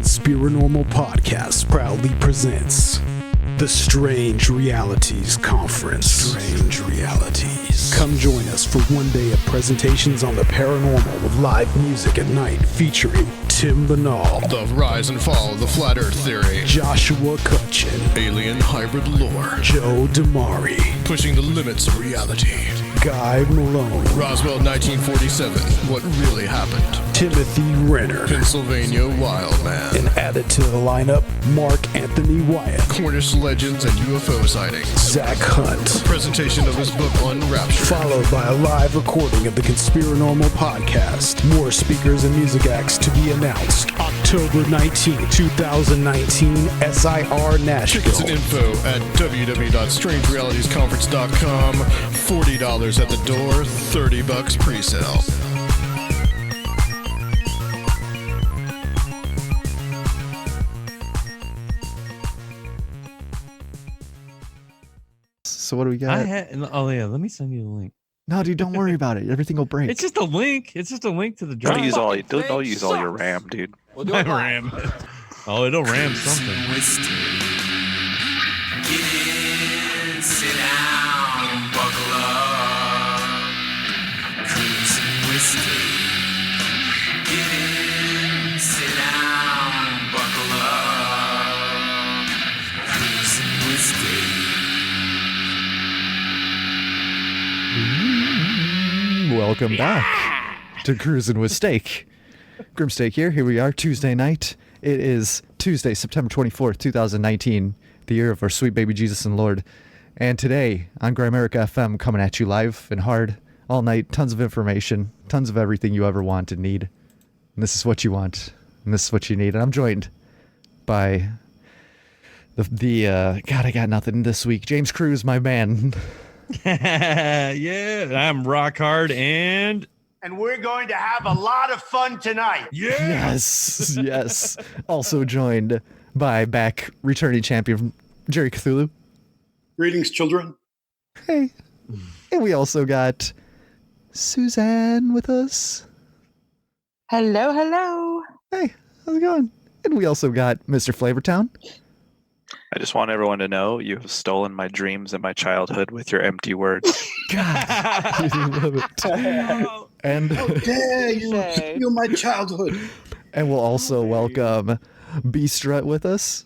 Conspiranormal Podcast proudly presents the Strange Realities Conference. Strange Realities. Come join us for one day of presentations on the paranormal with live music at night featuring Tim Banal, The Rise and Fall of the Flat Earth Theory, Joshua Cutchin, Alien Hybrid Lore, Joe Damari, Pushing the Limits of Reality, Guy Malone, Roswell 1947, What Really Happened, Timothy Renner, Pennsylvania Wildman, and added to the lineup, Mark Anthony Wyatt, Cornish Legends and UFO Sightings, Zach Hunt. presentation of his book Unraptured, Followed by a live recording of the Conspiranormal Podcast. More speakers and music acts to be announced. October 19, 2019, SIR Nashville. Tickets and info at www.strangerealitiesconference.com. $40 at the door, $30 pre-sale. So what do we got? Let me send you the link. No, dude, don't worry about it. Everything will break. It's just a link. It's just a link to the drive. Don't use all your RAM, dude. We'll do it RAM. Oh, it'll RAM something. Get in, sit down, buckle up, cruise and whiskey. Get in, sit down, buckle up, cruise and whiskey. Welcome back to Cruising with Steak. Grimsteak here. Here we are, Tuesday night. It is Tuesday, September 24th, 2019, the year of our sweet baby Jesus and Lord. And today on Grimerica FM, coming at you live and hard all night. Tons of information, tons of everything you ever want and need. And this is what you want, and this is what you need. And I'm joined by God, I got nothing this week. James Cruz, my man. Yeah, I'm rock hard and we're going to have a lot of fun tonight. Yes. Also joined by back returning champion Jerry Cthulhu. Greetings, children. Hey. And we also got Suzanne with us. Hello. Hey, how's it going? And we also got Mr. Flavortown. I just want everyone to know you have stolen my dreams and my childhood with your empty words. God, I love it. And How dare you steal my childhood? And we'll also welcome B.Strut with us.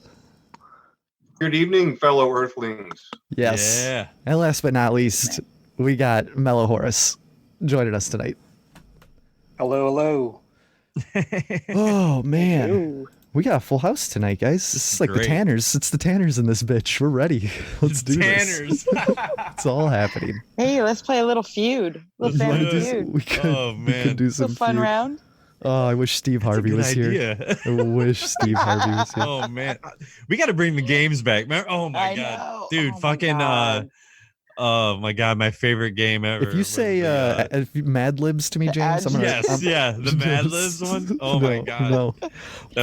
Good evening, fellow Earthlings. Yes. Yeah. And last but not least, we got MellowHorus joining us tonight. Hello. Oh, man. Ooh. We got a full house tonight, guys. This is like Great. the Tanners. It's the Tanners in this bitch. We're ready. Let's do Tanners. this. It's all happening. Hey, let's play a little feud. We Family could do- feud. We could, Oh, we man. could do some It's a fun feud. round. Oh, I wish Steve Harvey was here. I wish Steve Harvey was here. Oh man, we got to bring the games back. Oh my I god, know. dude, Oh my fucking God. oh my god, my favorite game ever. If you was say the, Mad Libs to me, James, I'm gonna. yes, yeah, the Mad Libs one. Oh my god, No. that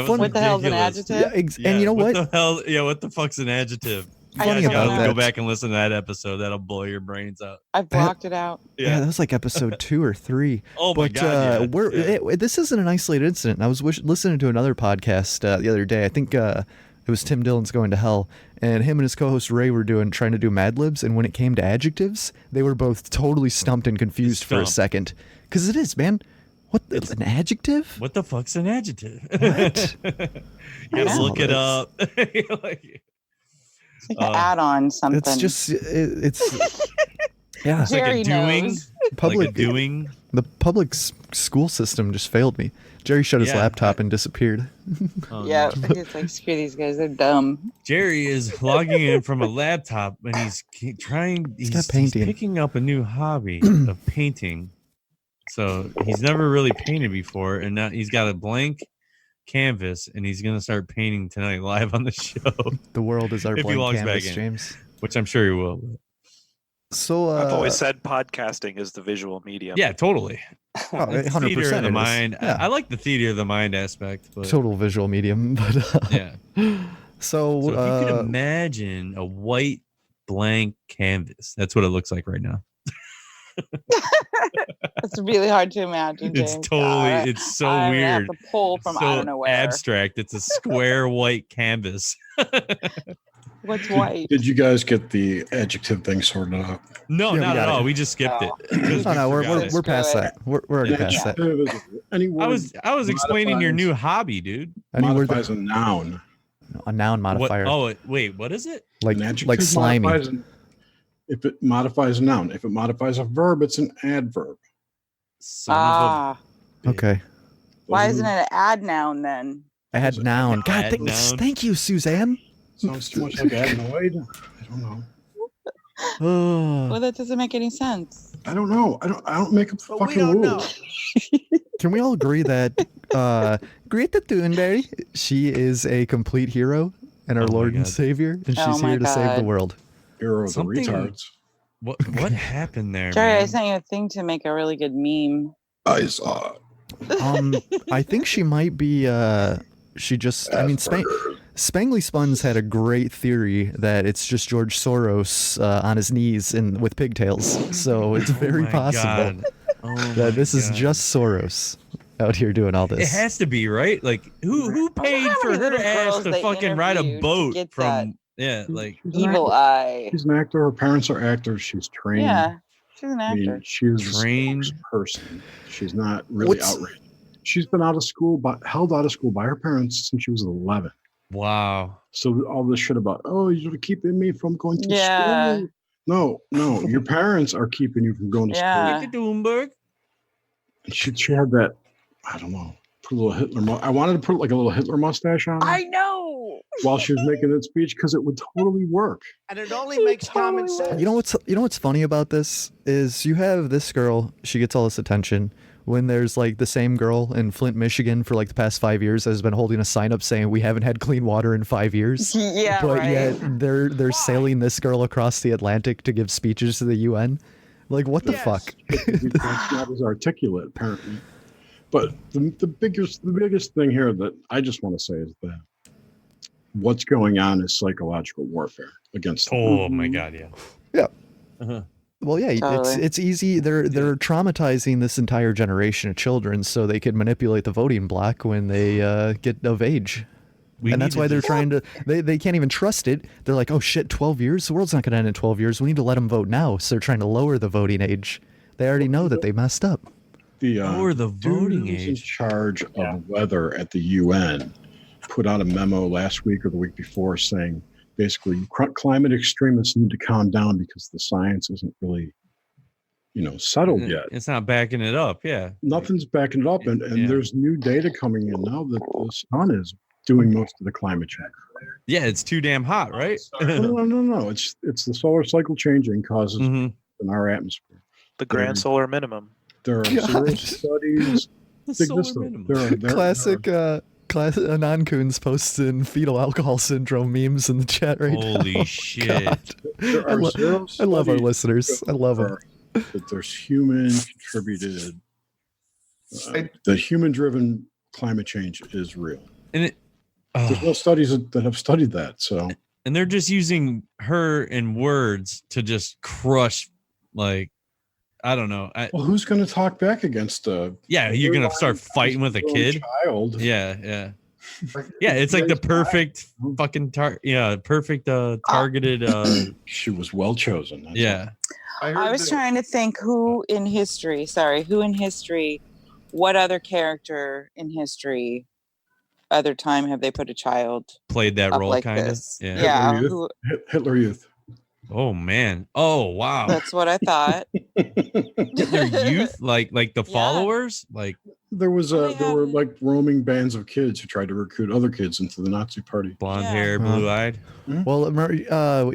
was Fun- What the hell's an ridiculous. adjective? Yeah, and you know what? the hell? Yeah, what the fuck's an adjective? You Funny guys about gotta that. go back and listen to that episode. That'll blow your brains out. I blocked it out. Yeah, that was like episode 2 or 3. Oh my But god, yeah. this isn't an isolated incident. I was listening to another podcast the other day. I think it was Tim Dillon's Going to Hell, and him and his co-host Ray were trying to do Mad Libs, and when it came to adjectives, they were both totally stumped and confused for a Stumped. second. Because it is, man. It's an adjective? What the fuck's an adjective? What? You gotta look it up. It's like an add-on something. It's just it's yeah. It's like Jerry a doing. knows. Public Like a doing. The public school system just failed me. Jerry shut his Yeah. laptop and disappeared. Oh, Yeah, no. it's like, screw these guys. They're dumb. Jerry is logging in from a laptop and he's trying. He's painting. picking up a new hobby of painting. So he's never really painted before, and now he's got a blank canvas, and he's gonna start painting tonight live on the show, The world is our If he blank logs canvas, back in. James. which I'm sure he will. So I've always said podcasting is the visual medium. Yeah, totally. It's 100% Theater of the it is. mind. Yeah. I like the theater of the mind aspect, but total visual medium. But yeah. so So if you could imagine a white blank canvas, that's what it looks like right now. It's really hard to imagine. It's James. totally, God, it's so I'm gonna have weird. to pull from I So don't know where. abstract. It's a square white canvas. What's white? Did you guys get the adjective thing sorted out? No, Yeah, we not got at all. it. We just skipped it. 'cause Oh, we no, forgot it. we're past Screw that. We're already An past that. adjective is any word I was explaining your modifies- new hobby, dude. Any word modifies a noun. a noun What? modifier, Oh, wait. What is it? like An adjective like slimy. If it modifies a noun, if it modifies a verb, it's an adverb. Son of a. Okay. Why Those isn't are- it an ad noun then? Add noun. God, Add noun. thank you, Suzanne. Sounds too much like adenoid. I don't know. Oh. Well, that doesn't make any sense. I don't know. I don't make up But we fucking don't know. rules. Can we all agree that Greta Thunberg, she is a complete hero and our Oh my Lord and God. Savior, and Oh she's my here to save the God. world? Hero of the Something- retards. What happened there, Jerry, I man? sent you a thing to make a really good meme. I saw. I think she might be. She just. I mean, Spangly Spuns had a great theory that it's just George Soros on his knees and with pigtails. So it's very my possible God. Oh my that this is God. just Soros out here doing all It this. has to be, right? Like, who paid how for many her little ass girls to they fucking ride a interviewed to boat get from? Yeah, like She's an Evil actor. eye. She's an actor. Her parents are actors. She's trained. Yeah, she's an I mean, actor. she's Trained. a person. She's not really What's- outraged. She's been out of school, held out of school by her parents since she was 11. wow. So all this shit about, oh, you're keeping me from going to Yeah. school. No, your parents are keeping you from going to Yeah. Look at Doomberg. school. She had that, I don't know, put a little Hitler. I wanted to put like a little Hitler mustache on her I know. while she was making that speech because it would totally work. And it only makes common sense. You know what's funny about this is you have this girl, she gets all this attention when there's like the same girl in Flint, Michigan for like the past 5 years has been holding a sign up saying we haven't had clean water in 5 years. Yeah, But right. yet they're sailing this girl across the Atlantic to give speeches to the UN. Like what the Yes. fuck? That's not as articulate, apparently. But the biggest thing here that I just want to say is that what's going on is psychological warfare against. Oh my God, yeah. Yeah. Uh-huh. Well, yeah, Totally. it's easy. They're traumatizing this entire generation of children so they can manipulate the voting bloc when they get of age. We And need that's to why they're just- trying to. They can't even trust it. They're like, oh shit, 12 years. The world's not going to end in 12 years. We need to let them vote now. So they're trying to lower the voting age. They already know that they messed up. The Lower the voting dude who's in age. charge of weather at the UN put out a memo last week or the week before saying basically climate extremists need to calm down because the science isn't really, settled yet. It's not backing it up. Yeah. Nothing's backing it up, and Yeah. there's new data coming in now that the sun is doing most of the climate change. Yeah, it's too damn hot, right? No. It's the solar cycle changing causes Mhm. in our atmosphere. The grand solar minimum. There are zero studies. The Dig solar this, though. minimum. There are Classic Anon Coons posting fetal alcohol syndrome memes in the chat right now. Holy shit. God. There I, are lo- zero I love our studies listeners. I love them. that there's human contributed, the human driven climate change is real. And it, There's no studies that have studied that. So and they're just using her and words to just crush, like, I don't know. well, who's going to talk back against Yeah, you're gonna start fighting with a kid. child? Yeah. It's like the perfect fucking perfect targeted. She was well chosen. That's Yeah. I was trying to think who in history, what other character in history, other time have they put a child Played that up role, like kind of. this? Yeah. Yeah, Hitler Youth. who- Hitler Youth. Oh man. Oh wow. that's what I thought. Hitler Youth, like the Yeah. followers, like There was Well, they there were have- like roaming bands of kids who tried to recruit other kids into the Nazi party. blonde Yeah. hair, blue eyed. Well,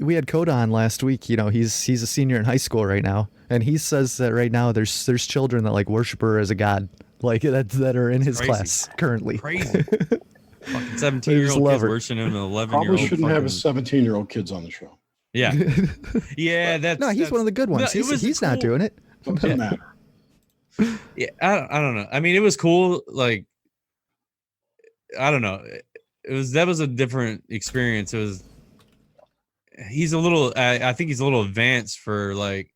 we had Coda on last week. He's a senior in high school right now, and he says that right now there's children that like worship her as a god, like that are in his Crazy. class currently. Crazy. Fucking 17-year-old just kids love her. worshiping an 11-year-old. Probably shouldn't have fucking- his 17-year-old kids on the show. Yeah. Yeah, that's No, he's one of the good ones. No, it was he's not cool. doing it. Doesn't matter. Yeah, I don't know. I mean, it was cool. Like, I don't know. That was a different experience. It was. He's a little. I think he's a little advanced for like,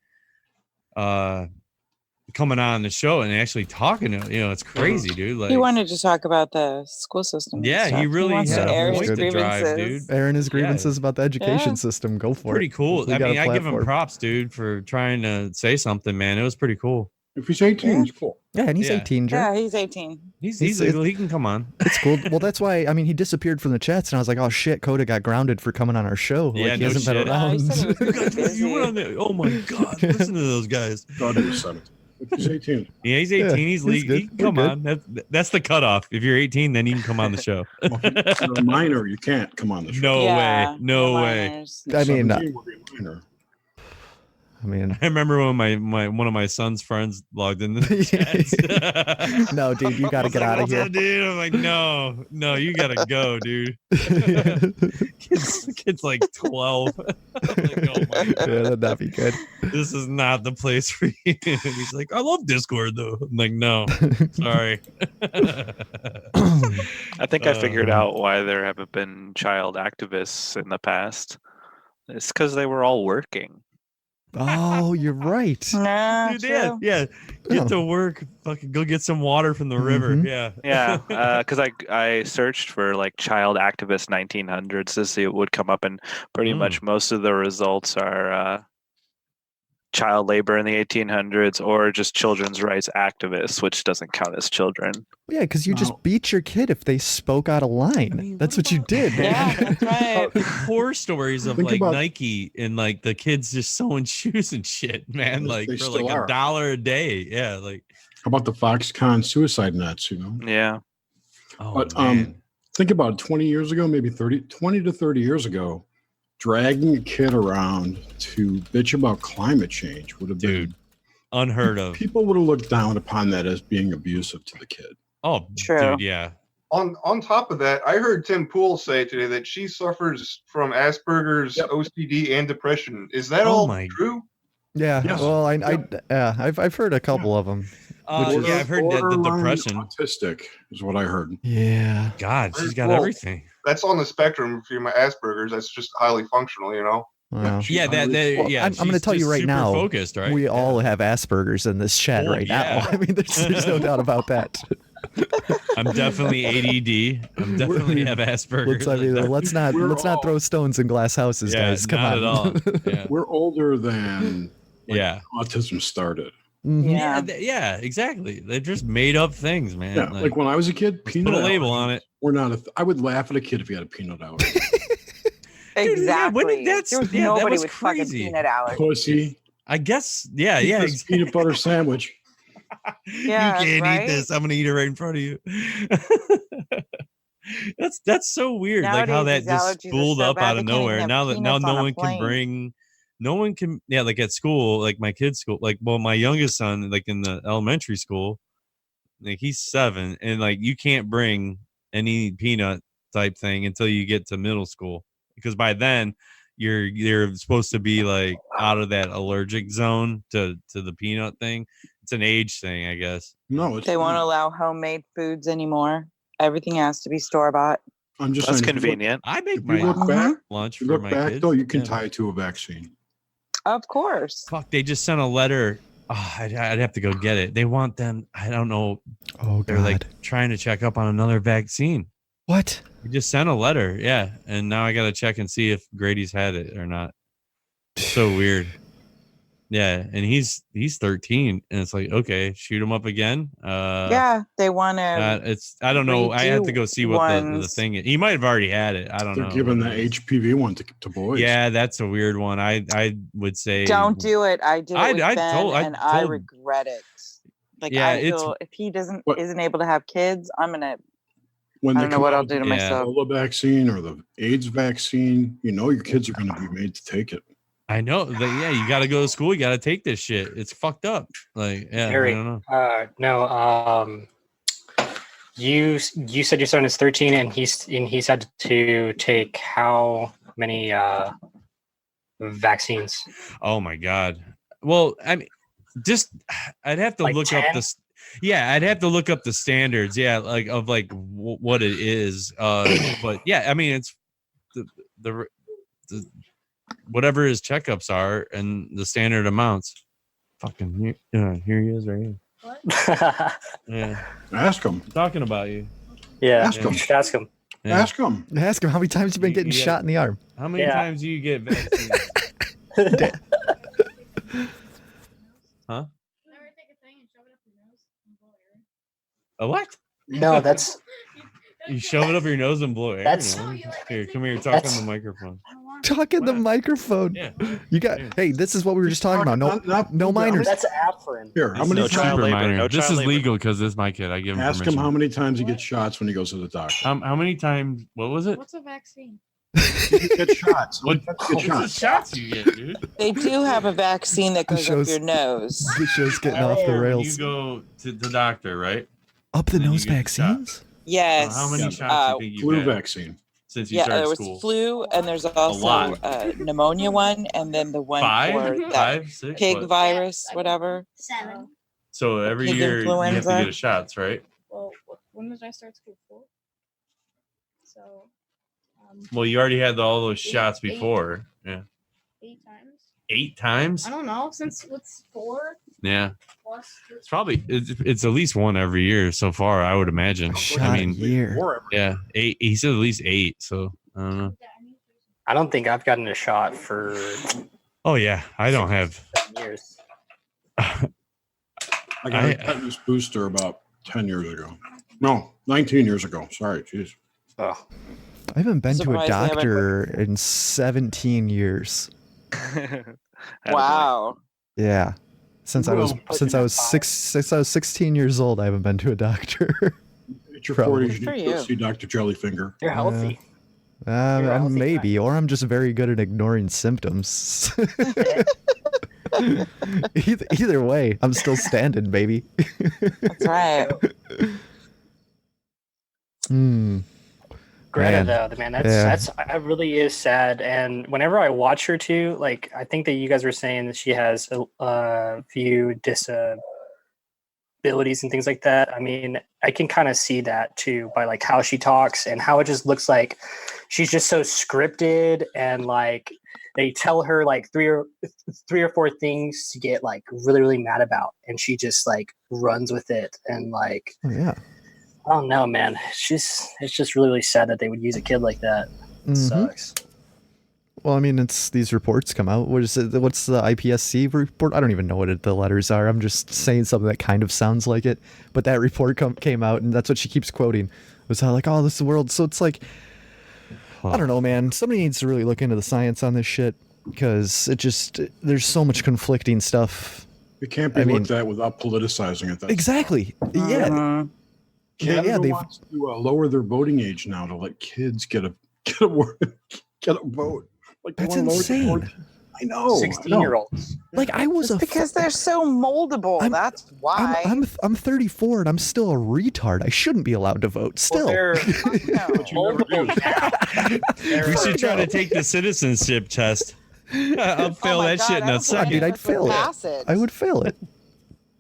coming on the show and actually talking to, it's crazy, dude. Like He wanted to talk about the school system. and Yeah, stuff. he really wants to had a air his point to drive, grievances. dude. Airing his grievances about the education Yeah. system. Go for Pretty it. cool. We I got a mean, I give him platform. props, dude, for trying to say something, man. It was pretty cool. If he's 18, it's cool. Yeah, and he's Yeah. 18, Joe. Yeah, he's 18. He's It's- legal. He can come on. It's cool. Well, that's why, I mean, he disappeared from the chats, and I was like, oh, shit, Coda got grounded for coming on our show. Yeah, like, he no hasn't been shit. around. he said he was You guys, busy. you went on there. Oh my god, listen to those guys. Thought he was 17. If he's 18, Yeah, he's 18. Yeah, he's he's legal. He good. can come We're on. That's the cutoff. If you're 18, then you can come on the show. well, if you're a minor, you can't come on the show. No Yeah, way. No the way. minors. I mean, 17 will be a minor. I mean, I remember when my one of my son's friends logged into the chats. no, dude, you got to I was get like, out of "What's here. up, dude?" I'm like, no, you gotta go, dude. Kid's like 12. I'm like, oh my god, Yeah, that'd not be good. this is not the place for you. He's like, I love Discord though. I'm like, no, sorry. I think I figured Uh, out why there haven't been child activists in the past. It's because they were all working. Oh, you're right. Nah, Dude, yeah, true. yeah. Get Oh. to work. Fucking go get some water from the river. Mhm. Yeah. Yeah, because I searched for like child activist 1900s to see what would come up, and pretty much most of the results are child labor in the 1800s or just children's rights activists, which doesn't count as children. Yeah, because you just beat your kid if they spoke out of line. mean, That's what what you did, man. Yeah, that's right. Horror stories of Think like about- Nike and like the kids just sewing shoes and shit, man. They- Like they for still like are. $1 a day. Yeah, like How about the Foxconn suicide nets, you know? Yeah. oh But man. think about it, 20 years ago, maybe 20 to 30 years ago, dragging a kid around to bitch about climate change would have Dude, been, unheard of. people would have looked down upon that as being abusive to the kid. Oh, True. dude, yeah. On top of that, I heard Tim Pool say today that she suffers from Asperger's, Yep. OCD, and depression. Is that Oh all my- true? Yeah, Yes. well, I've heard a couple of them. Which Yeah, is I've heard that the borderline depression. autistic is what I heard. Yeah. God, she's got Well, everything. That's on the spectrum. If you're my Asperger's, that's just highly functional, you know? Wow. She's Yeah, highly- yeah. I'm going to she's tell you just right super now, focused, right? we all have Asperger's in this chat Oh, right yeah. now. I mean, there's no doubt about that. I'm definitely ADD. I'm definitely have Asperger's. Let's not We're let's not all- throw stones in glass houses, yeah, guys. Come not on. at all. Yeah. We're older than Yeah. autism started. Mhm. Yeah. Yeah, exactly. They're just made up things, man. Yeah, like when I was a kid, peanut put a label allergies on it. were not a I would laugh at a kid if he had a peanut allergy. Dude, yeah, when Exactly. did that- There was yeah, that nobody was with fucking crazy. peanut allergy. Pussy. I guess, yeah, Eat yeah. this peanut butter sandwich. Yeah, you can't right? eat this. I'm gonna eat it right in front of you. that's so weird. like how that Nowadays, these just allergies are spooled so up bad out they of can't even nowhere. have Now that peanuts no on a one can plane. bring, no one can. Yeah, like at school, like my kid's school, like well, my youngest son, like in the elementary school, like he's 7, and like you can't bring any peanut type thing until you get to middle school, because by then you're supposed to be like out of that allergic zone to the peanut thing. It's an age thing, I guess. No, it's They won't not. allow homemade foods anymore. Everything has to be store bought. I'm just That's saying, if you look- convenient. I make If you my look back, lunch if you for look my back kids. though, you can Yeah. tie it to a vaccine. Of course. Fuck, they just sent a letter. Oh, I'd have to go get it. They want them. I don't know. Oh They're God. like trying to check up on another vaccine. What? We just sent a letter. Yeah. And now I got to check and see if Grady's had it or not. So weird. Yeah. And he's 13. And it's like, okay, shoot him up again. Yeah, they want to. It's, I don't know. I have to go see what the ones. thing is. He might have already had it. I don't They're know. giving the what it is. HPV one to boys. Yeah, that's a weird one. I would say Don't do it. I did it I- with I Ben, told- I and I told- regret it. Like Yeah, I it's- feel if he What- isn't able to have kids, I'm gonna. When I they don't know come what out I'll with do to the myself. Ebola vaccine or the AIDS vaccine, you know your kids are going to be made to take it. I know. Yeah, you got to go to school. You got to take this shit. It's fucked up. Like, yeah, Harry, I don't know. no. You said your son is 13 and he's had to take how many vaccines? Oh my god. Well, I mean, just I'd have to Like look 10? up this. Yeah, I'd have to look up the standards. Yeah, like of like what it is. But yeah, I mean, it's the whatever his checkups are and the standard amounts. Fucking here he is right here. What? Yeah. Ask him. I'm talking about you. Yeah, Ask him. you should ask him. Yeah. Ask him. Ask him how many times you've been getting shot in the arm. How many Yeah. times do you get vaccines? Huh? Never take a thing and shove it up your nose and blow air. A what? No, that's You shove it up your nose and blow air. That's- No. Here, come here. Talk That's- on the microphone. I don't want Talk in the What? microphone. Yeah. You got. Hey, this is what we were just talking about. No minors. that's Afrin. Here, how This many is No child super labor, minor. no This child is labor. legal because this is my kid. I give him ask permission. him how many times he gets shots when he goes to the doctor. How many times? What was it? What's a vaccine? You get shots. What Get what's the shots. shots you get, dude? They do have a vaccine that goes shows- up your nose. This show's getting off the When rails. you go to the doctor, right? Up the then you nose get the vaccines. Yes. How many Yeah. shots do you think Flu you've had vaccine. since you Yeah, there started was school? flu, and there's also lot. pneumonia one, and then the one for that Five, six. pig What? virus, whatever. 7. So every pig year you have to influenza. get a shots, right? Well, when did I start school? 4. So, Well, you already had all those shots before. Yeah, 8 times. 8 times. I don't know. Since what's 4 Yeah, plus? it's probably it's at least one every year so far. I would imagine. Shot I a mean, year. yeah, 8. He said at least 8. So I don't know. I don't think I've gotten a shot for Oh yeah, I don't have. 7 years. I got a tetanus booster about 10 years ago. No, 19 years ago. Sorry, jeez. Oh, I haven't been to a Surprised they haven't doctor in 17 years. Wow. Yeah. Since I was 16 years old, I haven't been to a doctor. At your Probably. 40s, you For need to go you. see Dr. Jellyfinger. you're healthy. You're a healthy Maybe, or I'm just very good at ignoring symptoms. Either way, I'm still standing, baby. That's right. Hmm. Greta, Man. though, man, Yeah. that really is sad. And whenever I watch her too, like I think that you guys were saying that she has a few disabilities and things like that. I mean, I can kind of see that too by like how she talks and how it just looks like she's just so scripted, and like they tell her like three or four things to get like really, really mad about, and she just like runs with it. And like, Oh, yeah. I don't know, man. It's just really, really sad that they would use a kid like that. It Mhm. sucks. Well, I mean, it's these reports come out. What is it? What's the IPSC report? I don't even know what the letters are. I'm just saying something that kind of sounds like it. But that report came out, and that's what she keeps quoting. It was how like, oh, this is the world. So it's like, I don't know, man. Somebody needs to really look into the science on this shit, because there's so much conflicting stuff. It can't be looked at without politicizing it. That's Exactly. Yeah. Mhm. Canada they've- wants to lower their voting age now to let kids get a vote. Like they That's wanna lower the insane. vote- I know. 16-year-olds. Like I was It's because they're so moldable. That's why. I'm 34 and I'm still a retard. I shouldn't be allowed to vote. Still. They're No. multiple now. You should try to take the citizenship test. I'll fail my that God, shit in I a don't think second. Dude, I'd fail it. pass it. I would fail it.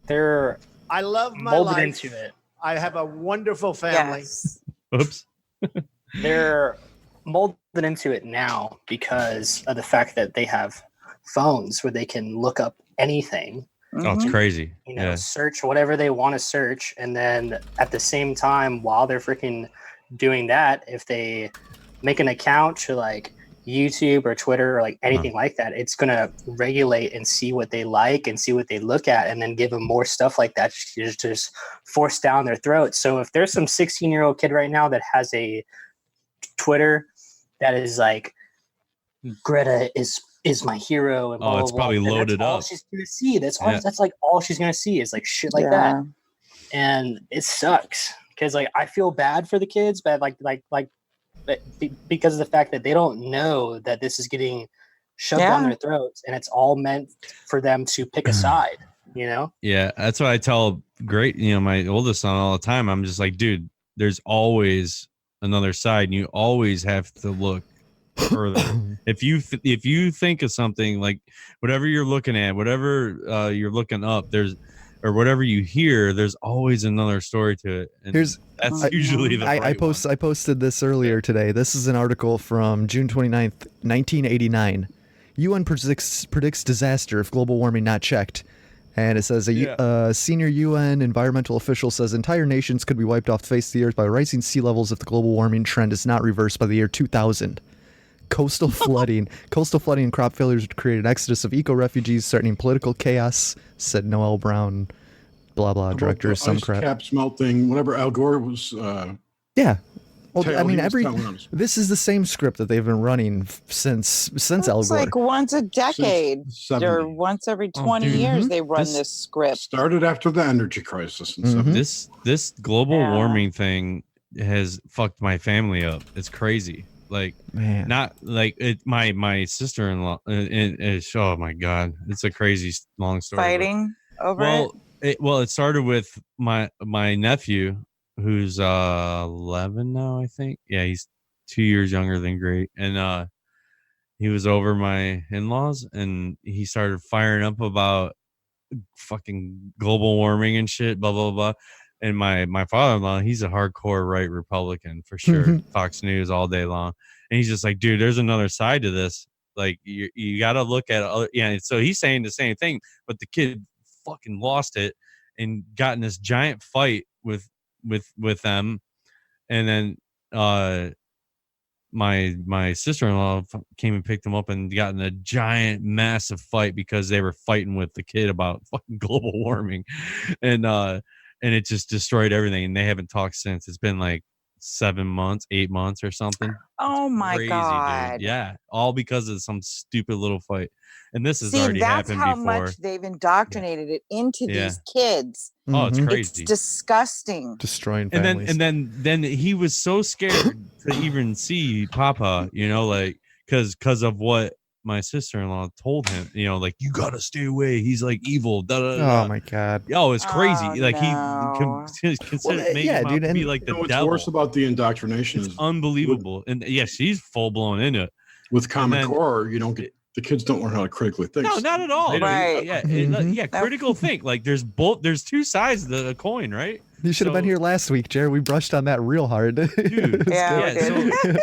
They're I love my molded life. into it. I have a wonderful family. Yes. Oops. They're molded into it now because of the fact that they have phones where they can look up anything, Oh, it's Mhm. crazy. Yeah. search whatever they want to search, and then at the same time, while they're freaking doing that, if they make an account to like YouTube or Twitter or like anything like that, it's gonna regulate and see what they like and see what they look at, and then give them more stuff like that to just force down their throats. So if there's some 16-year-old kid right now that has a Twitter that is like Greta is my hero, and blah, It's blah, blah, probably then that's loaded all up. she's gonna see. That's all. Yeah. That's like all she's gonna see is like shit like Yeah. that, and it sucks because like I feel bad for the kids, but because of the fact that they don't know that this is getting shoved down Yeah. their throats, and it's all meant for them to pick a side. You know? Yeah, that's what I tell my oldest son all the time. I'm just like, dude, there's always another side, and you always have to look further. If you think of something, like whatever you're looking at, whatever you're looking up, or whatever you hear, there's always another story to it. And that's usually the I posted this earlier today. This is an article from June 29th, 1989. UN predicts disaster if global warming not checked. And it says a senior UN environmental official says entire nations could be wiped off the face of the earth by rising sea levels if the global warming trend is not reversed by the year 2000. Coastal flooding and crop failures would create an exodus of eco-refugees, threatening political chaos, said Noel Brown, blah, blah, director of some crap. Caps melting, whatever Al Gore was... Yeah. Well, I mean, this is the same script that they've been running since Al Gore. It's like once a decade or once every 20 years they run this script. Started after the energy crisis. This global warming thing has fucked my family up. It's crazy. Like, man, not like it. My sister-in-law. Oh my god, it's a crazy long story. Fighting over it. It started with my nephew, who's 11 now, I think. Yeah, he's 2 years younger than Great, and he was over my in-laws, and he started firing up about fucking global warming and shit, blah blah blah. And my father-in-law, he's a hardcore right Republican for sure. Fox News all day long, and he's just like, dude, there's another side to this. Like, you got to look at it. Yeah. So he's saying the same thing, but the kid fucking lost it and got in this giant fight with them, and then my sister-in-law came and picked him up and got in a giant massive fight because they were fighting with the kid about fucking global warming, and it just destroyed everything, and they haven't talked since. It's been like 7 months, 8 months or something. Oh my God. Dude. Yeah, all because of some stupid little fight. And this has already happened before. That's how much they've indoctrinated it into these kids. Oh, it's crazy. It's disgusting. Destroying families. And then he was so scared to even see Papa, like because of what my sister-in-law told him, like, you gotta stay away. He's like evil. Da, da, da. Oh my God. Oh, it's crazy. No. He considered making him out to be like the what's devil. worse about the indoctrination is unbelievable. And yes, he's full blown into it. With Common Core, you don't get the kids don't learn how to critically think. No, not at all. Right. Yeah, critical think. Like there's two sides of the coin, right? You should have been here last week, Jared. We brushed on that real hard. Dude, and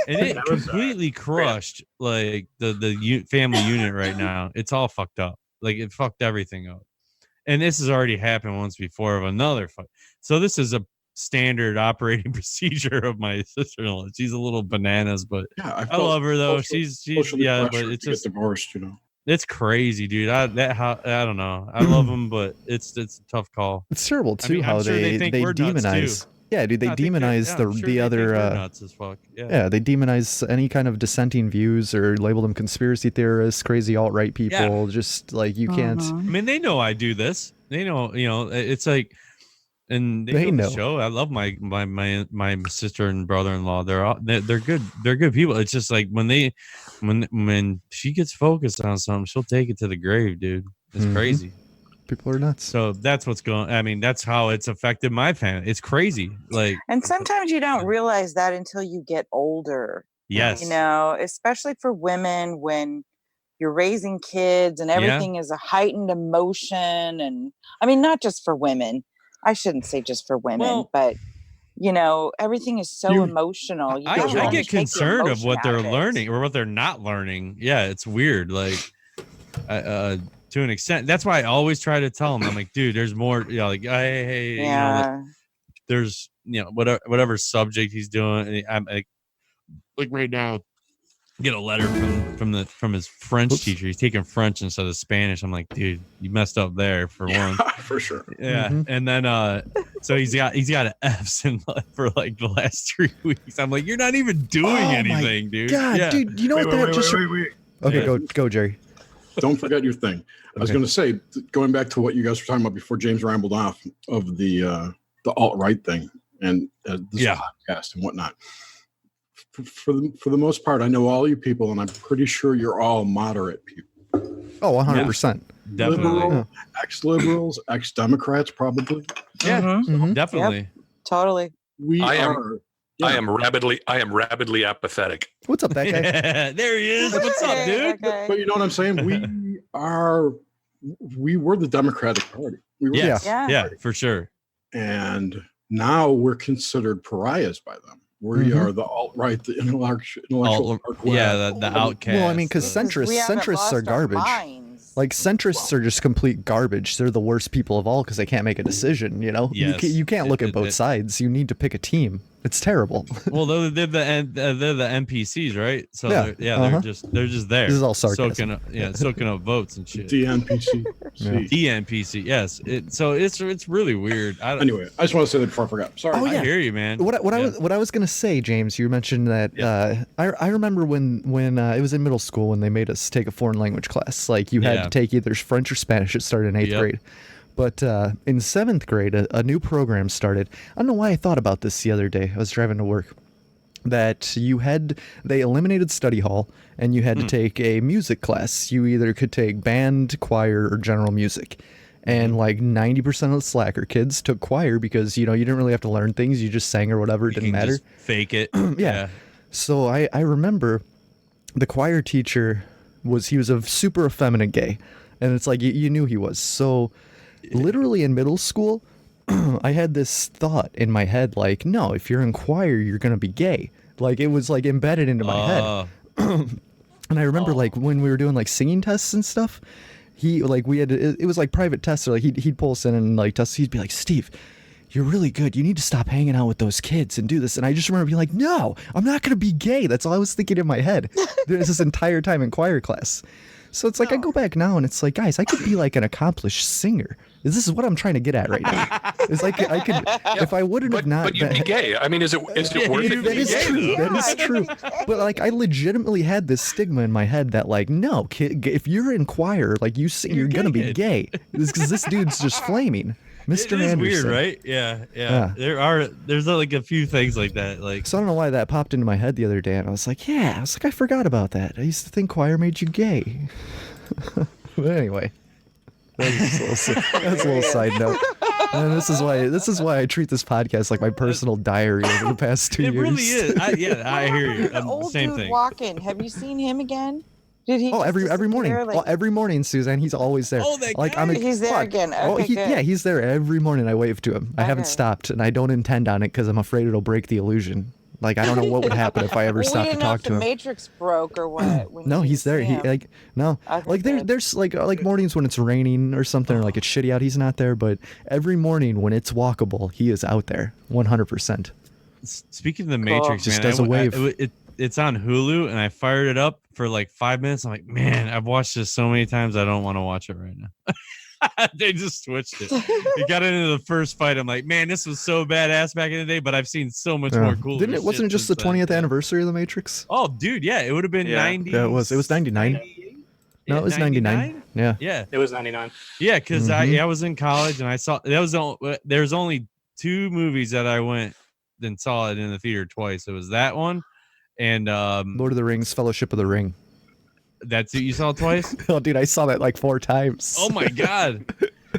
it completely crushed like the family unit right now. It's all fucked up. Like it fucked everything up. And this has already happened once before of another fight. So this is a standard operating procedure of my sister-in-law. She's a little bananas, but I love her though. She's but it's just divorced, It's crazy, dude. I don't know. I love them, but it's a tough call. It's terrible too I'm how sure they demonize. Yeah, dude, they demonize the other. Nuts as fuck. Yeah, they demonize any kind of dissenting views or label them conspiracy theorists, crazy alt-right people. Just like you can't. I mean, they know I do this. They know, it's like, and they know the show. I love my sister and brother-in-law. They're good. They're good people. It's just like when she gets focused on something, she'll take it to the grave, dude. It's crazy. People are nuts. So that's what's going. I mean, that's how it's affected my family. It's crazy. Like, and sometimes you don't realize that until you get older. Yes. Especially for women when you're raising kids and everything is a heightened emotion. And I mean, not just for women. I shouldn't say just for women, but everything is so emotional. I get concerned of what they're learning or what they're not learning. Yeah, it's weird. Like, to an extent, that's why I always try to tell them. I'm like, dude, there's more. Hey, there's whatever subject he's doing. I'm like right now, get a letter from his French teacher. He's taking French instead of Spanish. I'm like, dude, you messed up there for one. For sure. Yeah. And then so he's got an F's for like the last 3 weeks. I'm like, you're not even doing anything, dude. God, dude, you know what that just Okay, go Jerry. Don't forget your thing. I was going to say, going back to what you guys were talking about before James rambled off of the alt-right thing and this podcast and whatnot. For the most part, I know all you people, and I'm pretty sure you're all moderate people. Oh, 100%. Definitely. Ex-liberals, ex-Democrats, probably. Yeah, definitely. Yep, totally. I am rabidly apathetic. What's up, that guy? There he is. What's up, dude? Okay. But you know what I'm saying? We were the Democratic Party. We were yeah, for sure. And now we're considered pariahs by them. We are the alt-right, the intellectual the outcast. Well, I mean, because centrists are garbage. Like centrists are just complete garbage. They're the worst people of all because they can't make a decision. You know, Yes. you can't look at both sides. You need to pick a team. It's terrible. Well, they're the NPCs, right? So Yeah. they're just there. This is all sarcasm. Soaking up votes and shit. DNPC. DNPC, yes. So it's really weird. Anyway, I just want to say that before I forgot. Sorry. Oh, I hear you, man. What I was gonna say, James, you mentioned that I remember when it was in middle school when they made us take a foreign language class. Like you had to take either French or Spanish. It started in 8th grade. But in 7th grade, a new program started. I don't know why I thought about this the other day. I was driving to work. That they eliminated study hall and you had to take a music class. You either could take band, choir, or general music. And like 90% of the slacker kids took choir because, you didn't really have to learn things. You just sang or whatever. It didn't matter. Just fake it. Yeah. So I remember the choir teacher he was a super effeminate gay. And it's like, you knew he was. So literally in middle school, I had this thought in my head, like, no, if you're in choir, you're going to be gay. Like, it was like embedded into my head. And I remember like when we were doing like singing tests and stuff, it was like private tests. So like he'd pull us in and like test. He'd be like, Steve, you're really good. You need to stop hanging out with those kids and do this. And I just remember being like, no, I'm not going to be gay. That's all I was thinking in my head. There's this entire time in choir class. So it's like I go back now and it's like, guys, I could be like an accomplished singer. This is what I'm trying to get at right now. It's like I could, if I wouldn't have not. But you'd be gay. I mean, is it worth it? That is true. That is true. But like, I legitimately had this stigma in my head that like, no, kid, if you're in choir, like you sing, you're gonna be gay. Because this dude's just flaming. Mr. It is Anderson. weird, right? Yeah. There's like a few things like that. Like, so I don't know why that popped into my head the other day, and I was like, I forgot about that. I used to think choir made you gay. But anyway, that's a little side note. And this is why I treat this podcast like my personal diary over the past 2 years. It really is. I hear you. The old Same dude thing. walking. Have you seen him again? Did he? Every morning. Like, Every morning, Suzanne. He's always there. Oh, that guy? He's there again. Okay, good. Yeah, he's there every morning. I wave to him. I haven't stopped, and I don't intend on it because I'm afraid it'll break the illusion. Like I don't know what would happen if I ever stopped to talk to him. The Matrix broke or what? No, he's there. There's like mornings when it's raining or something, or like it's shitty out. He's not there, but every morning when it's walkable, he is out there, 100%. Speaking of the Matrix, just man, does a wave. It's on Hulu, and I fired it up for like 5 minutes. I'm like, man, I've watched this so many times. I don't want to watch it right now. They just switched it. It got into the first fight. I'm like, man, this was so badass back in the day, but I've seen so much more cool. Wasn't it just the 20th anniversary of the Matrix? Oh, dude, yeah, it would have been 90. Yeah, it was 99. No, it was 99. Yeah. It was 99. Yeah, because I was in college and I saw there's only 2 movies that I went and saw it in the theater twice. It was that one and Lord of the Rings, Fellowship of the Ring. That's it. You saw it twice? Oh, dude, I saw that like 4 times. Oh my god.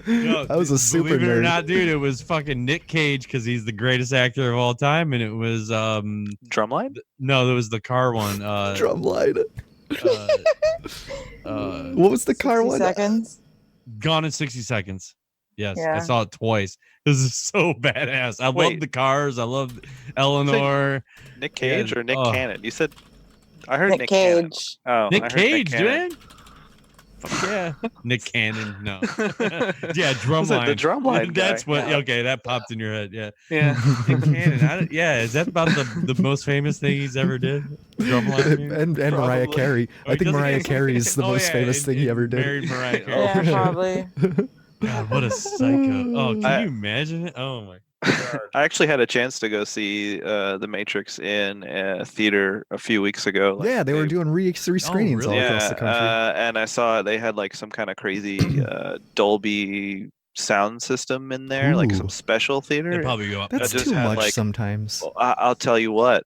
No, I was a super believe it or nerd. not, dude, it was fucking Nick Cage because he's the greatest actor of all time, and it was Drumline? No, there was the car one. Drumline. What was the car one? Seconds. Gone in 60 Seconds. Yes, Yeah. I saw it twice. This is so badass. I love the cars. I love Eleanor. Nick Cage or Nick Cannon? You said I heard Nick Nick Cannon. Cage. Oh, Nick I heard Cage, Cannon. dude. Fuck yeah, Nick Cannon. No, yeah, Was it Drumline. the Drumline That's guy? what. Yeah. Okay, that popped in your head. Yeah, Yeah. Nick Cannon. Is that about the most famous thing he's ever did? Drumline. and Mariah Carey. I think Mariah Carey is the most famous thing he ever did. Married Mariah Carey. Yeah, probably. God, what a psycho. Oh, can you imagine it? Oh my. I actually had a chance to go see The Matrix in a theater a few weeks ago. Yeah, they were doing re-screenings all across the country. And I saw they had like some kind of crazy Dolby sound system in there, like some special theater. They probably go up. That's just too had, much sometimes. I'll tell you what,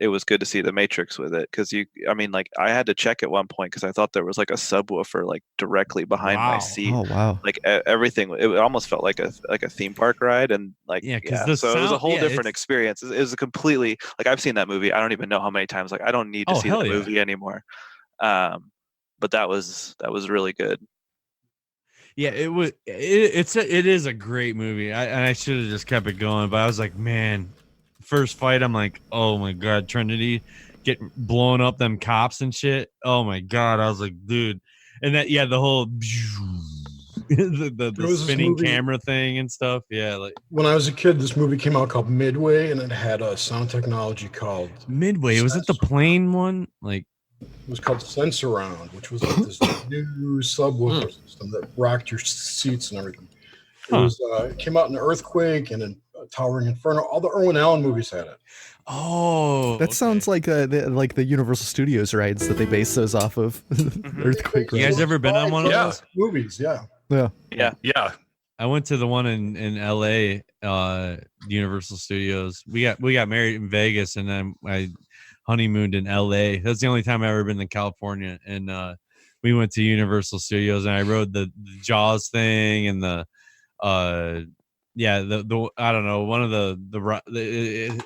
it was good to see The Matrix with it because I had to check at one point because I thought there was like a subwoofer like directly behind my seat. Oh wow! Like everything, it almost felt like a theme park ride, and like so it was a whole different experience. It was a completely like I've seen that movie. I don't even know how many times. Like I don't need to see the movie anymore. But that was really good. Yeah, it was. It is a great movie. I should have just kept it going, but I was like, man. First fight, I'm like, oh my god, Trinity get blowing up them cops and shit. Oh my god, I was like, dude. And that the whole the spinning camera thing and stuff. Yeah, like when I was a kid, this movie came out called Midway, and it had a sound technology called Midway. Was it the plane one? Like it was called Sense Around, which was like this new subwoofer system that rocked your seats and everything. It was it came out in an earthquake and in Towering Inferno. All the Irwin Allen movies had it. Oh, that sounds like the Universal Studios rides that they base those off of. Earthquake. You guys ever been on one of those movies? Yeah. I went to the one in LA, Universal Studios. We got married in Vegas, and then I honeymooned in LA. That's the only time I've ever been to California. And we went to Universal Studios, and I rode the Jaws thing and the I don't know, one of the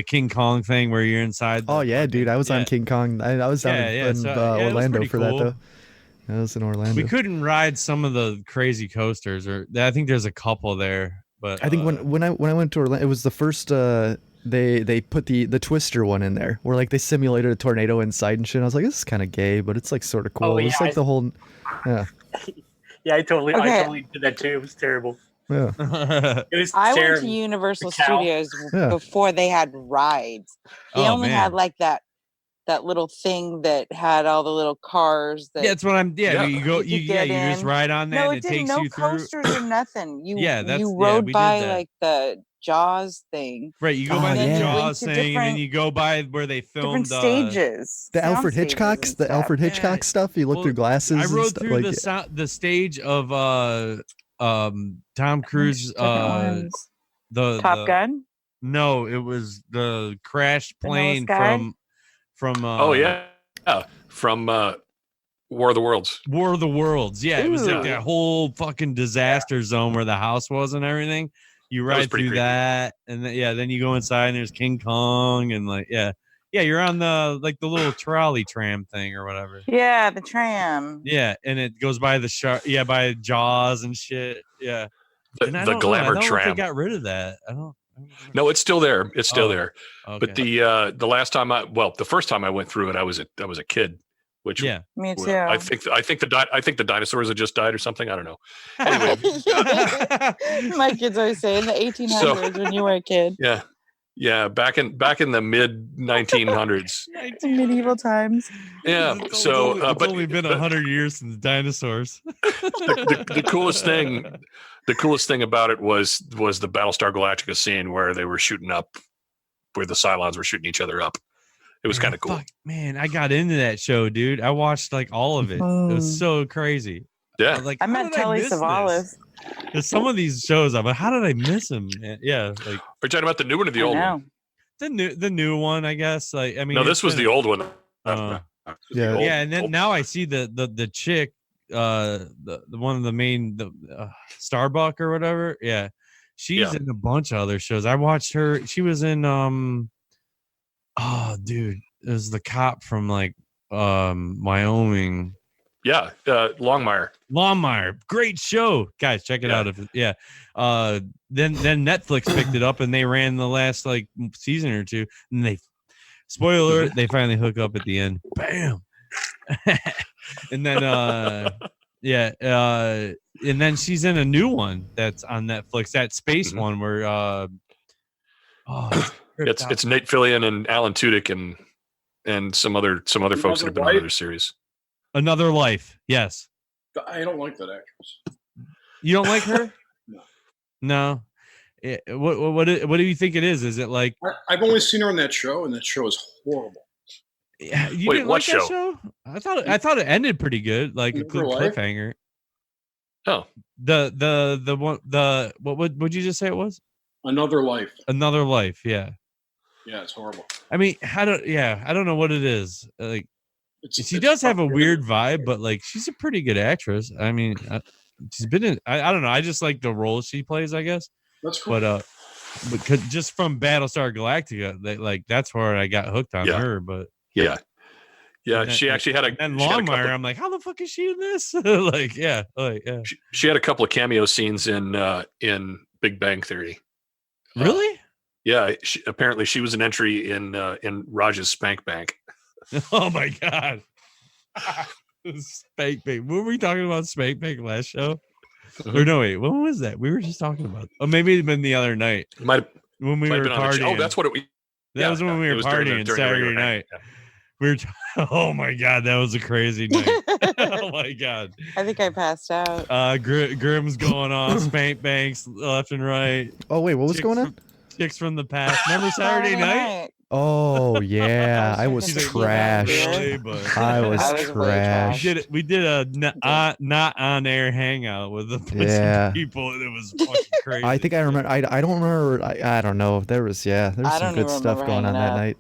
King Kong thing where you're inside. Dude, I was on King Kong. I was down in Orlando for that though. I was in Orlando. We couldn't ride some of the crazy coasters, or I think there's a couple there. But I think when I went to Orlando, it was the first. They put the Twister one in there, where like they simulated a tornado inside and shit. I was like, this is kind of gay, but it's like sort of cool. Oh, yeah, it's like the whole. Yeah. Yeah, I totally did that too. It was terrible. Yeah. It was I went terrible. to Universal The cow. Studios Yeah. before they had rides. They only had like that little thing that had all the little cars. That that's what I'm. Yeah, you go. You get just in. ride on that. No, and it didn't. takes No you through. coasters or nothing. You we rode did by that. like the Jaws thing. Right, you go by the then you went Jaws to thing, and then you go by where they filmed different stages. The sound Alfred stages Hitchcock, and the stuff. Alfred Hitchcock stuff. You look through glasses. I and rode stuff, through like, the stage of Tom Cruise. The Top Gun. No, it was the crashed plane Sky? from. From War of the Worlds. War of the Worlds. Yeah, it was like Ooh. that whole fucking disaster zone where the house was and everything. You was ride pretty through creepy. that, and then you go inside and there's King Kong and you're on the little trolley tram thing or whatever. Yeah, the tram. Yeah, and it goes by the by Jaws and shit. Yeah, and I The don't know. glamour I don't know if tram. they got rid of that. I don't. No, it's still there. It's still there. Okay. But the last time the first time I went through it, I was a kid. Which Me too. I think the dinosaurs had just died or something. I don't know. Anyway, My kids always say in the 1800s when you were a kid. yeah, back in the mid 1900s. Medieval times. Yeah. It's only been 100 years since dinosaurs. The coolest thing about it was the Battlestar Galactica scene where they were shooting up, where the Cylons were shooting each other up. It was kind of cool. Man, I got into that show, dude. I watched like all of it. It was so crazy. Yeah. I met Telly Savalas. There's some of these shows. I'm like, how did I miss him? Yeah, like. Are you talking about the new one or the old one? The new one, I guess. Like, I mean, no, this was the old one. And then now I see the chick, the one of the main Starbuck or whatever. Yeah, she's in a bunch of other shows. I watched her. She was in oh, dude, it was the cop from like Wyoming. Yeah, Longmire, great show, guys. Check it out. Then Netflix picked it up and they ran the last like season or two, and they spoiler alert, they finally hook up at the end. Bam. And then and then she's in a new one that's on Netflix, that space one where it's Nate Fillion and Alan Tudyk and some other folks that have been on other series. Another Life, yes. I don't like that actress. You don't like her? No. What do you think it is? Is it like I've only seen her on that show, and that show is horrible. Yeah, you Wait, didn't what like that show? I thought it ended pretty good, like a good cliffhanger. Oh, the one what would you just say it was? Another Life. Another Life, yeah. Yeah, it's horrible. I mean, I don't know what it is. Like, she does have a weird vibe, but like, she's a pretty good actress. I mean, she's been in. I don't know. I just like the role she plays, I guess. That's cool. But just from Battlestar Galactica, that's where I got hooked on her. But yeah. She actually had a. And Longmire, I'm like, how the fuck is she in this? Yeah. She had a couple of cameo scenes in Big Bang Theory. Really? Yeah. Apparently, she was an entry in Raj's Spank Bank. Oh my god. Spank Bank. What were we talking about Spank Bank last show? Or no, wait, when was that? We were just talking about. Oh, maybe it'd been the other night. Might when we might were have been on the show. partying. Oh, that's what it. That was when we it were was during partying during the regular Saturday night. Yeah. We were. Oh my god, that was a crazy night. Oh my god. I think I passed out. Grimm's going off, Spank Banks left and right. Oh wait, what was going on? Chicks from the past. Remember Saturday night? Oh yeah, I was She's like, trashed. really, but- I was trashed. We did a not on air hangout with a bunch Yeah. of people, and it was fucking crazy. I think I remember. I don't remember. I don't know. There was I some don't good even stuff remember going on hanging that out. night.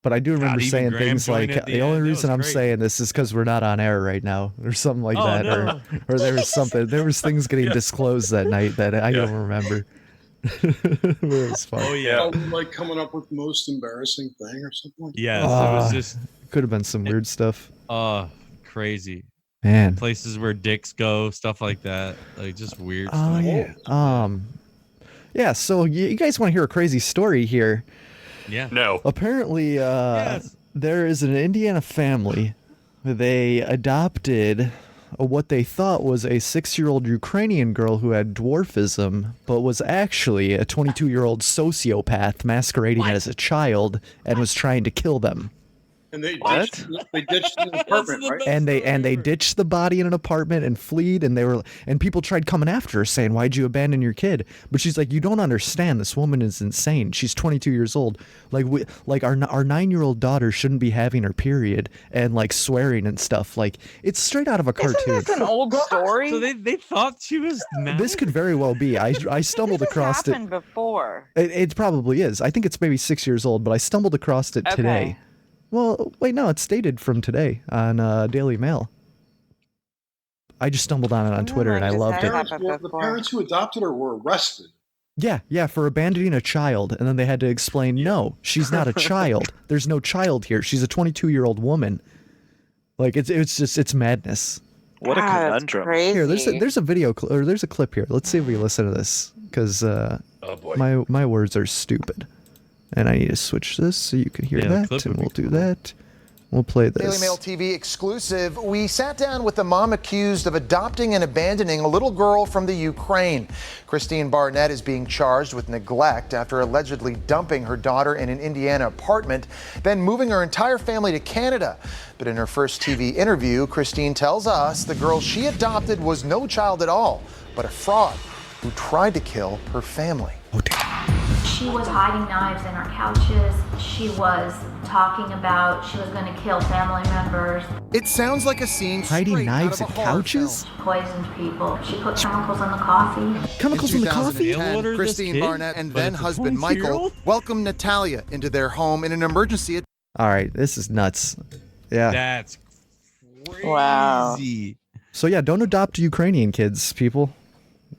But I do remember even saying Graham things like joined at the the only end. That reason was I'm great. saying this is because we're not on air right now, or something like Oh, that, no. or there was something. There was things getting disclosed that night that I don't remember. It was fun. Oh yeah. Like coming up with most embarrassing thing or something like Yes, it was just could have been some weird stuff. Crazy. Man. Places where dicks go, stuff like that. Like just weird Oh stuff. yeah. Yeah. So you guys want to hear a crazy story here? Yeah. No. Apparently, there is an Indiana family. They adopted what they thought was a 6-year-old Ukrainian girl who had dwarfism, but was actually a 22-year-old sociopath masquerading as a child and was trying to kill them. And they ditched in the apartment, right? And they ditched the body in an apartment and fled, and people tried coming after her saying, "Why'd you abandon your kid?" But she's like, "You don't understand. This woman is insane. She's 22 years old. Like our 9-year-old daughter shouldn't be having her period and like swearing and stuff. Like it's straight out of a cartoon." Isn't this an old story? So they thought she was. This could very well be. I stumbled across it. Happened before. It probably is. I think it's maybe 6 years old, but I stumbled across it today. Well, wait, no, it's dated from today on Daily Mail. I just stumbled on it on Twitter and I loved it. The parents who adopted her were arrested. Yeah, for abandoning a child, and then they had to explain, no, she's not a child. There's no child here. She's a 22-year-old woman. Like it's madness. What a conundrum! Here, there's a video or there's a clip here. Let's see if we listen to this because my words are stupid. And I need to switch this so you can hear that, and we'll do that. We'll play this. Daily Mail TV exclusive. We sat down with the mom accused of adopting and abandoning a little girl from the Ukraine. Christine Barnett is being charged with neglect after allegedly dumping her daughter in an Indiana apartment, then moving her entire family to Canada. But in her first TV interview, Christine tells us the girl she adopted was no child at all, but a fraud who tried to kill her family. She was hiding knives in our couches. She was talking about she was going to kill family members. It sounds like a scene hiding straight knives out in of a horror couches. film. She poisoned people. She put chemicals in the coffee. Chemicals in the coffee? 2010, Christine Barnett and then husband Michael welcomed Natalia into their home in an emergency. All right, this is nuts. Yeah. That's crazy. Wow. So yeah, don't adopt Ukrainian kids, people.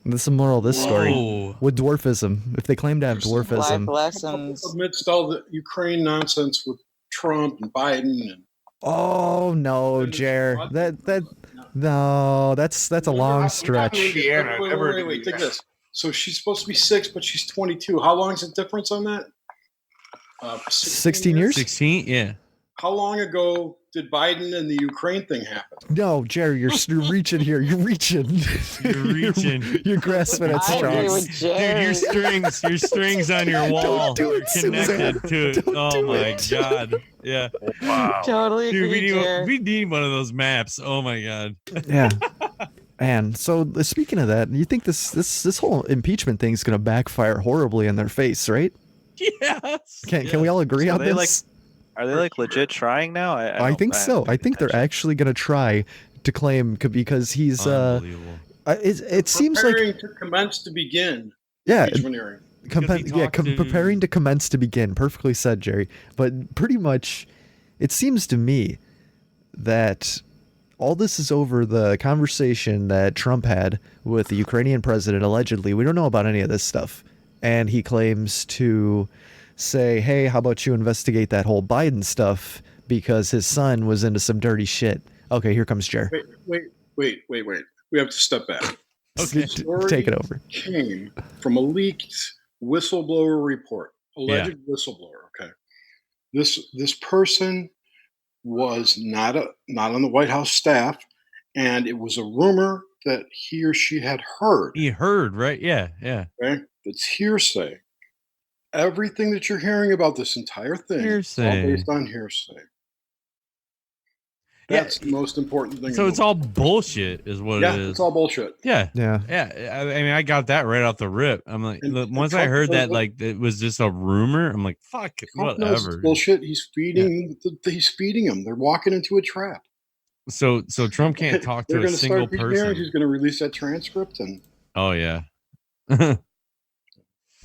This is the moral of this story. Whoa. With dwarfism, if they claim to have dwarfism. Amidst all the Ukraine nonsense with Trump and Biden and Oh no, Jer. That's a long stretch. Wait, take this. So she's supposed to be 6, but she's 22. How long is the difference on that? 16 years? 16, yeah. How long ago did Biden and the Ukraine thing happen? No, Jerry, you're reaching here. You're reaching. You're reaching. You're grasping at straws. Dude, your strings on your wall do it, are connected Suzanne. to it. Oh my god. Yeah. Wow. Totally Dude, agree, we need one of those maps. Oh my god. Yeah. And so speaking of that, you think this whole impeachment thing is going to backfire horribly in their face, right? Yes. Can we all agree on this? Are they like legit trying now? I think so. I think they're actually going to try to claim because he's it seems preparing like to commence to begin. Yeah. Impeachment hearing. Preparing to commence to begin. Perfectly said, Jerry. But pretty much, it seems to me that all this is over the conversation that Trump had with the Ukrainian president, allegedly. We don't know about any of this stuff. And he claims to say, hey, how about you investigate that whole Biden stuff because his son was into some dirty shit. Okay, here comes Jer. Wait. We have to step back. Okay, take it over. Came from a leaked whistleblower report, alleged whistleblower. Okay, this person was not on the White House staff, and it was a rumor that he or she had heard. He heard, right? Yeah, yeah. Okay, that's hearsay. Everything that you're hearing about this entire thing is all Hearsay. based on hearsay. That's the most important thing. So it's all bullshit, is what it is. It's all bullshit. Yeah, yeah. I mean, I got that right off the rip. I'm like, once I Trump heard knows that, what- like, it was just a rumor. I'm like, fuck, Trump knows it's whatever. bullshit. He's feeding. He's feeding them. They're walking into a trap. So Trump can't talk They're to a gonna single start being married. person. He's going to release that transcript, and Oh yeah.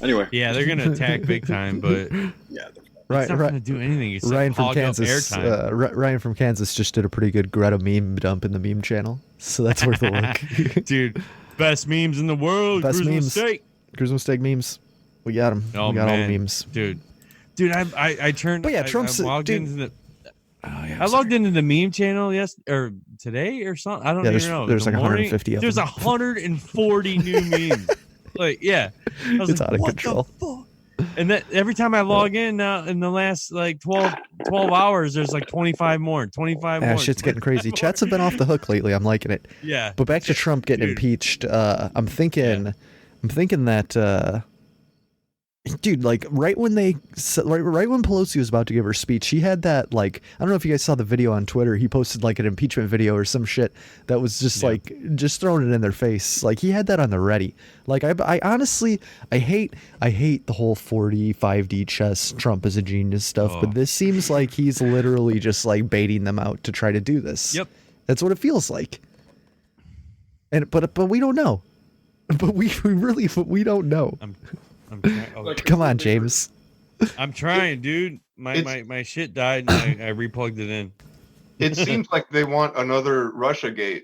anyway, Yeah, they're gonna attack big time, but yeah, it's not gonna do anything except Ryan from hog up Kansas. airtime. Ryan from Kansas just did a pretty good Greta meme dump in the meme channel, so that's worth a look. Dude, best memes in the world. Best Cruise memes. Mistake. Cruise Mistake memes. We got them. Oh we got man, all the memes. dude. I turned. But yeah, I Trump's logged dude. into the. I logged into the meme channel or today or something. I don't Yeah, even know. there's The like morning, 150 of There's them. 140 new memes. Like, yeah, I was It's like, out of what control. the fuck? And that every time I log in now in the last like 12 hours, there's like 25 more, 25 Yeah, more. shit's getting crazy. Chats have been off the hook lately. I'm liking it. Yeah. But back to Trump getting impeached. I'm thinking that, dude, like right when Pelosi was about to give her speech, she had that, like, I don't know if you guys saw the video on Twitter. He posted like an impeachment video or some shit that was just like just throwing it in their face. Like he had that on the ready. Like I honestly I hate the whole 45D chess Trump is a genius stuff, but this seems like he's literally just like baiting them out to try to do this. Yep. That's what it feels like. And but we don't know. But we don't know. I'm trying, Come on, James. I'm trying, dude. My shit died and I replugged it in. It seems like they want another Russiagate.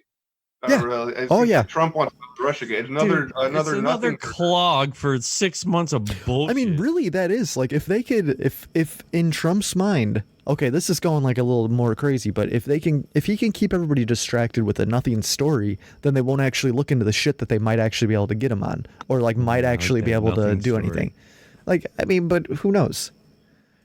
Yeah. It Oh, seems yeah. like Trump wants Russiagate. Dude, it's another nothing. clog for 6 months of bullshit. I mean, really, that is like if they could, if in Trump's mind, okay, this is going like a little more crazy, but if he can keep everybody distracted with a nothing story, then they won't actually look into the shit that they might actually be able to get him on, or like might actually be able to do anything. Like, I mean, but who knows?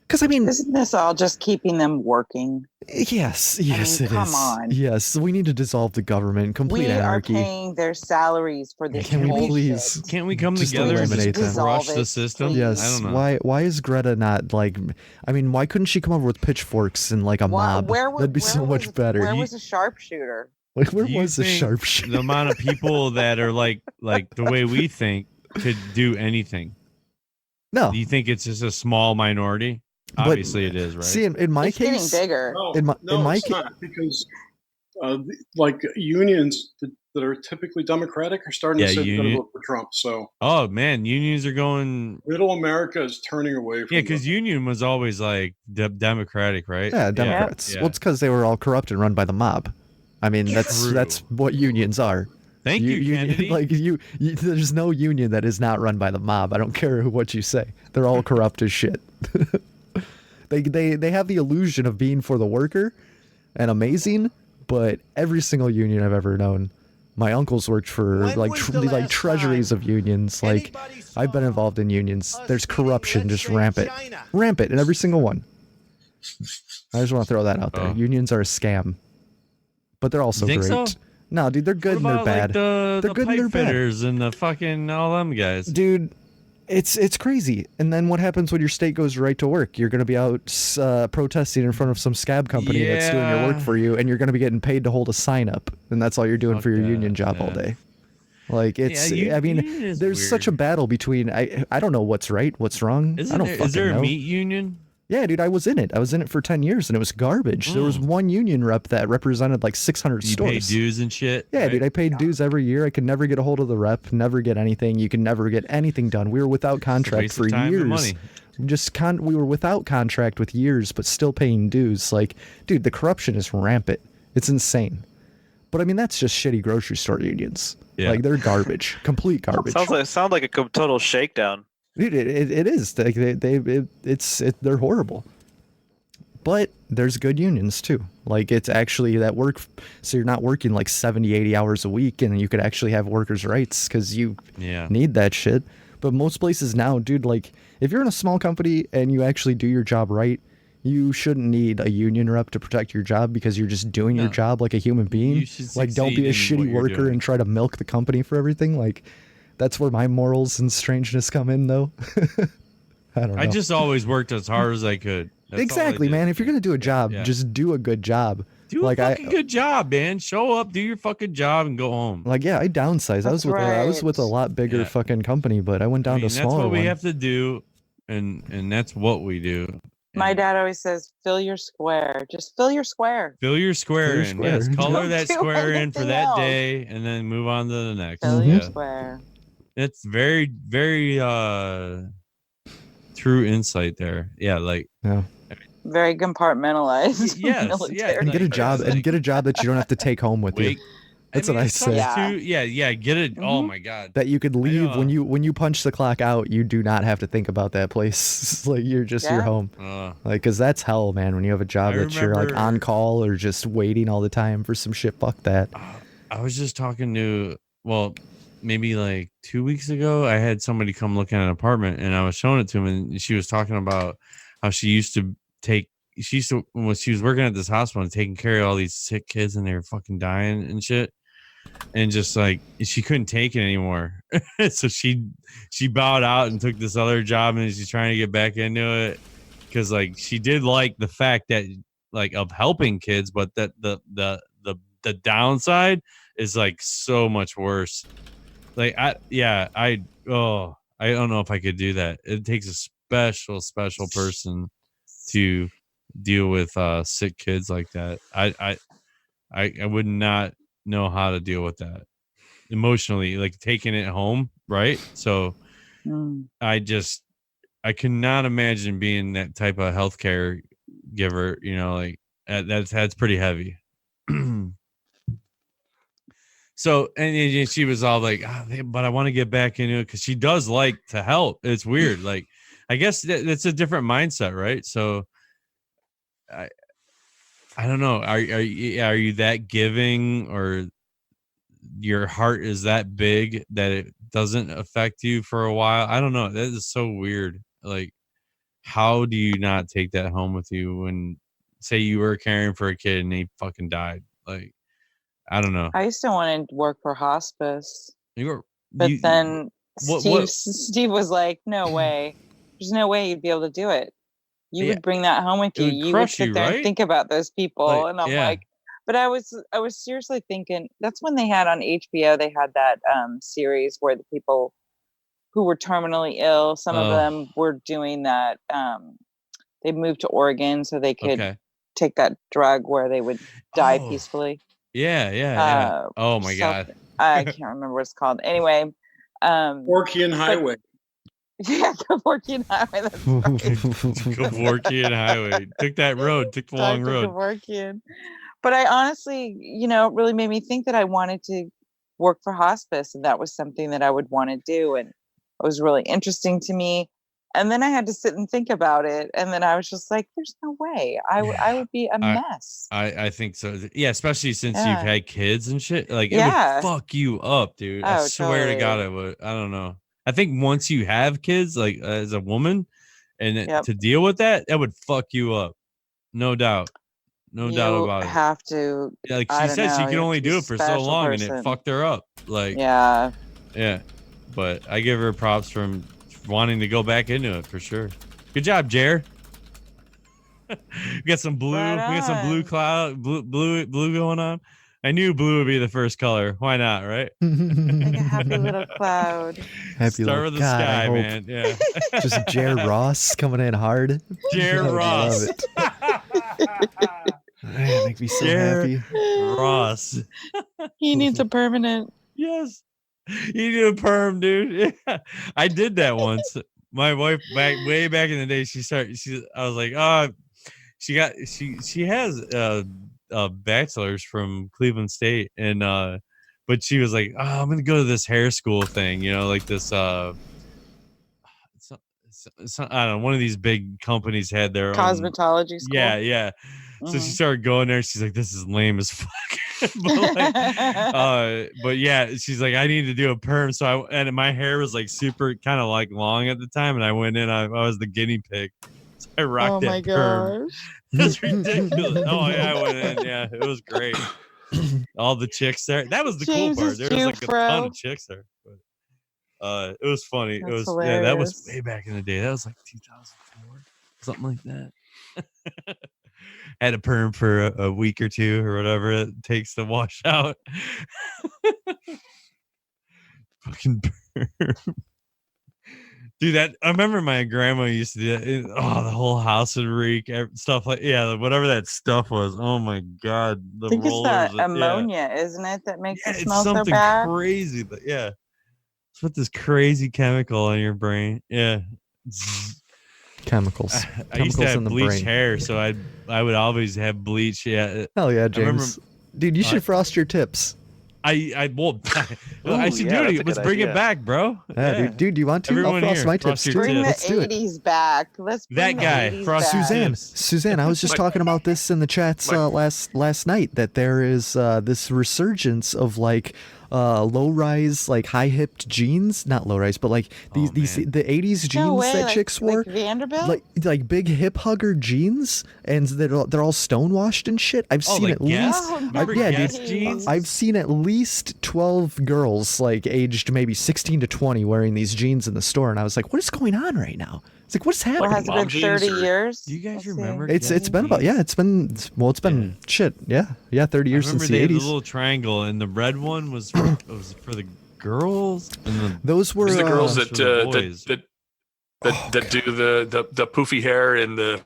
Because I mean, isn't this all just keeping them working? Yes, I mean, it is. come on. Yes, so we need to dissolve the government, complete We anarchy. are paying their salaries for this. Can we bullshit. please? Can't we come just together and eliminate just them? crush the system? Yes. I don't know. Why is Greta not like? I mean, why couldn't she come over with pitchforks and like a mob? That'd be so much better. Where was the sharpshooter? Like, where Do you was the think sharpshooter? The amount of people that are like the way we think could do anything. No. Do you think it's just a small minority? But- Obviously, it is, right? See, in my It's case, getting bigger. in my it's case, not, because like unions that are typically Democratic are starting to say they're going to vote for Trump. So Oh man, unions are going. middle America is turning away from. Yeah, because union was always like Democratic, right? yeah, Democrats. Yeah. Well, it's because they were all corrupt and run by the mob. I mean, True. that's what unions are. Thank you, Kennedy. Like there's no union that is not run by the mob. I don't care what you say. They're all corrupt as shit. They have the illusion of being for the worker and amazing, but every single union I've ever known, my uncles worked for like treasuries of unions. Like I've been involved in unions. There's corruption just rampant in every single one. I just want to throw that out there. Unions are a scam, but they're also You think great. so? No, dude, they're good What and they're about, bad. Like, They're the good and pipe they're bad. fitters and the fucking all them guys. Dude, it's crazy. And then what happens when your state goes right to work? You're going to be out protesting in front of some scab company that's doing your work for you, and you're going to be getting paid to hold a sign up, and that's all you're doing for your union job all day. Like it's, I mean, there's such a battle between. I don't know what's right, what's wrong. I don't fucking Is there know. a meat union? Yeah, dude, I was in it. I was in it for 10 years, and it was garbage. There was one union rep that represented like 600 You stores. pay dues and shit. Yeah, right? dude, I paid dues every year. I could never get a hold of the rep, never get anything. You can never get anything done. We were without contract waste for of time and years. money. We were without contract with years, but still paying dues. Like, dude, the corruption is rampant. It's insane. But I mean, that's just shitty grocery store unions. Yeah. Like, they're garbage, complete garbage. Sounds like a total shakedown. Dude, it is. Like, they're horrible. But there's good unions too. Like it's actually that work. So you're not working like 70, 80 hours a week, and you could actually have workers' rights because you need that shit. But most places now, dude, like if you're in a small company and you actually do your job right, You shouldn't need a union rep to protect your job because you're just doing your job like a human being. Like, don't be a shitty worker and try to milk the company for everything. Like, that's where my morals and strangeness come in, though. I don't know. I just always worked as hard as I could. That's exactly, man. If you're gonna do a job, just do a good job. Do a fucking good job, man. Show up, do your fucking job, and go home. Like, yeah, I downsized. I was with a lot bigger fucking company, but I went down to a smaller That's what we one. have to do, and that's what we do. My dad always says, "Fill your square. Just fill your square. Fill your square in. Yes, color Don't that do square in for anything that else. day, and then move on to the next. Fill your square." It's very, very true insight there. Yeah, like Very compartmentalized. Yes, military. And get a job, and get a job that you don't have to take home with you. That's what I say. Yeah, get it. Oh my god. That you could leave when you punch the clock out. You do not have to think about that place. Like, you're just your home. Like, because that's hell, man. When you have a job that you're like on call or just waiting all the time for some shit. Fuck that. I was just talking to, maybe like 2 weeks ago, I had somebody come look at an apartment, and I was showing it to him, and she was talking about how she used to when she was working at this hospital and taking care of all these sick kids, and they were fucking dying and shit, and just like she couldn't take it anymore. So she bowed out and took this other job, and she's trying to get back into it because like she did like the fact that like of helping kids, but that the downside is like so much worse. Like I don't know if I could do that. It takes a special person to deal with sick kids like that. I would not know how to deal with that emotionally, like taking it home, right? So I cannot imagine being that type of healthcare giver, like that's pretty heavy. So, and she was all like, but I want to get back into it because she does like to help. It's weird. Like, I guess that's a different mindset, right? So, I don't know. Are you that giving, or your heart is that big that it doesn't affect you for a while? I don't know. That is so weird. Like, how do you not take that home with you when, say, you were caring for a kid and he fucking died? Like, I don't know. I used to want to work for hospice, but then Steve was like, "No way. There's no way you'd be able to do it. You would bring that home with you. You would sit there and think about those people." And I'm like, but I was seriously thinking, that's when they had on HBO, they had that series where the people who were terminally ill, some of them were doing that. They moved to Oregon so they could take that drug where they would die peacefully. Yeah. Oh my god. I can't remember what it's called. Anyway, Kevorkian Highway. Yeah, Kevorkian Highway. That's right. Kevorkian Highway. Took that road. Took the long road. Kevorkian. But I honestly, it really made me think that I wanted to work for hospice, and that was something that I would want to do, and it was really interesting to me. And then I had to sit and think about it, and then I was just like, "There's no way. I would be a mess." I think so. Yeah, especially since you've had kids and shit. Like, it would fuck you up, dude. I swear to God, it would. I don't know. I think once you have kids, like as a woman, and to deal with that, that would fuck you up. No doubt. No doubt about it. You have to. Yeah, like she said, she could only do it for so long, and it fucked her up. Like, yeah. But I give her props from wanting to go back into it for sure. Good job, Jer. We got some blue. We got some blue cloud, blue going on. I knew blue would be the first color. Why not, right? Like a happy little cloud. Start with the sky, man. Yeah. Just Jer Ross coming in hard. Jer Ross. Love it. Man, make me so happy. Ross. He needs a permanent. Yes. You need a perm, dude. Yeah. I did that once. My wife way back in the day, I was like, she has a bachelor's from Cleveland State, and but she was like, I'm gonna go to this hair school thing, like this I don't know, one of these big companies had their cosmetology school. Yeah. So she started going there. She's like, this is lame as fuck. But yeah, she's like, I need to do a perm. So and my hair was like super kind of like long at the time, and I went in. I was the guinea pig. So I rocked Oh my that perm. gosh. That's ridiculous. Oh yeah, I went in. Yeah, it was great. All the chicks there. That was the cool part. There was like a ton of chicks there. But, it was funny. That's it was yeah, that was hilarious. way back in the day. That was like 2004, something like that. Had a perm for a week or two or whatever it takes to wash out. Fucking perm. Dude, I remember my grandma used to do that. The whole house would reek, stuff like whatever that stuff was. Oh my god, the I think it's rollers. the ammonia, isn't it, that makes it It's smell so something bad? crazy. But it's with this crazy chemical in your brain. Yeah, Chemicals. I used to Chemicals have in the bleached brain. hair, so I would always have bleach. Yeah, Hell yeah, I remember- James. Dude, you should frost your tips. I Ooh, I should yeah, do that's it. a Let's good bring idea. it back, bro. Yeah, dude, do you want to? Everyone I'll frost here, my frost tips your too. Bring tips. the Let's do it. 80s back. Let's bring That guy, the 80s Frost back. Suzanne, I was just talking about this in the chats last night, that there is this resurgence of like low-rise, like high-hipped jeans, not low-rise, but like the 80s jeans No way, that like- chicks wore, like Vanderbilt? like big hip hugger jeans, and they're all stonewashed and shit. I've seen like at least Guess? Remember Guess jeans? I've seen at least 12 girls like aged maybe 16 to 20 wearing these jeans in the store, and I was like, what is going on right now? It's like, what's happening? Well, has it been 30 years? Do you guys remember? It's been about it's been 30 years I since remember the they had the 80s. little triangle, and the red one was for the girls, and those were the girls for the boys. that do the poofy hair and the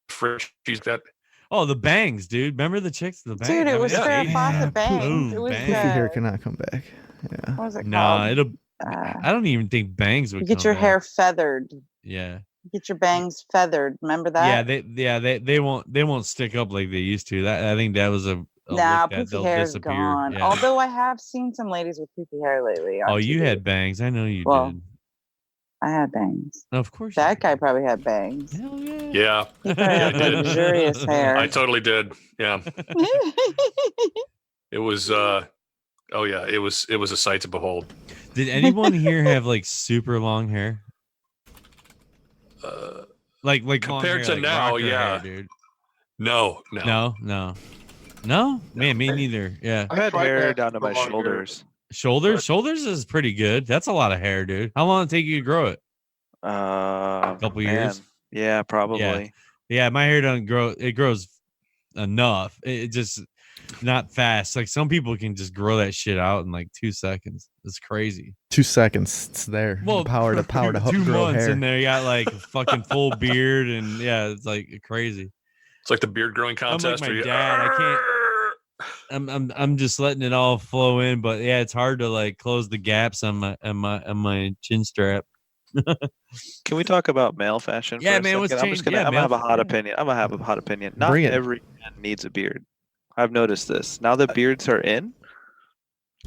fringe. That the bangs, dude. Remember the chicks? The bangs. Dude, it was Yeah. Farrah Fawcett bangs. Boom, It was bangs. Poofy hair cannot come back. Yeah. What was it Nah, called? it'll. I don't even think bangs would. You get come your back. hair feathered. Yeah. You get your bangs feathered. Remember that? They won't stick up like they used to. That I think that was a Nah, look that poofy they'll hair is disappear. gone. Yeah. Although I have seen some ladies with poofy hair lately. on Oh, you TV. had bangs. I know you Well, did. I had bangs. Of course. That guy probably had bangs. Hell yeah. yeah, He probably had I did. luxurious hair. I totally did. Yeah, it was. It was a sight to behold. Did anyone here have like super long hair? Like long Compared hair, to like now, rocker yeah. hair, dude. No. No, man, me neither. Yeah, I had tried hair that down to for my long hair. shoulders. Shoulders is pretty good. That's a lot of hair, dude. How long did it take you to grow it? A Couple years? Yeah, probably. Yeah, my hair doesn't grow. It grows enough. It just not fast. Like some people can just grow that shit out in like 2 seconds. It's crazy. 2 seconds, it's there. Well, The power to 2 grow months hair. in there, you got like a fucking full beard, and yeah, it's like crazy. It's like the beard growing I'm contest. like where my you- dad. I can't. I'm just letting it all flow in, but yeah, it's hard to like close the gaps on my chin strap. Can we talk about male fashion? Yeah, for a man, what's second? I'm just changed? gonna. Yeah, I'm gonna have a male- hot yeah. opinion. I'm gonna have a hot opinion. Not Bring it. every man needs a beard. I've noticed this. Now that beards are in,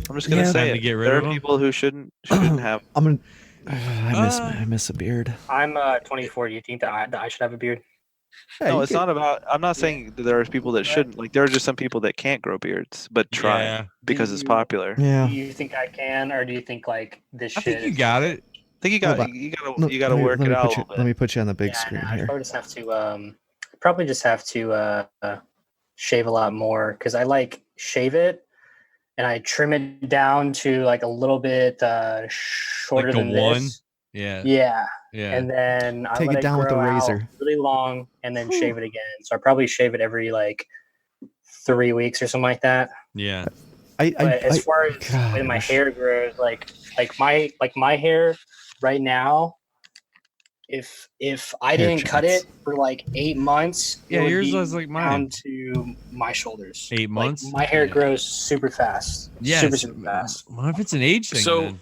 I'm just gonna Yeah. say Time to it. get rid There of are 'em? people who shouldn't have. I'm gonna. I miss a beard. I'm 24. Do you think that I should have a beard? Yeah, No, you it's can- not about. I'm not saying that there are people that shouldn't. Like there are just some people that can't grow beards, but try Yeah. because it's popular. Yeah. Do you think I can, or do you think like this I shit? think you got it. I think you got. Hold on. You gotta. Look, You gotta let me- work let it me out a put you- little Let me bit. put you on the big Yeah, screen I here. probably just have to shave a lot more because I like shave it and I trim it down to like a little bit shorter Like a than one? this. Yeah. Yeah. Yeah. And then I Take let it down with grow a out razor. really long and then shave it again. So I probably shave it every like 3 weeks or something like that. Yeah. I But as far as God, when my gosh. hair grows, like my hair right now, if I Hair didn't cut chance. it for like 8 months, it Yeah, would yours be was like mine. down to my shoulders. 8 months? Like, my hair Yeah. grows super fast. Yes. super fast. What if it's an age thing? So- then?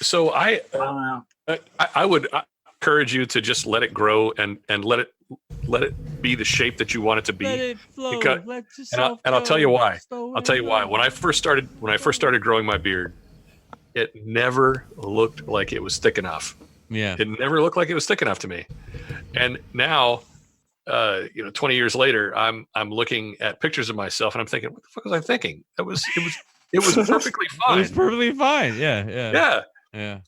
So I don't know. I would encourage you to just let it grow and let it be the shape that you want it to be. Let it flow. Because- Let and yourself I'll tell you go. why. Stow I'll tell you why. When I first started growing my beard, it never looked like it was thick enough. Yeah. It never looked like it was thick enough to me. And now, 20 years later, I'm looking at pictures of myself and I'm thinking, what the fuck was I thinking? It was perfectly It fine. was perfectly fine. Yeah. Yeah. Yeah. Yeah.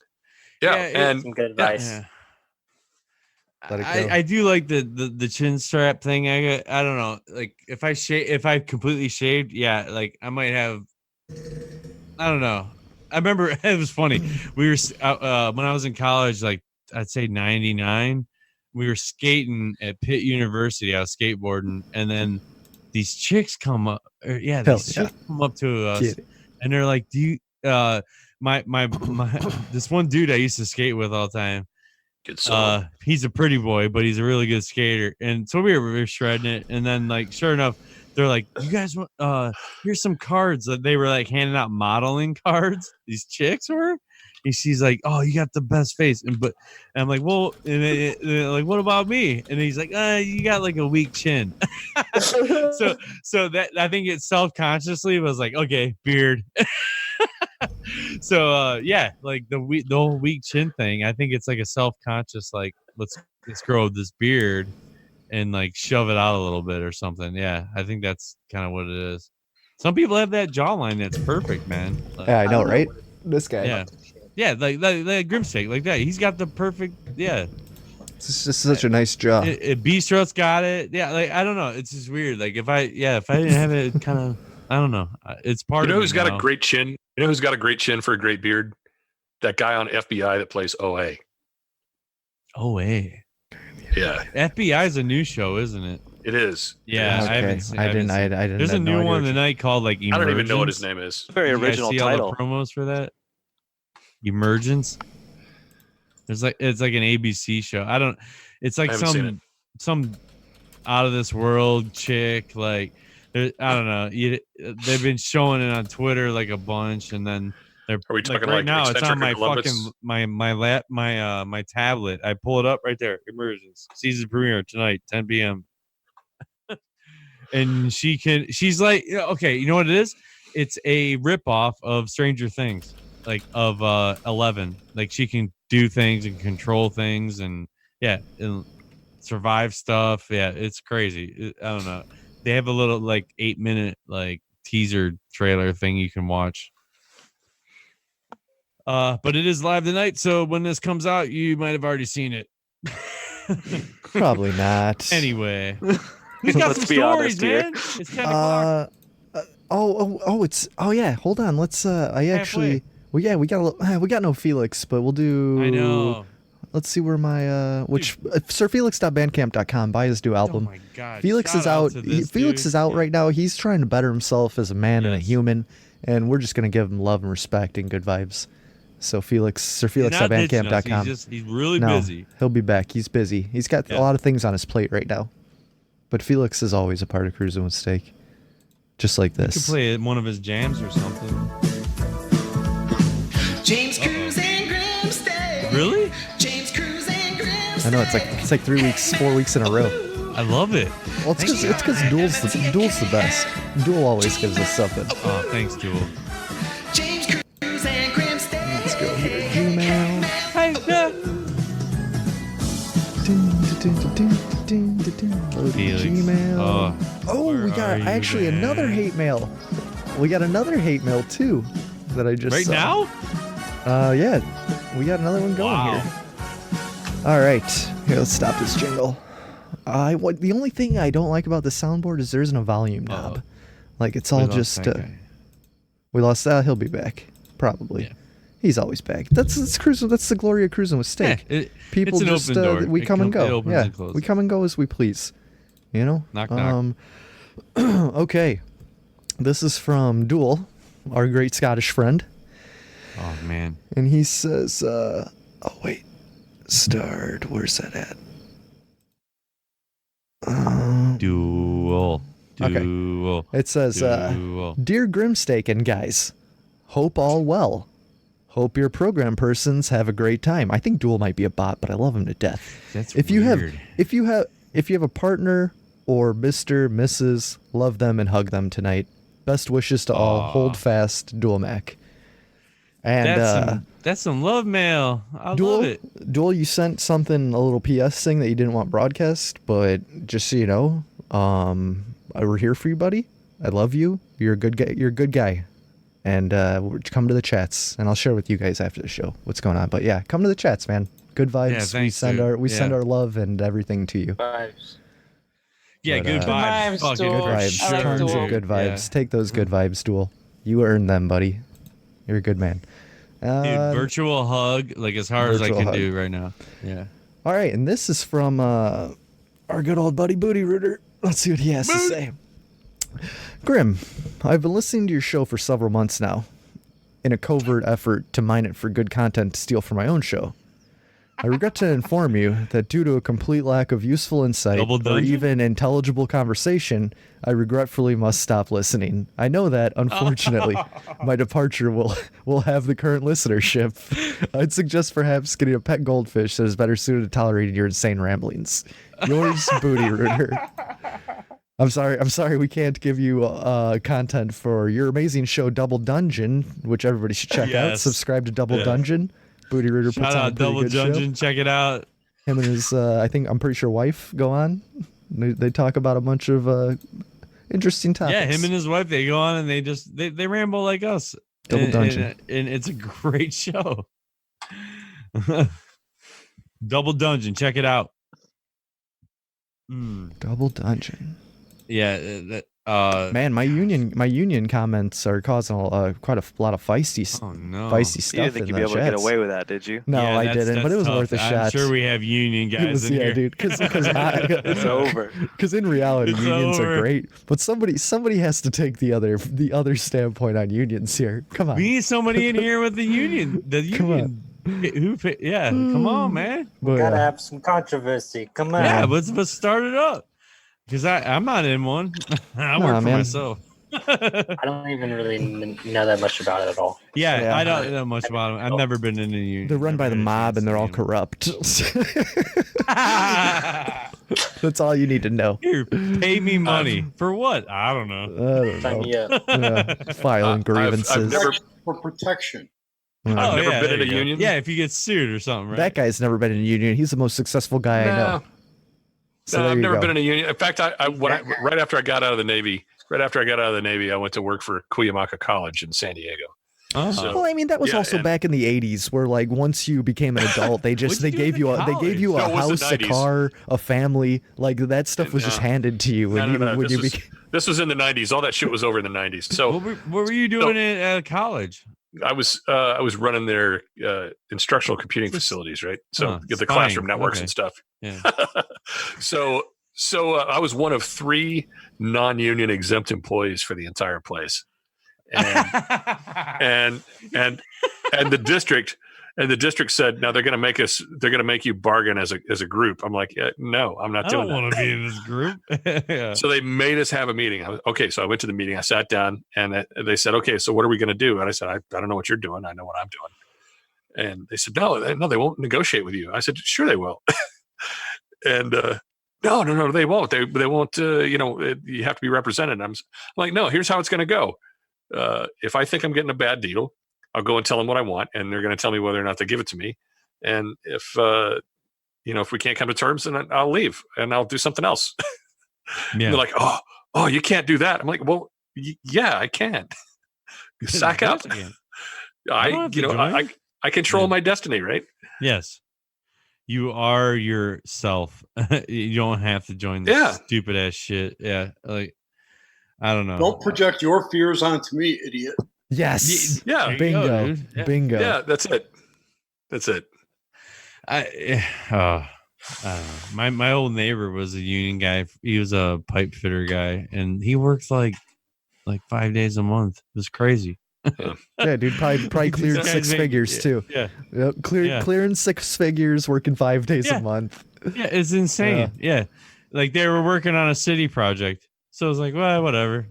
Yeah. Yeah, And Some good advice. Yeah. Let it go. I do like the chin strap thing. I don't know. Like if I completely shaved, yeah, like I might have. I don't know. I remember it was funny. We were when I was in college, like I'd say 99. We were skating at Pitt University. I was skateboarding, and then these chicks come up. Chicks come up to us, and they're like, "Do you?" My this one dude I used to skate with all the time. He's a pretty boy, but he's a really good skater. And so we were shredding it. And then, like, sure enough, they're like, "You guys want? Here's some cards." That they were like handing out modeling cards. These chicks were. And she's like, "Oh, you got the best face." And I'm like, "Well," and like, "What about me?" And he's like, "You got like a weak chin." so that I think it self-consciously was like, "Okay, beard." So yeah, like the whole weak chin thing, I think it's like a self-conscious, like let's grow this beard and like shove it out a little bit or something. Yeah, I think that's kind of what it is. Some people have that jawline that's perfect, man. Like, yeah, I know, right? This guy. Yeah, like Grimsteak, like that. He's got the perfect. Yeah, it's just such a nice jaw. B.Strut's got it. Yeah, like I don't know. It's just weird. Like if I didn't have it, kind of. I don't know. It's part of. You know who's got a great chin? You know who's got a great chin for a great beard? That guy on FBI that plays OA. OA. Yeah. FBI is a new show, isn't it? It is. Yeah, okay. I haven't seen I didn't. There's a new one tonight called like Emergence. I don't even know what his name is. Very original see title. All the promos for that. Emergence. It's like an ABC show. It's like some out of this world chick, like I don't know. They've been showing it on Twitter like a bunch, and then they're. Are we talking right now? It's on my Columbus? fucking my tablet. I pull it up right there. Emergence season premiere tonight, 10 p.m. And she's like, okay, you know what it is? It's a ripoff of Stranger Things, like of 11. Like she can do things and control things, and and survive stuff. Yeah, it's crazy. I don't know. They have a little like 8-minute like teaser trailer thing you can watch. But it is live tonight, so when this comes out, you might have already seen it. Probably not. Anyway, we've got some stories, man. It's 10 o'clock. Yeah. Hold on. Let's. We got no Felix, but we'll do. I know. Let's see where my sirfelix.bandcamp.com. Buy his new album. Oh my God. Felix is out. Felix is out right now. He's trying to better himself as a man and a human, and we're just gonna give him love and respect and good vibes. So sirfelix.bandcamp.com. He's really busy. He'll be back. He's busy. He's got a lot of things on his plate right now. But Felix is always a part of Cruising with Steak. Just like this. You could play one of his jams or something. James Cruz and Grimsteak. Really? James Cruz and Grimsteak. I know it's like 4 weeks in a row. I love it. Well, it's because Duel's the best. Duel always gives us something. Oh, thanks, Duel. James Cruz and Grimsteak. Let's go here. Gmail. Felix. Gmail. We got actually another hate mail. We got another hate mail too that I just saw. Now? Yeah, we got another one going here. All right, here, let's stop this jingle. The only thing I don't like about the soundboard is there isn't a volume knob. Like it's all just. We lost that. He'll be back probably. Yeah. He's always back. That's cruising. That's the glory of Cruising with Steak. People it's just an open door. We come and go. Yeah, we come and go as we please. You know. Knock knock. Okay, this is from Duel, our great Scottish friend. Oh man. And he says, starred. Where's that at? Duel. Okay. It says, Dear Grimsteak and guys, hope all well. Hope your program persons have a great time. I think Duel might be a bot, but I love him to death. That's if weird. If you have a partner or Mr., Mrs., love them and hug them tonight. Best wishes to all. Hold fast, Duel Mac. And that's some love mail. I love it. Duel, you sent something, a little PS thing that you didn't want broadcast, but just so you know, we're here for you, buddy. I love you. You're a good guy. You're a good guy. And come to the chats, and I'll share with you guys after the show what's going on. But yeah, come to the chats, man. Good vibes. Yeah, we thanks, send dude. we send Yeah. our love and everything to you. Vibes. Yeah, But, good vibes. Fucking Good for vibes. sure, Tons of dude. good vibes. Yeah. Take those good vibes, Duel. You earned them, buddy. You're a good man. Dude, virtual hug, like as hard as I virtual can hug. do right now. Yeah. All right, and this is from our good old buddy Booty Rooter. Let's see what he has to say. Grim, I've been listening to your show for several months now in a covert effort to mine it for good content to steal for my own show. I regret to inform you that due to a complete lack of useful insight or even intelligible conversation, I regretfully must stop listening. I know that, unfortunately, my departure will have the current listenership. I'd suggest perhaps getting a pet goldfish that is better suited to tolerating your insane ramblings. Yours, Booty Rooter. I'm sorry we can't give you content for your amazing show Double Dungeon, which everybody should check out. Yes. Subscribe to Double Yeah. Dungeon. Booty Rooter Shout puts on a out pretty Double good Dungeon. show. Check it out. Him and his, I'm pretty sure wife go on. They talk about a bunch of interesting topics. Yeah, him and his wife, they go on and they ramble like us. Double Dungeon. And it's a great show. Double Dungeon. Check it out. Double Dungeon. Yeah. Man, my union comments are causing quite a lot of feisty stuff. You didn't think you'd be able to get away with that, did you? No, I didn't, but it was tough. worth a shot. I'm sure we have union guys in here. dude. Because It's over. Because in reality, It's unions over. are great, but somebody has to take the other standpoint on unions here. Come on, We need somebody in here with the union. The Come on. union. Yeah, come on, man. But, Gotta have some controversy. Come on. Yeah, let's start it up. Because I'm not in one. I work for man. myself. I don't even really know that much about it at all. Yeah, I don't know much about them. I've never been in a union. they're run by the mob and they're all corrupt. That's all you need to know. Here, pay me money for what? I don't know. Sign me up. Filing grievances. I've never, For protection. I've never been there in a you go. union. Yeah, if you get sued or something, right? That guy's never been in a union. He's the most successful guy I know. So No, there I've you never go. been in a union. In fact, right after I got out of the Navy, I went to work for Cuyamaca College in San Diego. Oh. So, Well, I mean, that was yeah, also and- back in the '80s, where like once you became an adult, they What'd you do gave in you a No, it was the house, a 90s. car, a family. Like that stuff was just handed to you when No, you this, became. this was in the 90s. All that shit was over in the 90s. So What were you doing at college? I was running their instructional computing facilities, right? So get the spying. classroom networks Okay. and stuff. Yeah. So I was one of 3 non-union exempt employees for the entire place, and the district said, "Now they're going to make you bargain as a group." I'm like, "No, I'm not I doing don't that." want to be in this group. Yeah. So they made us have a meeting. So I went to the meeting. I sat down, and they said, "Okay, so what are we going to do?" And I said, "I don't know what you're doing. I know what I'm doing." And they said, "No, they won't negotiate with you." I said, "Sure, they will." And no, they won't. They won't. You have to be represented. I'm like, "No, here's how it's going to go. If I think I'm getting a bad deal, I'll go and tell them what I want, and they're going to tell me whether or not they give it to me. And if we can't come to terms, then I'll leave and I'll do something else." And they're like, "Oh, you can't do that." I'm like, "Well, yeah, I can. Sack up. I control my destiny, right?" Yes. You are yourself. You don't have to join this stupid ass shit. Yeah. Like, I don't know. Don't project your fears onto me, idiot. Yes. Yeah. Bingo. Go, dude. Yeah. Bingo. Yeah, that's it. That's it. I don't know. My old neighbor was a union guy. He was a pipe fitter guy, and he worked like 5 days a month. It was crazy. Yeah, dude, probably cleared These guys 6 figures too. Yeah. Yep, clearing 6 figures, working 5 days a month. Yeah, it's insane. Yeah. Like they were working on a city project. So I was like, well, whatever.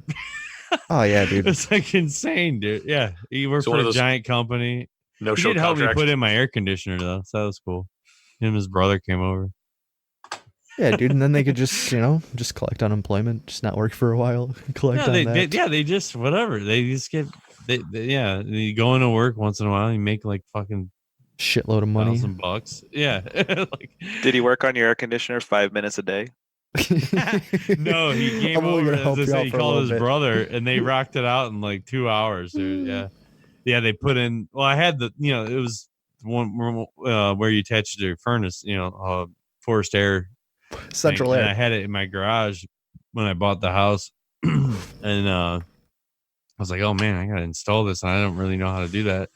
Oh yeah, dude. It's like insane, dude. Yeah. He worked So for one a of those giant company. No He show did help me contracts. put in my air conditioner though. So that was cool. Him and his brother came over. Yeah, dude, and then they could just collect unemployment, just not work for a while, collect on that. They just whatever. They just get you go into work once in a while, you make like fucking shitload of money. $1,000. Yeah. Like, Did he work on your air conditioner 5 minutes a day? no, he came I'm only over. gonna help As I you say, out he for a called little his bit. brother, and they rocked it out in like 2 hours, dude. Yeah, they put in. Well, I had it was one where you attach it to your furnace, forced air, central thing. air. And I had it in my garage when I bought the house, and I was like, oh man, I gotta install this, and I don't really know how to do that.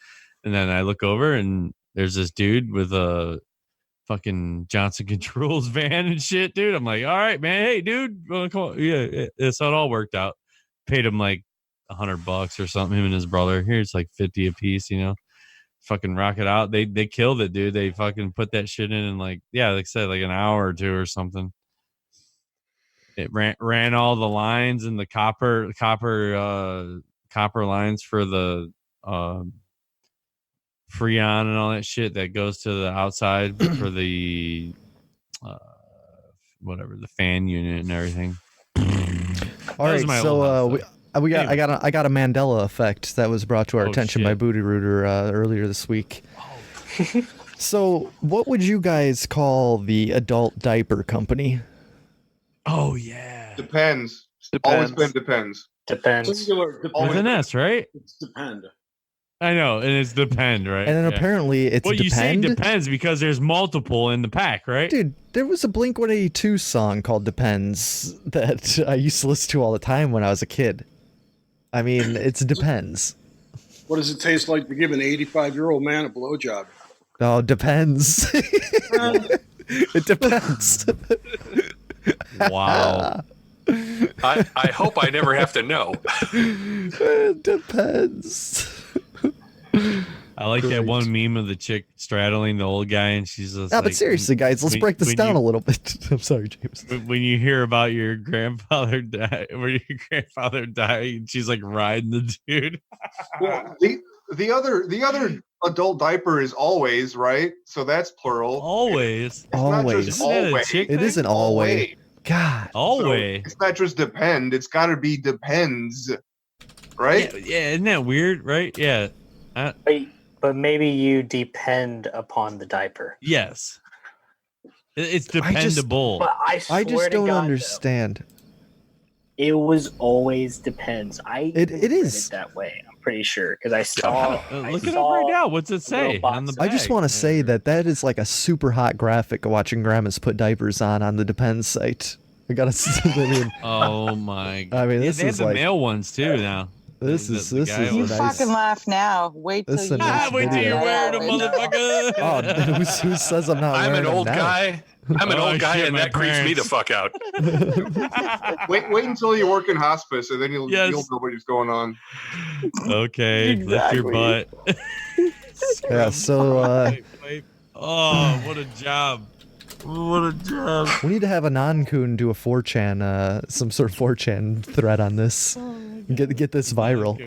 And then I look over, and there's this dude with a fucking Johnson Controls van and shit, dude. I'm like, all right, man, hey, dude, come on. Yeah, so it all worked out. Paid him like $100 or something. Him and his brother. Here's like 50 a piece, Fucking rock it out. They killed it, dude. They fucking put that shit in like I said, like an hour or two or something. It ran all the lines and the copper lines for the Freon and all that shit that goes to the outside for the whatever, the fan unit and everything. All right, so I got a Mandela effect that was brought to our attention by Booty Rooter earlier this week. So, what would you guys call the adult diaper company? Oh yeah, depends. Always been depends. Singular, with an S, right? It's depend. I know, and it's depend, right? And then apparently it's well, depend. You say depends because there's multiple in the pack, right? Dude, there was a Blink-182 song called Depends that I used to listen to all the time when I was a kid. I mean, it's depends. What does it taste like to give an 85-year-old man a blowjob? Oh, depends. It depends. Wow. I hope I never have to know. It depends. I like that one meme of the chick straddling the old guy, and she's just but seriously, guys, let's break this down a little bit. I'm sorry, James. When you hear about your grandfather die, and she's like riding the dude. Well, the other adult diaper is always, right? So that's plural. Always. It's not just always. It isn't always. God. Always. So it's not just depend. It's got to be depends, right? Yeah, isn't that weird, right? Yeah. But maybe you depend upon the diaper. Yes. It's dependable. I just don't understand. It was always depends. It is that way. I'm pretty sure because I saw. Look it up right now. What's it say on the I just want to say that is like a super hot graphic of watching grandmas put diapers on the Depends site. I gotta see. Oh my god! I mean, this they have is the like male ones too now. This is You nice. fucking laugh now. Wait till you. Wait till you're wearing a motherfucker. Oh, who says I'm not? I'm wearing an them old now? guy. I'm an old guy, shit, and my that creeps me the fuck out. Wait until you work in hospice, and then you'll know what's going on. Okay, lift your butt. Yeah. So. Oh, what a job! What a job! We need to have a non-coon do a 4chan, some sort of 4chan thread on this. Get this viral.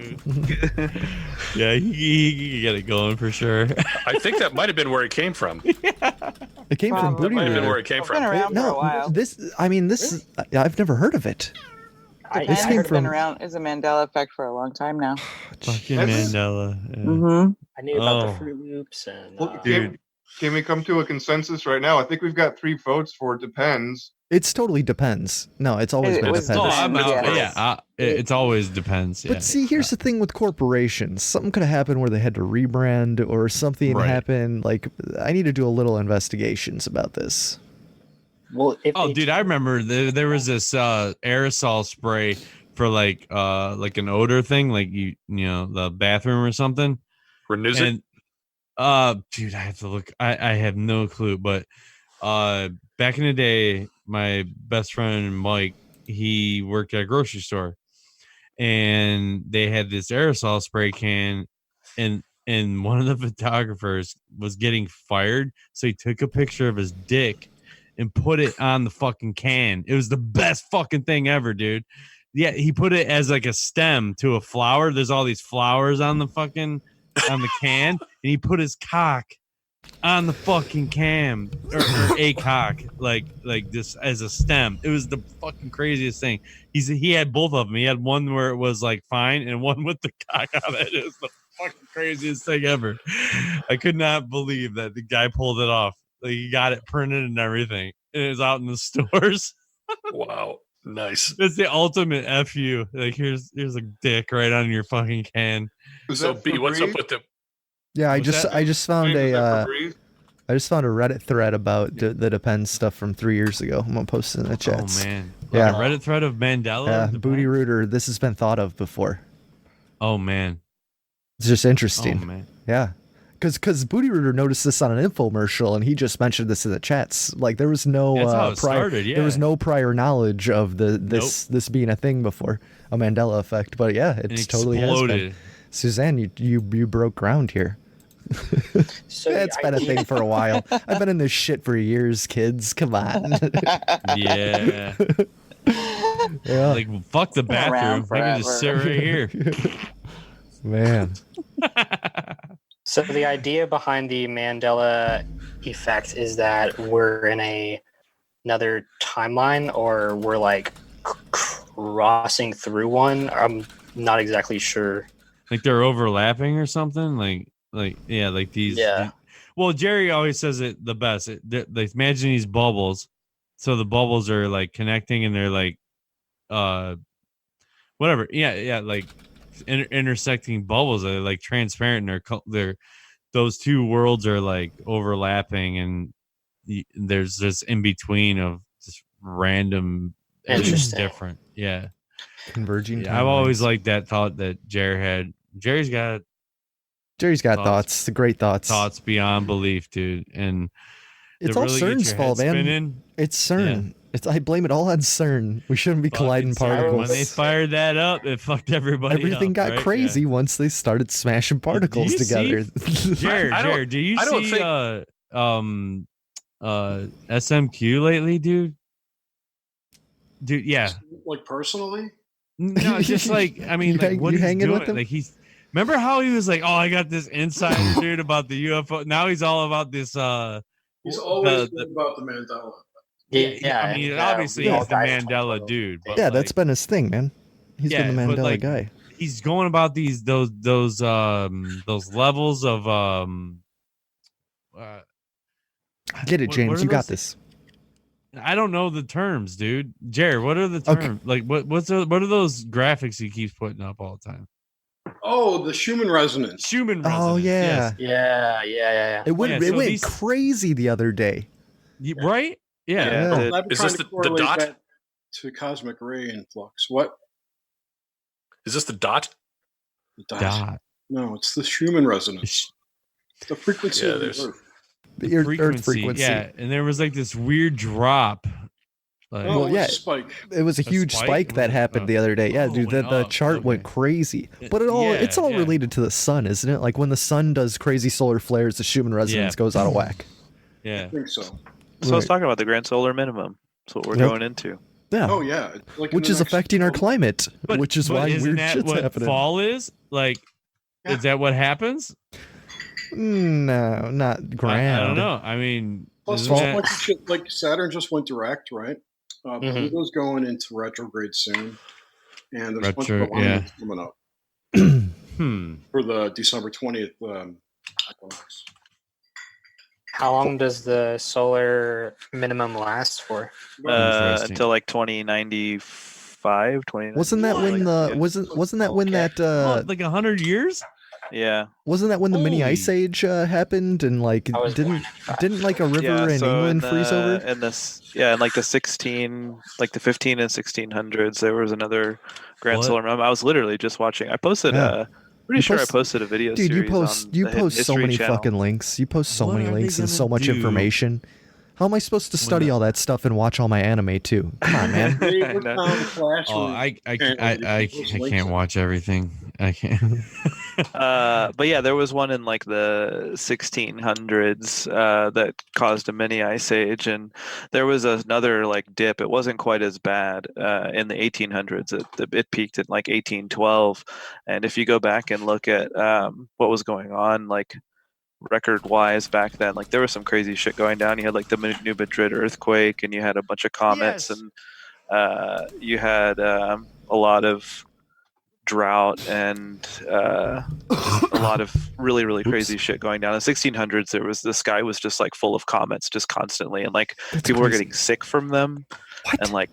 Yeah, he can get it going for sure. I think that might have been where it came from. It came from Booty might have been Rooter. where it came It's from. been around for a while. This I've never heard of it. It's been around as a Mandela effect for a long time now. Fucking Mandela. Yeah. Mm-hmm. I knew about the Fruit Loops and. Dude, can we come to a consensus right now? I think we've got 3 votes for depends. It's totally depends. No, it's always been depends. Oh, I'm out. It's always depends. But see, here's the thing with corporations. Something could have happened where they had to rebrand or something happened. Like, I need to do a little investigations about this. Well, dude, I remember there was this aerosol spray for like an odor thing, like you know, the bathroom or something. Renuzit? Dude, I have to look. I have no clue, but back in the day, my best friend Mike, he worked at a grocery store, and they had this aerosol spray can, and one of the photographers was getting fired, so he took a picture of his dick and put it on the fucking can. It was the best fucking thing ever, dude. Yeah, he put it as like a stem to a flower. There's all these flowers on the can, and he put his cock on the fucking can, or a cock, like this as a stem. It was the fucking craziest thing. He had both of them. He had one where it was like fine, and one with the cock on it. It was the fucking craziest thing ever. I could not believe that the guy pulled it off. Like, he got it printed and everything, and it was out in the stores. Wow, nice. It's the ultimate FU. Like, here's a dick right on your fucking can. So B, what's up with the? Yeah, I just found James, is that a Febreze? I just found a Reddit thread about the Depends stuff from 3 years ago. I'm gonna post it in the Oh chats. man, Yeah. like a Reddit thread of Mandela. Booty Rooter. This has been thought of before. Oh man, It's just interesting. Oh man. Yeah. Because Booty Rooter noticed this on an infomercial, and he just mentioned this in the chats. Like there was no That's how it prior, started, there was yeah. no prior knowledge of this being a thing before, a Mandela effect. But yeah, it's totally has been. exploded. Suzanne, you broke ground here. So It's been a thing for a while. I've been in this shit for years, kids. Come on. Yeah. Yeah. Like fuck the been around bathroom. I can just sit forever. right here. Man. So the idea behind the Mandela effect is that we're in another timeline, or we're like crossing through one. I'm not exactly sure. Like they're overlapping or something. Like yeah, like these. Yeah. Well, Jerry always says it the best. Like imagine these bubbles. So the bubbles are like connecting, and they're like, whatever. Yeah, like intersecting bubbles. They're like transparent. And they're those two worlds are like overlapping, and there's this in between of just random, Interesting. different. Yeah. Converging. Yeah, I've always timelines. liked that thought that Jerry had. Jerry's got thoughts. Great thoughts. thoughts beyond belief, dude. And It's to all really get CERN's your fault, head man. spinning, It's CERN. I blame it all on CERN. We shouldn't be colliding fucking CERN, particles. when they fired that up, it fucked everybody Everything up, got right? crazy once they started smashing particles you together. see- Jared, do you see SMQ lately, dude? Dude, yeah. Like personally? No, just like I mean, like what you he's hanging doing. with him? Like remember how he was like, "Oh, I got this insider dude about the UFO." Now he's all about this. He's always been about the Mandela. I mean, obviously he's the Mandela dude. But Yeah, that's been his thing, man. He's been the but, Mandela like, guy. He's going about those levels of Get it, what James. are You got those this. I don't know the terms, dude. Jared, what are the terms? Like what are those graphics he keeps putting up all the time? Oh, the Schumann resonance. Schumann resonance. Oh yeah. Yes. Yeah. It went Yeah, so went these- crazy the other day. Right? Yeah. Yeah. I've been Is trying this to the correlate dot? that to cosmic ray influx. What? Is this the dot? The dot. Dot. No, it's the Schumann resonance. The frequency Yeah, of the there's- Earth. The Earth frequency. Yeah, and there was like this weird drop. Like, Oh, Well, yeah. it's a spike. It was a huge spike? spike that happened the other day. Yeah, dude, went the up. chart went Okay. crazy. But it's all yeah. related to the sun, isn't it? Like when the sun does crazy solar flares, the Schumann resonance goes out of whack. Yeah. I think so. So I was talking about the grand solar minimum. That's what we're Yep. going into. Yeah. Oh yeah, it's like in Which the is next- affecting our climate, which is But why isn't weird that shit's what happening. fall is? Like, is that what happens? No, not grand. I don't know. I mean, Plus, isn't there's a that- bunch of shit, like Saturn just went direct, right? Pluto's going into retrograde soon, and there's a bunch of Retro- alignments coming up for the December 20th equinox. How long does the solar minimum last for? Until like 2095, 2090. Wasn't that when wasn't that when that like 100 years? Yeah. wasn't that when the mini ice age happened and like didn't like a river in so England freeze over? In this, in like the 15 and 1600s, there was another grand What? solar minimum. I was literally just watching. I posted. Yeah. Pretty You sure post- I posted a video Dude, series. you post on you the post so History many Channel. fucking links. You post so What many are they links and gonna so much do information. How am I supposed to study all that stuff and watch all my anime too? Come on, man. Oh, I can't watch everything. I can't. But yeah, there was one in like the 1600s that caused a mini ice age, and there was another like dip. It wasn't quite as bad in the 1800s. It peaked in like 1812, and if you go back and look at what was going on, like record wise back then, like there was some crazy shit going down. You had like the New Madrid earthquake, and you had a bunch of comets, and you had a lot of drought and a lot of really crazy shit going down. In the 1600s, the sky was just like full of comets just constantly, and like people were getting sick from them, and like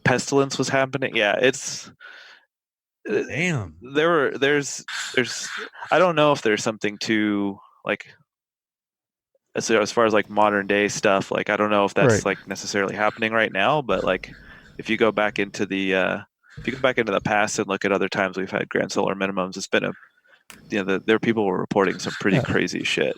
pestilence was happening. Yeah, it's damn. There's I don't know if there's something to like as far as like modern day stuff, like I don't know if that's Right. like necessarily happening right now, but like if you go back into the past and look at other times we've had grand solar minimums, it's been there people were reporting some pretty crazy shit.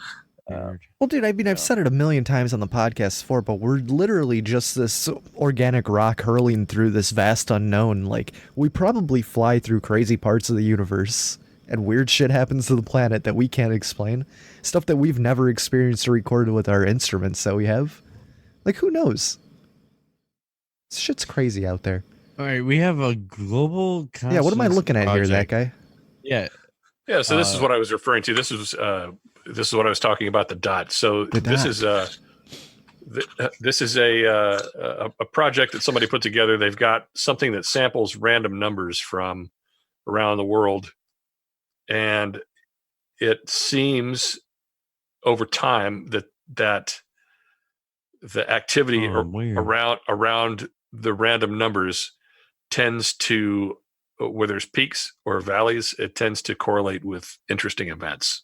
Well, dude, I mean, I've said it a million times on the podcast before, but we're literally just this organic rock hurling through this vast unknown. Like, we probably fly through crazy parts of the universe, and weird shit happens to the planet that we can't explain. Stuff that we've never experienced or recorded with our instruments that we have. Like, who knows? This shit's crazy out there. All right, we have a global. Yeah, what am I looking at here, that project. guy? Yeah. Yeah, so this is what I was referring to. This is what I was talking about, the dot. So this is a project that somebody put together. They've got something that samples random numbers from around the world, and it seems over time that the activity around the random numbers tends to, where there's peaks or valleys, it tends to correlate with interesting events.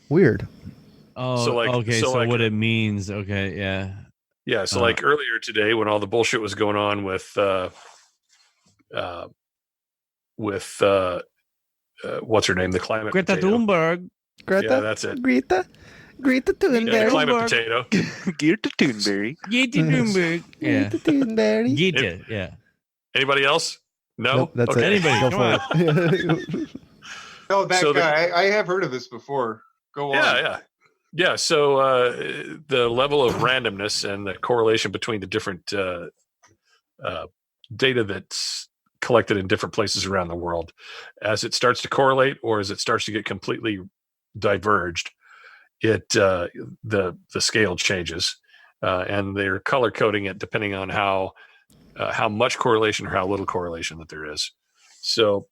Weird. Oh, So, like- okay. so, So, like- what it means? Okay, yeah. Yeah, so like earlier today, when all the bullshit was going on with what's her name, the climate Greta potato. Thunberg. Greta? Yeah, that's it. Greta Thunberg. Yeah, the climate potato. Greta Thunberg. Greta Thunberg. Yeah. Greta Thunberg. Greta. Yeah. Anybody else? No. Nope, that's Okay. it. Anybody, Go come for it. Oh, that So the- guy. I have heard of this before. Go on. Yeah. So the level of randomness and the correlation between the different data that's collected in different places around the world, as it starts to correlate or as it starts to get completely diverged, the scale changes, and they're color coding it depending on how much correlation or how little correlation that there is. So.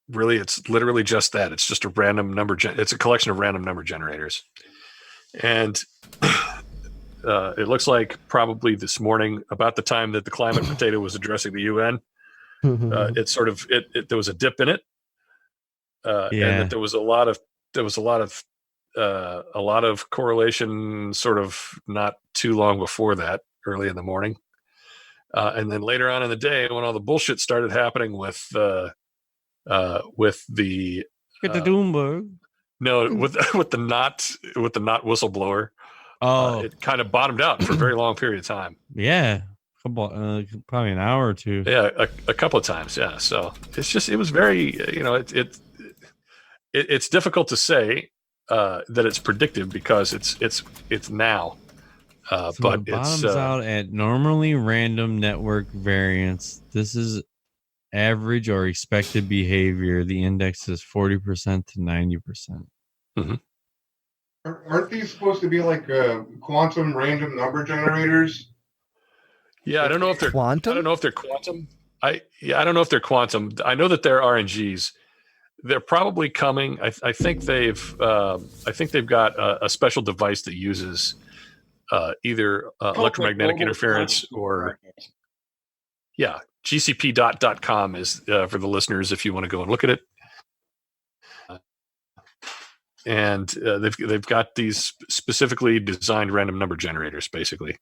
Really, it's literally just that. It's just a random number. It's a collection of random number generators, and it looks like probably this morning, about the time that the climate potato was addressing the UN, it sort of there was a dip in it, and that there was a lot of correlation, sort of not too long before that, early in the morning, and then later on in the day, when all the bullshit started happening with the Greta Thunberg. No, with the not whistleblower. Oh, it kind of bottomed out for a very long period of time. yeah. Probably an hour or two. Yeah, a couple of times. Yeah. So it was very, it's difficult to say that it's predictive because it's now. So But it bottoms it's out at normally random network variance. This is average or expected behavior. The index is 40% to 90%. Aren't these supposed to be like quantum random number generators? Yeah, I don't know if they're quantum. I don't know if they're quantum. I don't know if they're quantum. I know that they're RNGs. They're probably coming. I think they've got a special device that uses either electromagnetic interference or GCP.com is for the listeners if you want to go and look at it. And they've got these specifically designed random number generators, basically,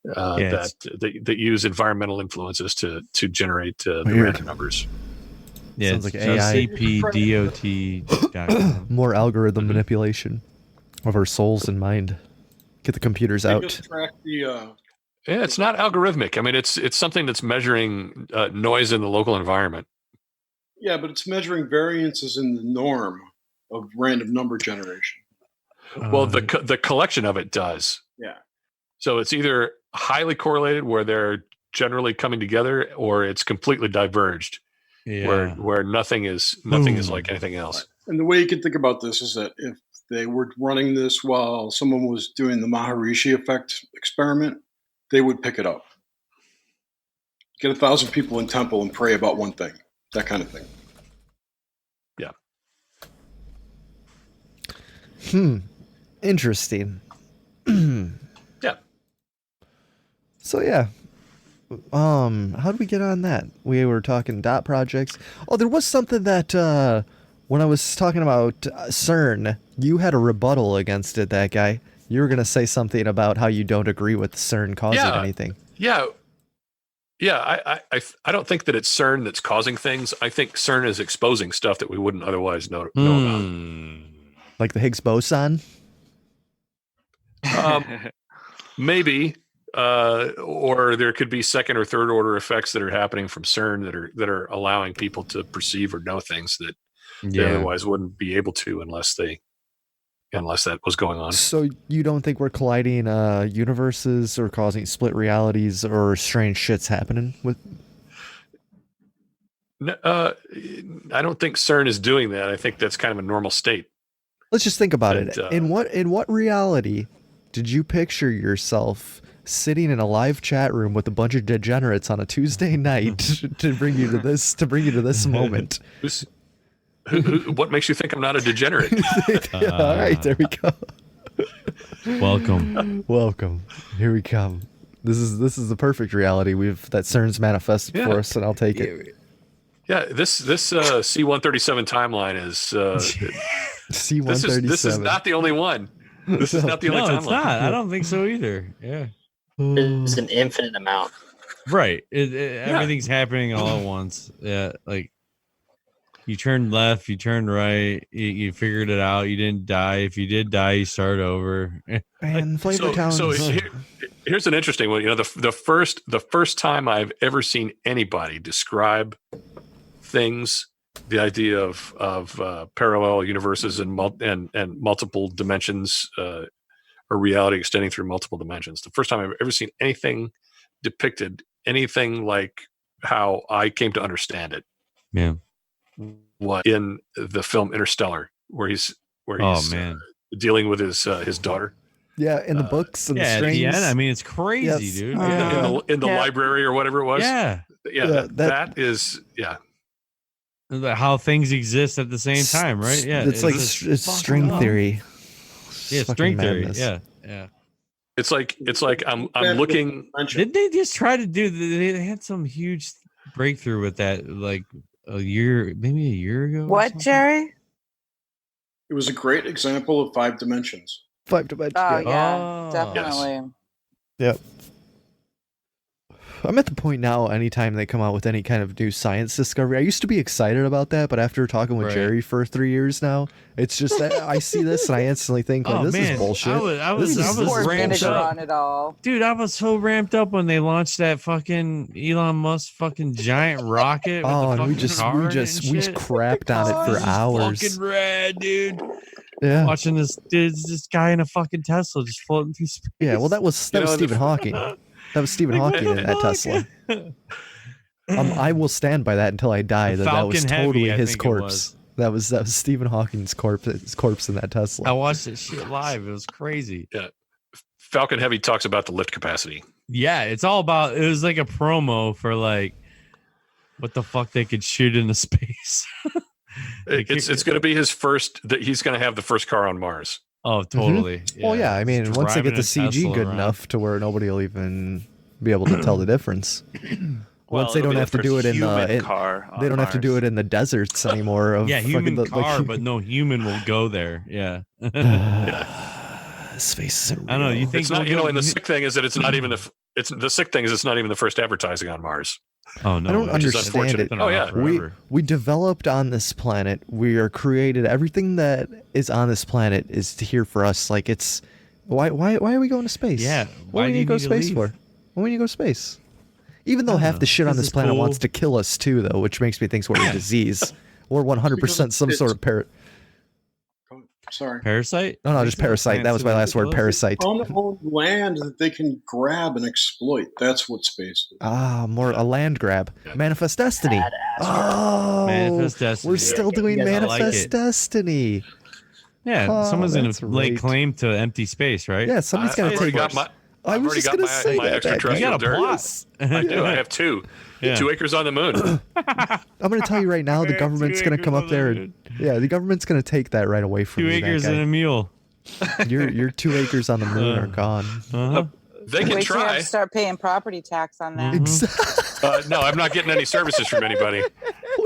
that use environmental influences to generate the random numbers. Yeah, Sounds it's like AI. GCPDOT.com. More algorithm manipulation of our souls and mind. Get the computers They out. just track the, Yeah, it's not algorithmic. I mean, it's something that's measuring noise in the local environment. yeah, but it's measuring variances in the norm of random number generation. Well, the collection of it does. Yeah. So it's either highly correlated, where they're generally coming together, or it's completely diverged, where nothing is like anything else. And the way you can think about this is that if they were running this while someone was doing the Maharishi effect experiment, they would pick it up. Get 1,000 people in temple and pray about one thing, that kind of thing. Yeah. Interesting. Yeah. So yeah. How did we get on that? We were talking dot projects. Oh, there was something that when I was talking about CERN, you had a rebuttal against it, that guy. You were going to say something about how you don't agree with CERN causing anything. Yeah. I don't think that it's CERN that's causing things. I think CERN is exposing stuff that we wouldn't otherwise know about. Like the Higgs boson? Maybe. Or there could be second or third order effects that are happening from CERN that are allowing people to perceive or know things that they otherwise wouldn't be able to unless that was going on. So you don't think we're colliding universes or causing split realities or strange shits happening with? I don't think CERN is doing that. I think that's kind of a normal state. Let's just think about it. In what reality did you picture yourself sitting in a live chat room with a bunch of degenerates on a Tuesday night to bring you to this moment? What makes you think I'm not a degenerate? All right, there we go. Welcome. Here we come. This is the perfect reality that CERN's manifested for us, and I'll take it. Yeah, this C-137 timeline is C-137. This is not the only one. This is not the only timeline. No, it's not. I don't think so either. Yeah. It's an infinite amount. Right. Everything's happening all at once. Yeah. Like you turned left, you turned right, you figured it out. You didn't die. If you did die, you start over. And Flavortown. So here's an interesting one. You know, the first time I've ever seen anybody describe things, the idea of parallel universes and multiple dimensions, or reality extending through multiple dimensions. The first time I've ever seen anything depicted, anything like how I came to understand it. Yeah. Was in the film Interstellar, where he's dealing with his daughter. Yeah, in the books and the strings. At the end, I mean, it's crazy, dude. In the library or whatever it was. Yeah. That is how things exist at the same time, right? Yeah, it's like it's string theory. Yeah, string theory. Yeah. It's like I'm looking. Did they just try to do? They had some huge breakthrough with that, like maybe a year ago. What, Jerry? It was a great example of 5 dimensions. 5 dimensions. Oh yeah, definitely. Yep. I'm at the point now, anytime they come out with any kind of new science discovery, I used to be excited about that, but after talking with Jerry for 3 years now, it's just that I see this and I instantly think, this is bullshit. I was ramped up on it all. Dude, I was so ramped up when they launched that fucking Elon Musk fucking giant rocket. And we crapped on it for hours. Fucking rad, dude. Yeah. Watching this guy in a fucking Tesla just floating through space. Yeah, well, that was Stephen Hawking. That was Stephen Hawking in that Tesla. I will stand by that until I die. That was totally his corpse. That was Stephen Hawking's corpse in that Tesla. I watched that shit live. It was crazy. Yeah. Falcon Heavy talks about the lift capacity. Yeah, it's all about. It was like a promo for like what the fuck they could shoot into space. It's going to be his first. He's going to have the first car on Mars. Oh, totally. Mm-hmm. Well, yeah. I mean, once they get the CG good enough to where nobody will even be able to tell the difference. Once they don't have to do it in they don't have to do it in the deserts anymore. Human car, but no human will go there. Yeah. Space is I don't know. You think it's not? And the sick thing is that it's not even it's not even the first advertising on Mars. Oh no! I don't understand it. Oh yeah, we developed on this planet. We are created. Everything that is on this planet is here for us. Like it's why are we going to space? Yeah, why do we need to go to space for? Why do we need to go to space? Even though half the shit on this planet wants to kill us too, though, which makes me think we're a disease or 100% some sort of Sorry. Parasite? No, just parasite. That was my last word. Parasite. Unowned land that they can grab and exploit. That's what space is. More a land grab. Manifest Destiny. Manifest Destiny. We're still doing Manifest Destiny. Yeah, someone's going to lay claim to empty space, right? Yeah, somebody's going to take it. I was just going to say that. Extraterrestrial You got a plot. I do. I have 2. Yeah. 2 acres on the moon. I'm going to tell you right now, the government's going to come up there. The government's going to take that right away from 2 you. 2 acres and a mule. Your 2 acres on the moon are gone. They can try. You have to start paying property tax on that. No, I'm not getting any services from anybody.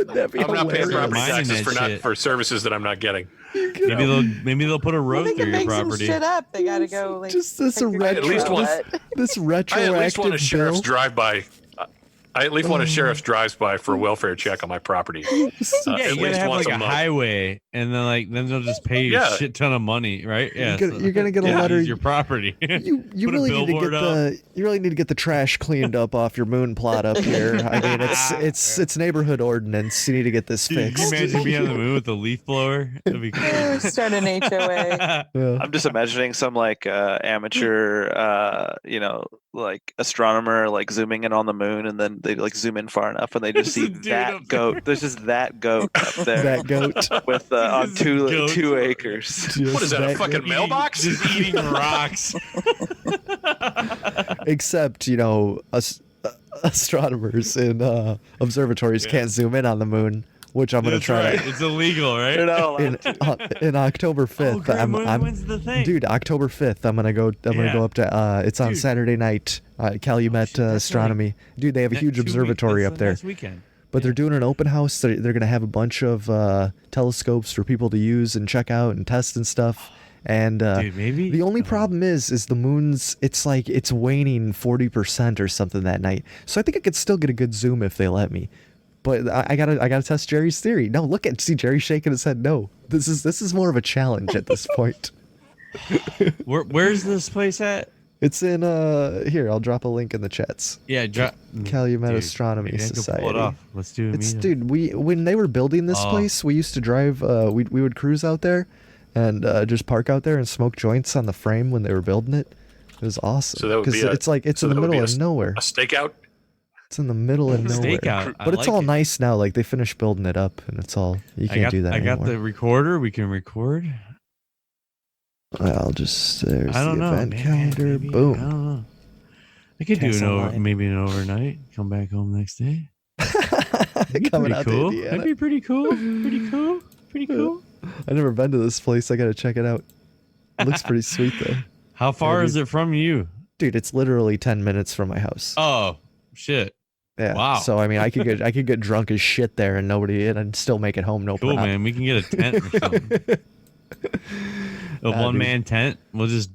Wouldn't that be I'm not paying hilarious? property taxes Mining for that not shit. for services that I'm not getting. Maybe they'll put a road They through can your make some property. shit up. They gotta go like Just this check your retro, at least want- this I retroactive at least want a sheriff's bill. drive-by. I at least want a sheriff's drive-by for a welfare check on my property. Yeah, at you gotta least have once like a month. highway, and then they'll just pay you a Yeah. shit ton of money, right? Yeah, You're gonna get a letter. Use your property. You Put a really need to get billboard up. you really need to get the trash cleaned up off your moon plot up here. I mean, it's neighborhood ordinance. You need to get this Dude, can fixed. you imagine being on the moon with a leaf blower? That'd be cool. Start an HOA. Yeah. I'm just imagining some like amateur, like astronomer like zooming in on the moon, and then they like zoom in far enough, and they just see that goat. There's just that goat up there. That goat. with on two goats. 2 acres. What is that, a fucking mailbox? Just eating rocks. Except, astronomers in observatories can't zoom in on the moon, which I'm gonna That's try. right. It's illegal, right? They're not allowed In October 5th, Graham, when's the thing? dude. October 5th, I'm gonna go up to. It's on Dude. Saturday night. Calumet Astronomy. Dude, they have a huge observatory up there. Next weekend. But they're doing an open house. They're going to have a bunch of telescopes for people to use and check out and test and stuff. And Dude, maybe the only problem is the moon's. It's like it's waning 40% or something that night. So I think I could still get a good zoom if they let me. But I gotta test Jerry's theory. No, see Jerry shaking his head. No, this is more of a challenge at this point. Where's this place at? It's in here. I'll drop a link in the chats. Yeah, Calumet Astronomy maybe I can Society. pull it off. Let's do it. Dude, when they were building this place, we used to drive. We would cruise out there, and just park out there and smoke joints on the frame when they were building it. It was awesome. So that would be it's in the middle of nowhere. A stakeout. It's in the middle of nowhere. Stakeout. But it's all nice now. Like they finished building it up, and it's all you can't do that anymore. I got the recorder. We can record. I'll just there's I don't the know. event Maybe, calendar. Boom. I don't know. I could Cancel do line. maybe an overnight. Come back home next day. That'd be Coming pretty out to cool. Indiana. That'd be pretty cool. Pretty cool. Pretty cool. I've never been to this place. I gotta check it out. It looks pretty sweet though. How far is it from you? Dude, it's literally 10 minutes from my house. Oh shit. Yeah. Wow. So I mean, I could get drunk as shit there, and I'd still make it home. No Cool, problem. man. We can get a tent or something. A one-man tent. We'll just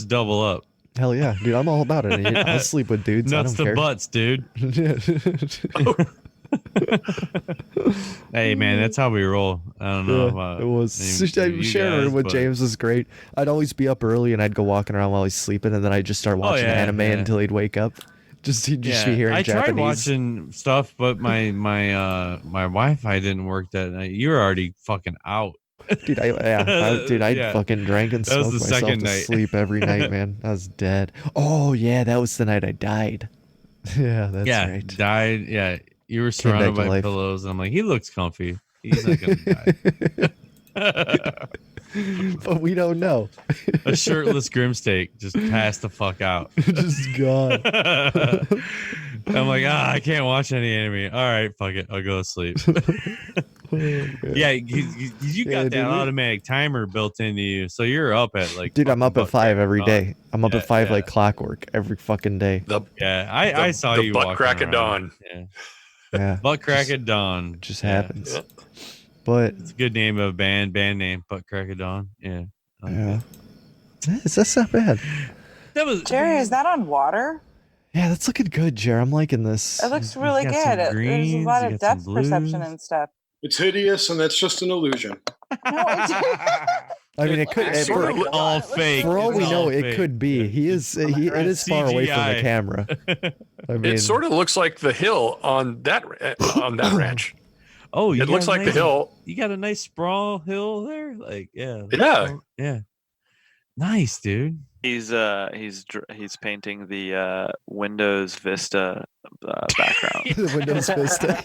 double up. Hell yeah, dude! I'm all about it. I'll sleep with dudes. Nuts I to don't care. butts, dude. Hey, man, that's how we roll. I don't know. Yeah, it was. you Sharing guys, with but- James was great. I'd always be up early, and I'd go walking around while he's sleeping, and then I'd just start watching anime until he'd wake up. He'd just be hearing I Japanese. tried watching stuff, but my Wi-Fi didn't work that night. You were already fucking out. Dude, I fucking drank and That was smoked the myself second to night. sleep every night, man. I was dead. Oh yeah, that was the night I died. Yeah, that's right. Died. Yeah, you were Came back surrounded to by life. pillows. And I'm like, he looks comfy. He's not gonna die. But we don't know. A shirtless Grimsteak just passed the fuck out. Just gone. I'm like, I can't watch any anime. All right, fuck it. I'll go to sleep. Yeah, you got that automatic timer built into you, so you're up at like. Dude, I'm up at 5 every dawn. day. I'm up at 5 like clockwork every fucking day. I saw you butt walking crack of around. dawn. Yeah. Butt crack of dawn. Just happens. But it's a good name of a band name. Butt crack of dawn. Yeah. yeah, that's not bad. That was Jerry, is that on water? Yeah, that's looking good, Jer. I'm liking this. It looks really got good. some There's a greens, lot you of got some depth perception blues. and stuff. It's hideous, and that's just an illusion. I mean, it could. It's sort of all fake. For all It's we know, all it fake. could be. It is far away from the CGI. camera. I mean, It sort of looks like the hill on that ranch. Oh, it looks like the hill. You got a nice sprawl hill there. Like, yeah. Yeah. Nice, dude. He's painting the Windows Vista background. The Windows Vista.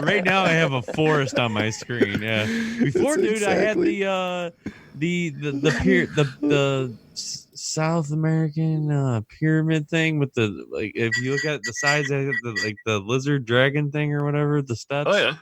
Right now, I have a forest on my screen. Yeah. Before, That's dude, I had exactly- the South American pyramid thing with the if you look at the sides, I have the lizard dragon thing or whatever, the steps. Oh yeah.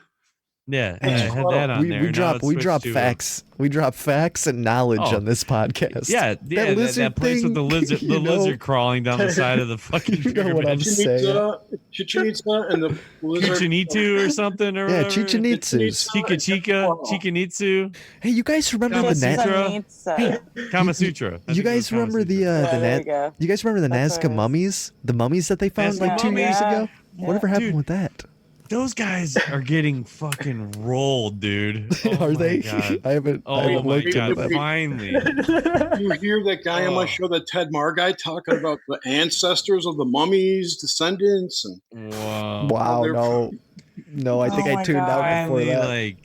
Yeah, I had that on there. We Now drop it's we switched drop to, facts. We drop facts and knowledge Oh. on this podcast. Yeah, that place with the lizard, lizard crawling down the side of the fucking You know what I'm pyramid. saying? Chichen Itza and the lizard. Chichen Itza or something or Yeah, whatever. Chichen Itza's. Chica Chichen Itza. Hey, you guys remember Kama the Sutra? Hey, Kama Sutra. You guys remember the there you go. you guys remember the That's Nazca what it is. mummies? The mummies that they found Nazca like 2 years mummies? ago? Whatever happened Dude. with that? Those guys are getting fucking rolled, dude. Oh Are my they? God. I haven't Oh my looked God! at them. Finally. You hear that guy on my show, that Ted Marr guy, talking about the ancestors of the mummies, descendants, and Wow, they're- no, I think I tuned out before Finally, that. like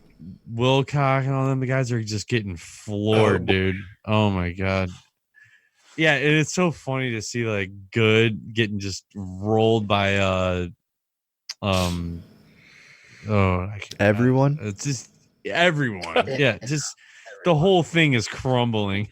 Wilcock and all them guys are just getting floored, dude. Oh my God. Yeah, it's so funny to see like good getting just rolled by Everyone? It's just everyone. Yeah, just the whole thing is crumbling.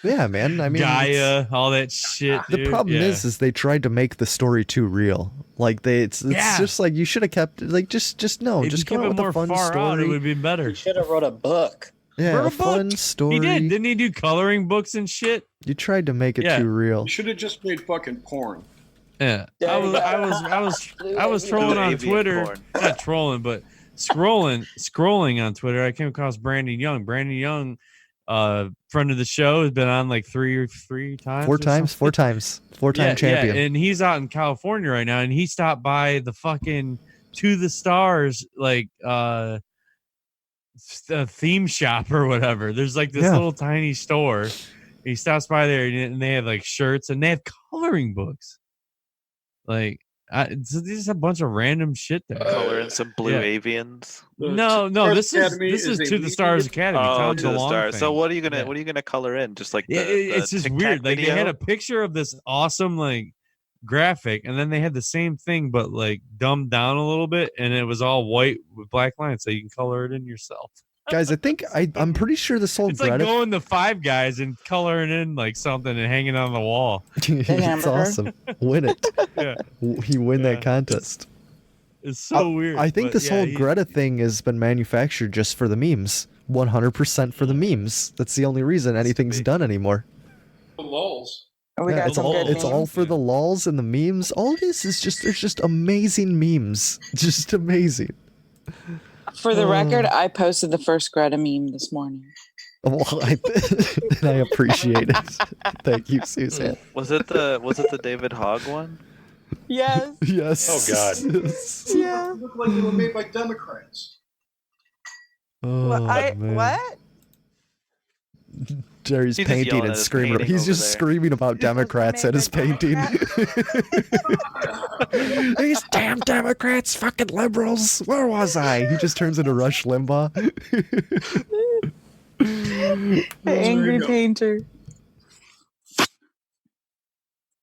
Yeah, man. I mean, Gaia, all that shit. the dude. problem Yeah. is they tried to make the story too real. Like it's Yeah. just like you should have kept like just no, If just you come kept up it with a more fun far out, it story. would be better. Should have wrote a book. Yeah, Wrote a a fun book. story. He did. Didn't he do coloring books and shit? You tried to make it Yeah. too real. You should have just made fucking porn. Yeah. There you go. I was trolling on avian Twitter. porn. Not trolling, but scrolling on Twitter. I came across Brandon Young. Brandon Young, friend of the show, has been on like three times. Four or times, something. four-time champion. Yeah, and he's out in California right now, and he stopped by the fucking To the Stars like theme shop or whatever. There's like this little tiny store. He stops by there, and they have like shirts, and they have coloring books. Like, so this is a bunch of random shit there. Coloring some blue Yeah. avians. No, this is To the Stars Academy. Oh, Tom To the DeLonge Stars. thing. So what are you gonna Yeah. color in? Just like Yeah, it's just Tic Tac weird. Like they video? had a picture of this awesome like graphic, and then they had the same thing but like dumbed down a little bit, and it was all white with black lines, so you can color it in yourself. Guys, I think I'm pretty sure this whole It's like Greta going to Five Guys and coloring in like something and hanging on the wall. it's awesome. Win it. Yeah, He win that contest. it's so weird. I think but this yeah, whole he- Greta thing has been manufactured just for the memes. 100% for the memes. That's the only reason anything's done anymore. The lulls. We got it's some all, good it's all memes. for the lulls and the memes. All this is just there's just amazing memes. Just amazing. For the record, I posted the first Greta meme this morning. Well, and I appreciate it. Thank you, Suzanne. Was it the David Hogg one? Yes. Yes. Oh God. Yeah. Look like they were made by Democrats. Oh, man. What? Jerry's He's just painting yelling and at his screaming. painting He's over just there. screaming about Democrats at his painting. These damn Democrats, fucking liberals. Where was I? He just turns into Rush Limbaugh. The angry painter.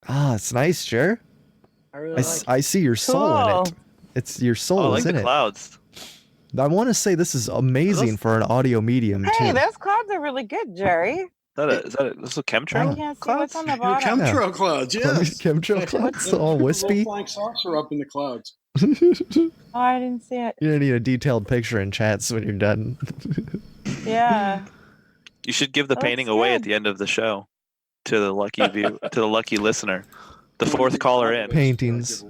Ah, it's nice, Jer. I really like I see your soul in Cool. it. It's your Oh, I soul like is in the it. clouds. I want to say this is amazing for an audio medium Hey, too. those clouds are really good, Jerry. Is that this is a I chemtrail? can't see what's on the Your bottom. chemtrail clouds, yes. Chemtrail clouds, all wispy. Little flying saucer up in the clouds. Oh, I didn't see it. You're gonna need a detailed picture in chats when you're done. Yeah. You should give the Oh, painting that's away at good. the end of the show to the lucky to the lucky listener, the fourth caller in. Paintings.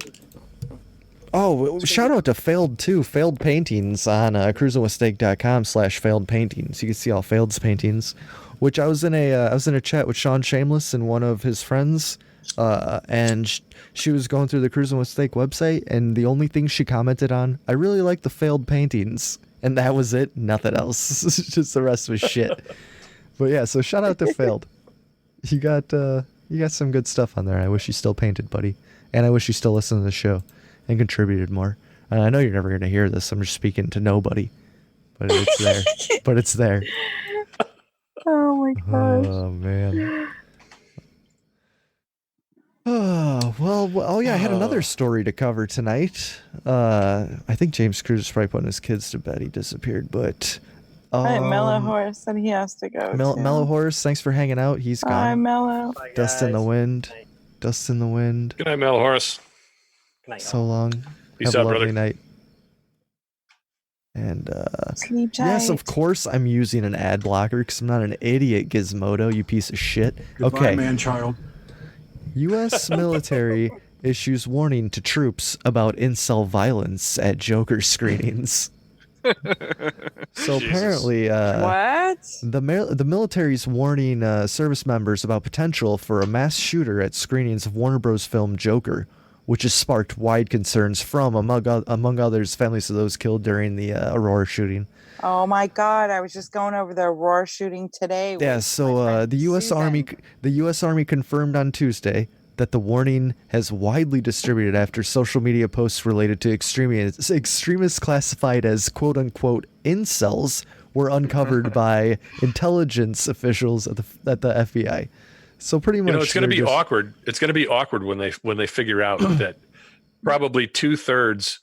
Oh, shout out to Failed too. Failed Paintings on cruisingwithsteak.com/failed paintings. You can see all Failed's paintings. Which I was in a chat with Sean Shameless and one of his friends, and she was going through the Cruising with Steak website, and the only thing she commented on, I really like the Failed Paintings, and that was it. Nothing else. Just the rest was shit. But yeah, so shout out to Failed. You got some good stuff on there. I wish you still painted, buddy, and I wish you still listened to the show and contributed more. And I know you're never going to hear this. I'm just speaking to nobody, but it's there. But it's there. Oh my gosh. Oh man. Oh well. Oh yeah, I had another story to cover tonight. I think James Cruz is probably putting his kids to bed. He disappeared, but MellowHorus said he has to go. too. MellowHorus, thanks for hanging out. He's Bye, gone. Mellow. Dust in the wind. Dust in the wind. Good night, MellowHorus. So long. Peace Have a out, lovely brother. night. And Sleep yes, tight. of course I'm using an ad blocker because I'm not an idiot, Gizmodo, you piece of shit. Goodbye, Okay. man-child. U.S. military issues warning to troops about incel violence at Joker screenings. So apparently, What? the military's warning service members about potential for a mass shooter at screenings of Warner Bros. Film Joker, which has sparked wide concerns from, among others, families of those killed during the Aurora shooting. Oh my God! I was just going over the Aurora shooting today. Yeah, with so my friend the U.S. Army, confirmed on Tuesday that the warning has widely distributed after social media posts related to extremists classified as "quote unquote" incels were uncovered by intelligence officials at the FBI. So pretty much, it's going to be awkward. It's going to be awkward when they figure out that probably 2/3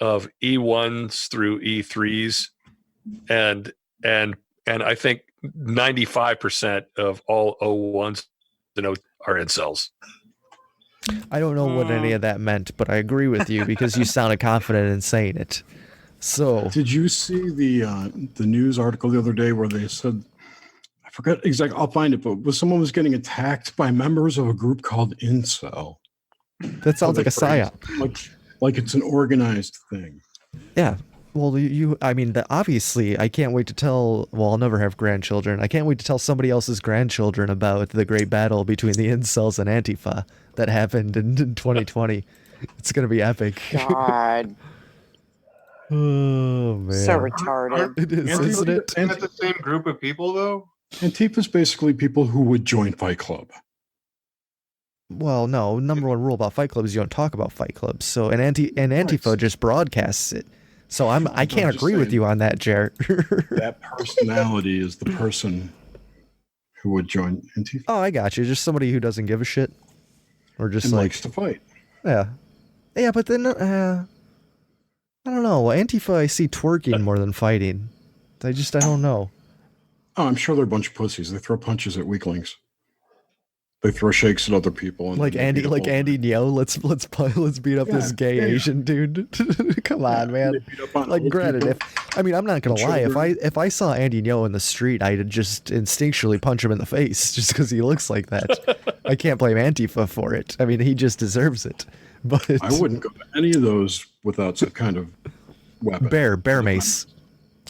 of E1s through E3s and I think 95% of all O1s are incels. I don't know what any of that meant, but I agree with you because you sounded confident in saying it. So, did you see the news article the other day where they said, I forgot exactly, I'll find it, but someone was getting attacked by members of a group called Incel? That sounds like a psyop. Like it's an organized thing. Yeah. Well, obviously, I can't wait to tell, I'll never have grandchildren. I can't wait to tell somebody else's grandchildren about the great battle between the incels and Antifa that happened in 2020. It's going to be epic. God. Oh, man. So retarded. It is, isn't it? Isn't it the same group of people, though? Antifa's basically people who would join Fight Club. Well, no. Number one rule about Fight Club is you don't talk about Fight Clubs. So, Antifa just broadcasts it. So I can't agree with you on that, Jared. That personality is the person who would join Antifa. Oh, I got you. Just somebody who doesn't give a shit, or just and like likes to fight. Yeah, but then I don't know. Antifa, I see twerking more than fighting. I don't know. Oh, I'm sure they're a bunch of pussies. They throw punches at weaklings. They throw shakes at other people. And Like Andy Neo, let's beat up this gay Asian dude. Come on, man. Like, granted, I'm not gonna lie. If I saw Andy Neo in the street, I'd just instinctually punch him in the face just because he looks like that. I can't blame Antifa for it. I mean, he just deserves it. But I wouldn't go to any of those without some kind of weapon. Bear mace.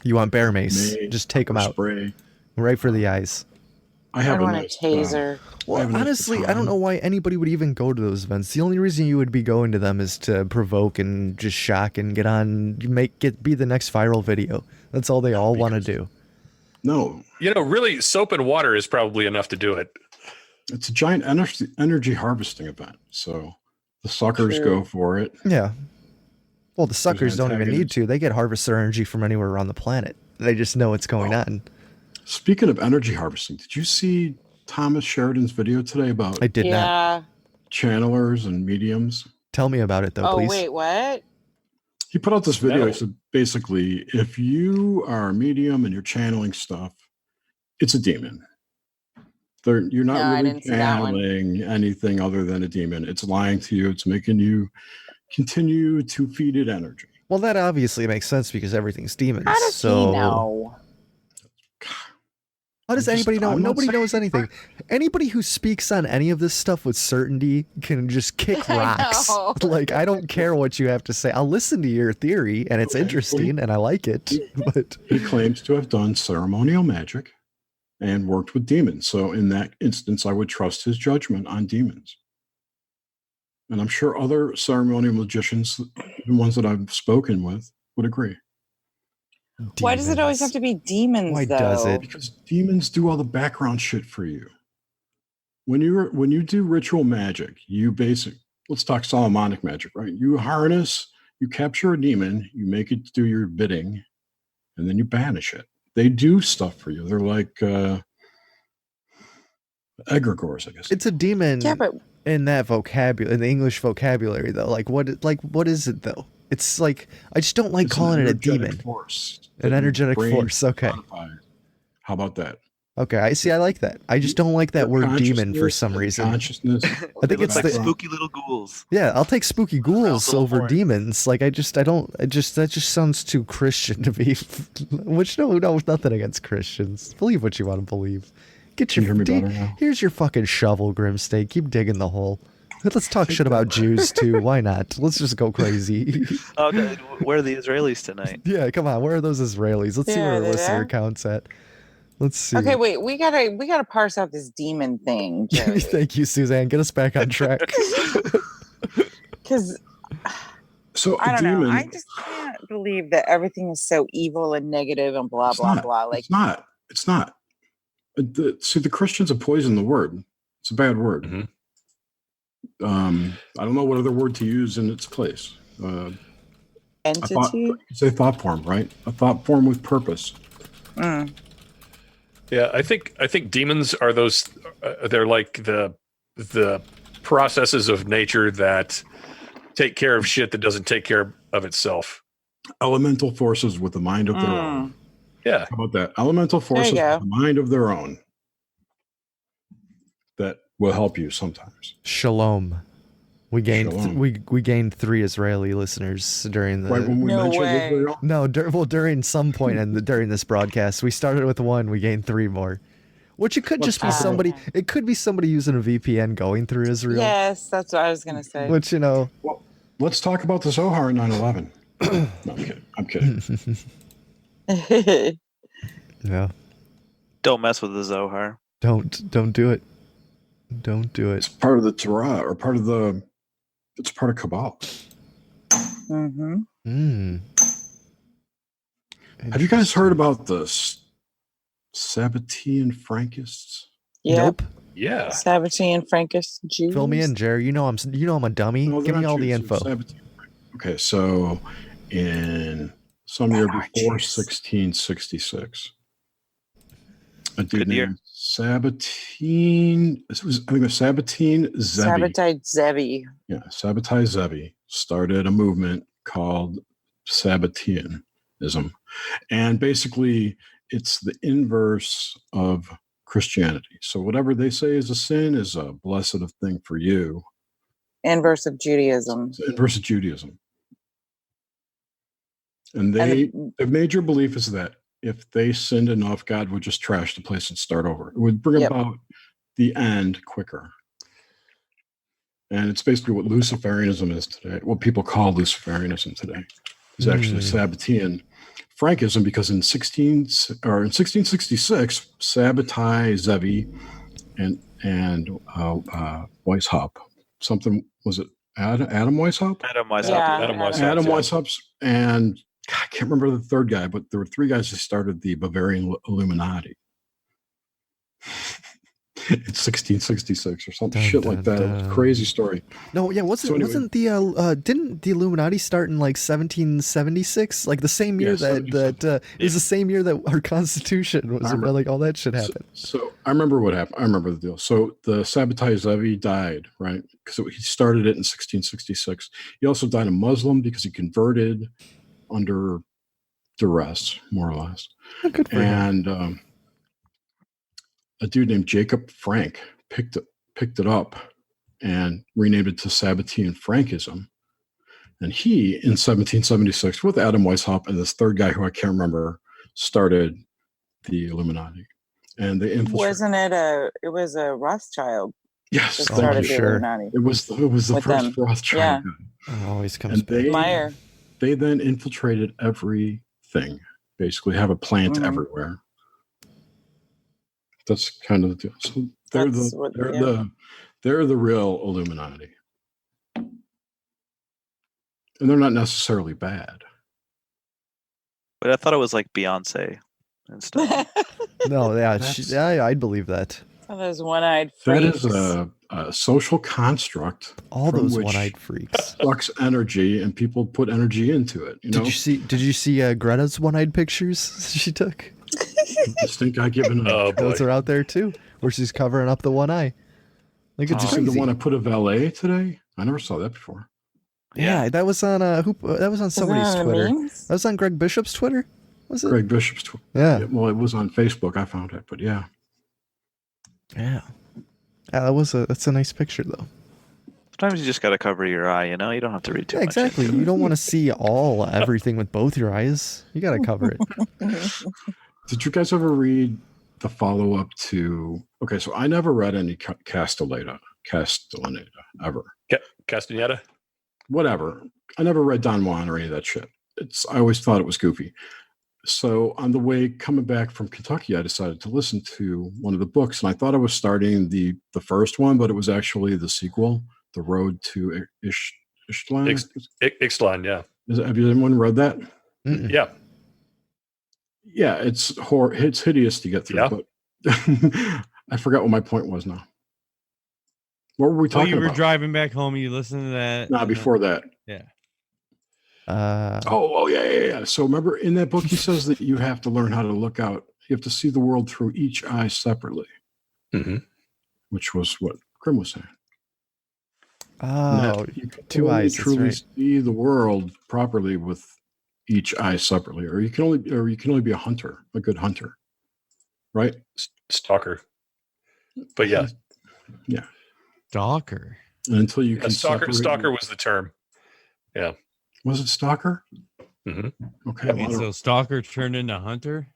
You want bear mace? Just take them out. Spray. Right for the eyes. I want a taser. Well, honestly, I don't know why anybody would even go to those events. The only reason you would be going to them is to provoke and just shock and be the next viral video. That's all they all want to do. No. Really, soap and water is probably enough to do it. It's a giant energy harvesting event. So the suckers go for it. Yeah. Well, the suckers don't even need to. They get harvest their energy from anywhere around the planet. They just know what's going on. Speaking of energy harvesting, did you see Thomas Sheridan's video today about I did not. Channelers and mediums? Tell me about it, though, please. Oh, wait, what? He put out this video. He said, basically, if you are a medium and you're channeling stuff, it's a demon. You're not really channeling anything other than a demon. It's lying to you. It's making you continue to feed it energy. Well, that obviously makes sense because everything's demons. How does he know? How does anybody know? Nobody knows anything. Anybody who speaks on any of this stuff with certainty can just kick rocks. Like, I don't care what you have to say. I'll listen to your theory, and it's interesting, and I like it. But he claims to have done ceremonial magic and worked with demons. So in that instance, I would trust his judgment on demons. And I'm sure other ceremonial magicians, the ones that I've spoken with, would agree. Demons. Why does it always have to be demons? Why does it? Because demons do all the background shit for you. When you do ritual magic, let's talk Solomonic magic, right? You capture a demon, you make it do your bidding, and then you banish it. They do stuff for you. They're like egregores, I guess. It's a demon. Yeah, but in that vocabulary, in the English vocabulary, though, what is it though? It's like, I just don't like calling it a demon. Force. An energetic force. Okay. How about that? Okay, I see. I like that. I just don't like that word demon for some reason. Consciousness. I think it's like the spooky little ghouls. Yeah, I'll take spooky ghouls little over horn. demons. Like that just sounds too Christian to me. Which no, nothing against Christians. Believe what you want to believe. Get your Can you hear me better now? Here's your fucking shovel, Grimsteak. Keep digging the hole. Let's talk shit about Jews too. Why not? Let's just go crazy. Oh, God, where are the Israelis tonight? Yeah, come on. Where are those Israelis? Let's see Yeah, where our they're listener there. count's at. Let's see. Okay, wait. We gotta parse out this demon thing, Jerry. Thank you, Suzanne. Get us back on track. Because So I don't know. demon, I just can't believe that everything is so evil and negative and blah it's blah not, blah. Like, it's not. It's not. See, the Christians have poisoned the word. It's a bad word. I don't know what other word to use in its place. entity. Say thought form, right? A thought form with purpose. Mm. Yeah, I think demons are those. They're like the processes of nature that take care of shit that doesn't take care of itself. Elemental forces with a mind of their own. Yeah. How about that? Elemental forces with a mind of their own that will help you sometimes. Shalom. We gained Shalom. we gained 3 Israeli listeners during the Right when we mentioned Israel? No, during some point during this broadcast, we started with 1, we gained 3 more. Which it could just be somebody. It could be somebody using a VPN going through Israel. Yes, that's what I was gonna say. Which Well, let's talk about the Zohar in 9/11. No, I'm kidding. Yeah. Don't mess with the Zohar. Don't do it. Don't do it. It's part of the Torah or part of the. It's part of Kabbalah. Mm-hmm. Have you guys heard about the Sabbatean Frankists? Yep. Nope. Yeah. Sabbatean Frankists Jews. Fill me in, Jerry. You know I'm a dummy. No, Give they're me not all the Jews, info. they're Sabbatean. Okay, so in some year before 1666, a dude named Sabbatine. I think it was Sabbatine Zevi. Sabbatai Zevi. Yeah, Sabbatai Zevi started a movement called Sabbateanism, and basically it's the inverse of Christianity. So whatever they say is a sin is a blessed thing for you. Inverse of Judaism. It's the inverse of Judaism. And their major belief is that if they sinned enough, God would just trash the place and start over. It would bring about the end quicker. And it's basically what Luciferianism is today. What people call Luciferianism today is actually Sabbatean Frankism, because in 1666, Sabbatai Zevi and Weishaupt, something, was it Adam Weishaupt? Adam Weishaupt. Yeah, Adam Weishaupt, and I can't remember the third guy, but there were 3 guys who started the Bavarian Illuminati in 1666 or something like that. It was a crazy story. No, yeah, wasn't the didn't the Illuminati start in like 1776? Like the same year that is the same year that our Constitution was, like all that shit happened. So I remember what happened. I remember the deal. So the Sabbatai Zevi died, right? Because he started it in 1666. He also died a Muslim because he converted under duress, more or less. Good for him. And a dude named Jacob Frank picked it up and renamed it to Sabbatean Frankism. And he, in 1776, with Adam Weishaupt and this third guy who I can't remember, started the Illuminati. And they infiltrated. It was a Rothschild. Yes, that started the Illuminati. It was the first them. Rothschild. It always comes back. They then infiltrated everything. Basically, have a plant everywhere. That's kind of the deal. So they're the real Illuminati, and they're not necessarily bad. But I thought it was like Beyonce and stuff. No, yeah, I'd believe that. Oh, those one-eyed That freaks. is a social construct. All from those which one-eyed freaks sucks energy, and people put energy into it. You know? Did you see Greta's one-eyed pictures she took? The stink eye giving up. Those are out there too, where she's covering up the one eye. Like it's Did you see crazy. the one I put of LA today? I never saw that before. Yeah, that was on that was on somebody's that on Twitter. memes? That was on Greg Bishop's Twitter. Was it? Greg Bishop's Twitter. Yeah. Well, it was on Facebook. I found it, but yeah. Yeah. That's a nice picture though. Sometimes you just got to cover your eye, you know? You don't have to read too Yeah, much. exactly. You don't want to see everything with both your eyes. You got to cover it. Did you guys ever read the follow-up to? Okay, so I never read any Castellaneta ever. Castaneda? Whatever. I never read Don Juan or any of that shit. I always thought it was goofy. So on the way coming back from Kentucky, I decided to listen to one of the books, and I thought I was starting the first one, but it was actually the sequel, The Road to Ixtlan. Ixtlan, yeah. Have you anyone read that? Mm-mm. Yeah. Yeah, it's hideous to get through, but I forgot what my point was now. What were we talking you were about? driving back home and you listened to that. Nah, before that. Yeah. Yeah. So remember in that book, he says that you have to learn how to look out. You have to see the world through each eye separately, which was what Grim was saying. Oh, you can two only eyes. That's truly right. see the world properly with each eye separately, or you can only be a hunter, a good hunter, right? Stalker. But yeah. Stalker. Until you can Stalker was the term. Yeah. Was it stalker? Mm-hmm. Okay. So stalker turned into hunter?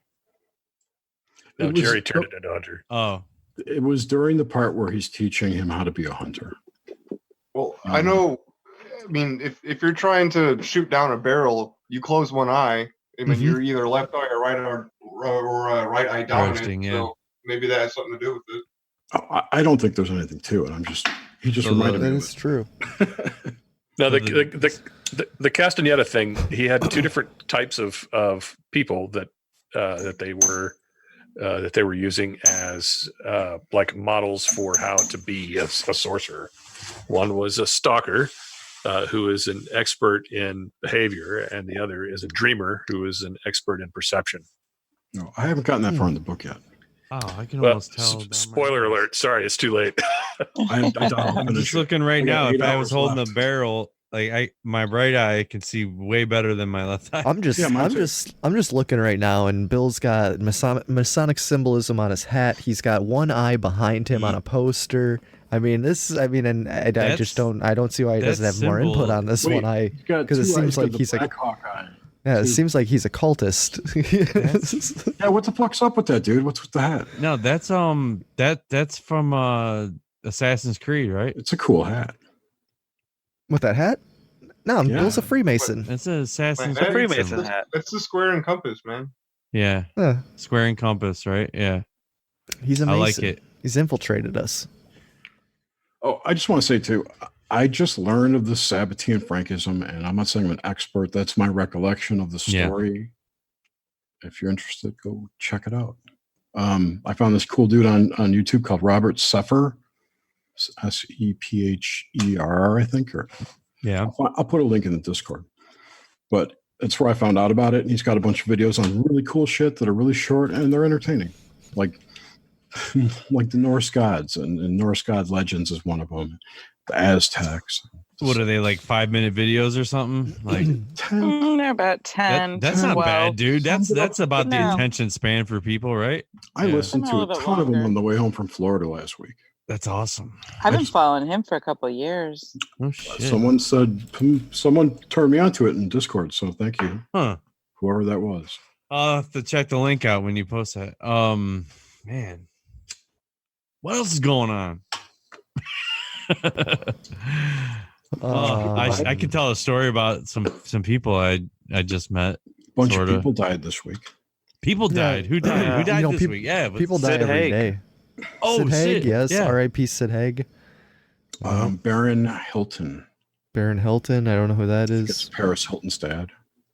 No, Jerry turned it into hunter. Oh. It was during the part where he's teaching him how to be a hunter. Well, I know. I mean, if you're trying to shoot down a barrel, you close one eye. I mean, you're either left eye or right eye dominant. Interesting, yeah. So maybe that has something to do with it. I don't think there's anything to it. He just reminded me. That of is it. true. No, the Castaneda thing. He had two different types of people that they were using as like models for how to be a sorcerer. One was a stalker, who is an expert in behavior, and the other is a dreamer who is an expert in perception. No, I haven't gotten that far in the book yet. Oh, I can almost tell. Spoiler alert! Sorry, it's too late. I'm just looking right now. If I was holding a barrel, my right eye can see way better than my left eye. I'm just looking right now, and Bill's got Masonic symbolism on his hat. He's got one eye behind him on a poster. I don't see why he doesn't have more input on this one eye, because it seems like he's like it seems like he's a cultist. Yeah, what the fuck's up with that, dude? What's with the hat? No, that's from Assassin's Creed, right? It's a cool hat. With that hat? No, Bill's a Freemason. It's an Assassin's Man, Creed Freemason symbol. hat. It's the square and compass, man. Yeah. Square and compass, right? Yeah. He's a Mason. I like it. He's infiltrated us. Oh, I just want to say too, I just learned of the Sabbatean Frankism, and I'm not saying I'm an expert. That's my recollection of the story. Yeah. If you're interested, go check it out. I found this cool dude on YouTube called Robert Sepher, Sepher, I think. Yeah. I'll put a link in the Discord. But that's where I found out about it. And he's got a bunch of videos on really cool shit that are really short and they're entertaining. Like the Norse gods, and Norse god legends is one of them. The Aztecs. What are they, like 5-minute videos or something? Like they're about 10. that's not 12. bad, dude. That's about the attention span for people, right? I listened to a ton of them on the way home from Florida last week. That's awesome. I've been following him for a couple of years. Oh shit! Someone turned me onto it in Discord, so thank you. Huh? Whoever that was. I'll have to check the link out when you post that. Man, what else is going on? I could tell a story about some people I just met. A bunch of people died this week. People died. Who died? Who died this week? Yeah, people die every day. Oh, Sid Haig, Sid. yes. Yeah. R.I.P. Sid Haig. Baron Hilton. Baron Hilton. I don't know who that is. It's Paris Hilton's dad.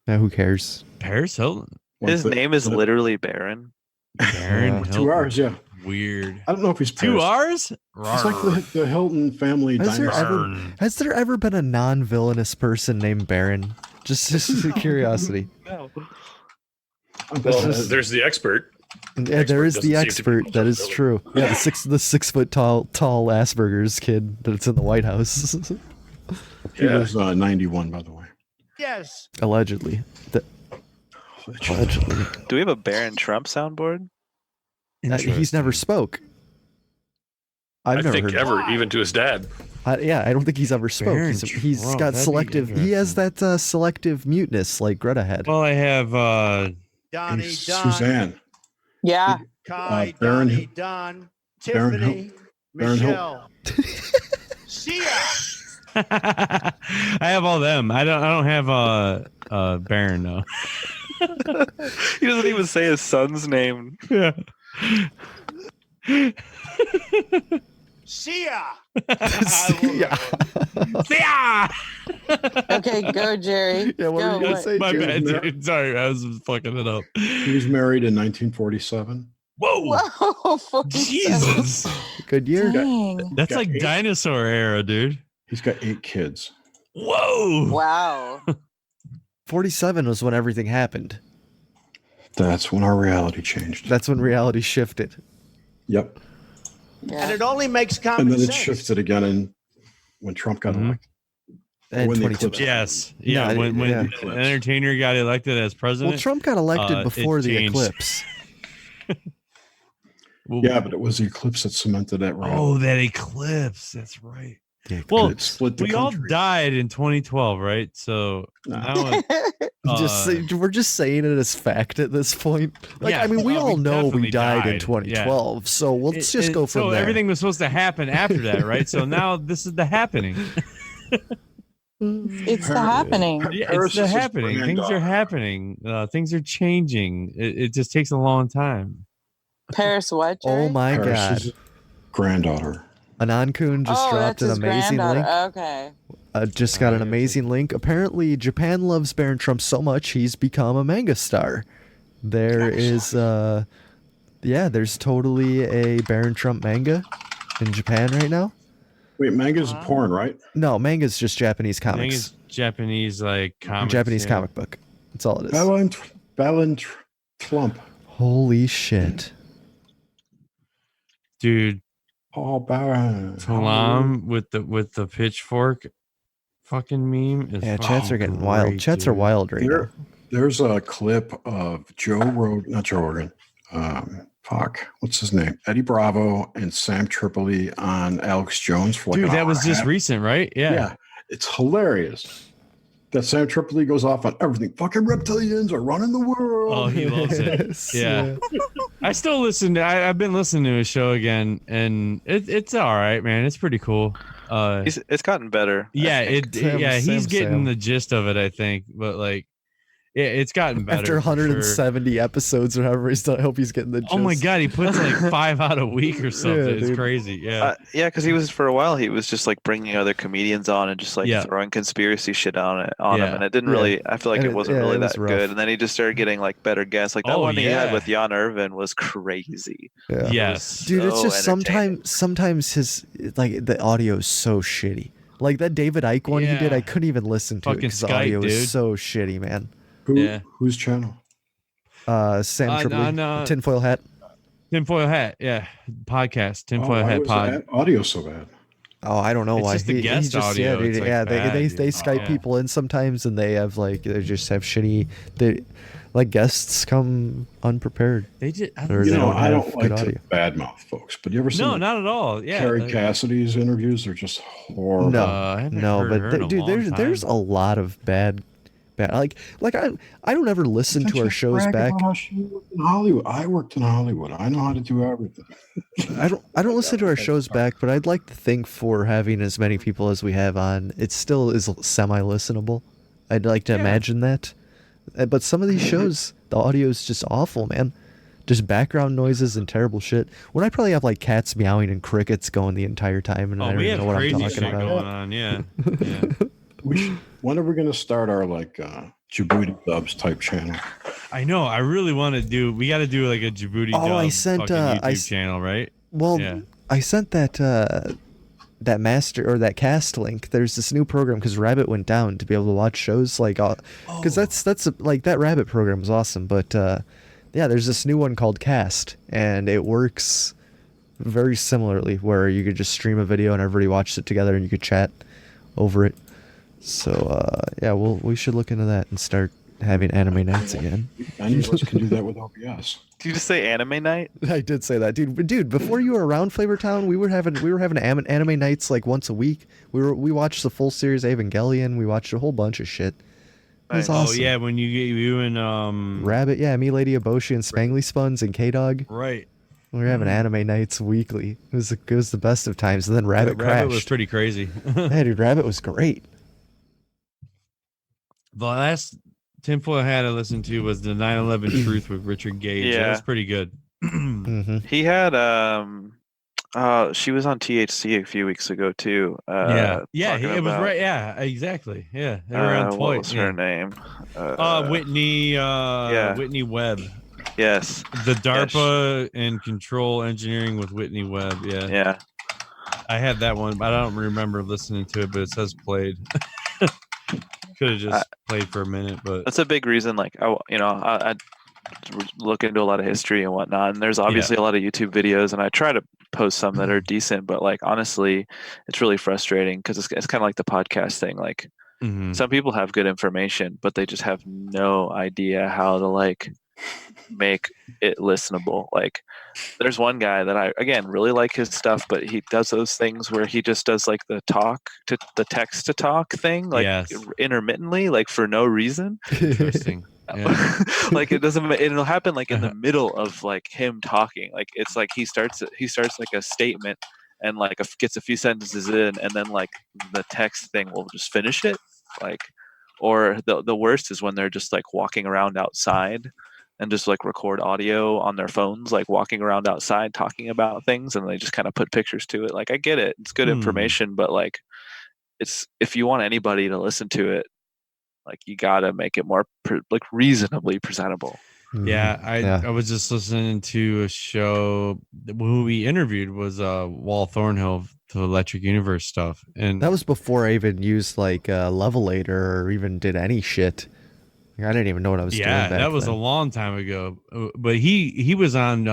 Yeah, who cares? Paris Hilton. His name is literally Baron. Baron Hilton. 2 R's, yeah. Weird. I don't know if he's 2 Paris. R's? It's like the Hilton family dynasty. Has there ever been a non-villainous person named Baron? Just curiosity. No. Well, there's the expert. Yeah, there is the expert. That is true. Yeah, the 6 foot tall Asperger's kid that's in the White House. He was 91, by the way. Yes. Allegedly. Allegedly. Do we have a Baron Trump soundboard? He's never spoke. I've never think heard ever, even to his dad. Yeah, I don't think he's ever spoke. Baron He's Trump, got that'd be selective. He has that selective muteness like Greta had. Well, I have Donnie, Hey, Don, Suzanne. Yeah. Kai, Baron- Donnie, Don, Baron Tiffany, Baron Michelle. See ya. I have all them. I don't have Baron though. He doesn't even say his son's name. Yeah. See ya. See ya. See ya. Okay, go, Jerry. Yeah, what were go. you gonna What? say, My Jerry? bad, dude. Sorry, I was fucking it up. He was married in 1947. Whoa. Whoa, 47. Jesus. Good year. Dang. That's got like 8. dinosaur era, dude. He's got 8 kids. Whoa. Wow. 47 was when everything happened. That's when our reality changed. That's when reality shifted. Yep. Yeah. And it only makes common And then it sense. shifted again when Trump got elected. And When the 22. eclipse- Yes. Yeah. No, when yeah. an entertainer got elected as president. Well, Trump got elected it before the changed. eclipse. Well, Yeah, but it was the eclipse that cemented that reality. Oh, that eclipse. That's right. The Well, It split the we all country. died in 2012, right? So now We're just saying it as fact at this point. Like, Yeah, I mean, we all know definitely we died in died. 2012, so let's just go from so there. everything was supposed to happen after that, right? So now this is the happening. It's the happening. Yeah, it's Paris the is his happening. Things granddaughter. are happening. Things are changing. It just takes a long time. Paris what, Jerry? Oh my Paris god. is his granddaughter. Anon Kun just Oh, dropped that's an his amazing link. granddaughter. Okay. Just got an amazing link. Apparently, Japan loves Baron Trump so much he's become a manga star. There is, there's totally a Baron Trump manga in Japan right now. Wait, manga's porn, right? No, manga's just Japanese I think comics. it's Japanese like comics. Japanese yeah. comic book. That's all it is. Balin Trump. Holy shit. Dude, Paul Baron. Talam with the pitchfork fucking meme is Yeah, chats are getting fucking wild. great, Chats are dude. wild right now. There's a clip of not Joe Rogan. What's his name? Eddie Bravo and Sam Tripoli on Alex Jones for like Dude, an that hour was and a just half. recent, right? Yeah, it's hilarious. That Sam Tripoli goes off on everything. Fucking reptilians are running the world. Oh, he loves it. Yes, Yeah. I still listen to I've been listening to his show again, and it's all right, man. It's pretty cool. It's gotten better. Yeah, he's getting Sam. the gist of it, I think. But like it's gotten better. After for sure. 170 episodes or however he's done, I hope he's getting the gist. Oh my god, he puts like 5 out a week or something. Yeah, It's dude. crazy. Yeah. Yeah, because he was for a while. He was just like bringing other comedians on and just like Yeah. throwing conspiracy shit on him, Yeah. and it didn't Yeah. really. I feel like And it wasn't it really was that rough. good. And then he just started getting like better guests. Like that Oh, one he yeah. had with Jan Irvin was crazy. Yeah. Yes. Dude, it's so just sometimes his like the audio is so shitty. Like that David Icke one he did, Yeah. I couldn't even listen to it Fucking because the Skype, audio dude. is so shitty, man. Whose channel? Sam Tripoli, on, Tinfoil Hat. Tinfoil Hat, yeah. Podcast. Tinfoil why Hat was pod. the audio so bad? Oh, I don't know It's why. just the He guest just, audio. Yeah, dude, It's, like, yeah. bad, They dude. Skype Yeah. people in sometimes, and they have like they just have shitty. They like guests come unprepared. They just Or You they know, don't I have don't good like audio. to badmouth folks, but you ever seen No, not at all. Yeah. Carrie like- Cassidy's interviews? They're just horrible. No, I haven't no, heard but her in a dude, long there's time. a lot of bad like I don't ever listen to our shows Brag back. about how she worked in Hollywood. I worked in Hollywood. I know how to do everything. I don't listen to our shows back, but I'd like to think for having as many people as we have on, it still is semi-listenable. I'd like to imagine that. But some of these shows, the audio is just awful, man. Just background noises and terrible shit. When I probably have like cats meowing and crickets going the entire time, and I Oh, don't we even have know what I'm crazy talking shit about. going on. Yeah. Yeah. When are we going to start our like Djibouti dubs type channel? I know. I really want to do. We got to do like a Djibouti Oh, I dub sent, fucking I YouTube s- channel, right? Well, Yeah. I sent that master or that cast link. There's this new program because Rabbit went down to be able to watch shows like because that's like that Rabbit program was awesome. But yeah, there's this new one called Cast, and it works very similarly where you could just stream a video and everybody watches it together and you could chat over it. So yeah, we should look into that and start having anime nights again. Any of us can do that with OBS. Did you just say anime night? I did say that, dude. Dude, before you were around Flavortown, we were having anime nights like once a week. We watched the full series Evangelion. We watched a whole bunch of shit. It was awesome. Oh yeah, when you and Rabbit, yeah, me, Lady Eboshi, and Spangly Spuns and K-Dog. Right. We were having anime nights weekly. It was the best of times. And then Rabbit crashed. Rabbit was pretty crazy. Yeah, dude, Rabbit was great. The last tinfoil I had to listen to was the 9/11 Truth with Richard Gage. Yeah. That was pretty good. He had she was on THC a few weeks ago too. Yeah, talking it was about, right. Yeah, exactly. Yeah, they were on twice. What was her name? Whitney. yeah. Whitney Webb. Yes. The DARPA and Control Engineering with Whitney Webb. Yeah. Yeah. I had that one, but I don't remember listening to it. But it says played. Could have just played for a minute, but that's a big reason. Like, I look into a lot of history and whatnot, and there's obviously a lot of YouTube videos, and I try to post some that are decent, but like honestly, it's really frustrating because it's kind of like the podcast thing. Like, some people have good information, but they just have no idea how to like make it listenable. Like, there's one guy that I again really like his stuff, but he does those things where he just does like the text to talk thing, like intermittently, like for no reason. Interesting. Yeah. Like it'll happen like in the middle of like him talking. Like it's like he starts like a statement and like gets a few sentences in, and then like the text thing will just finish it. Like, or the worst is when they're just like walking around outside and just like record audio on their phones, like walking around outside talking about things, and they just kind of put pictures to it. Like, I get it, it's good information, but like, it's, if you want anybody to listen to it, like you gotta make it more like reasonably presentable. Yeah, I was just listening to a show. Who we interviewed was Wall Thornhill to Electric Universe stuff, and that was before I even used like Levelator or even did any shit. I didn't even know what I was doing. Yeah, that was then. a long time ago. But he was on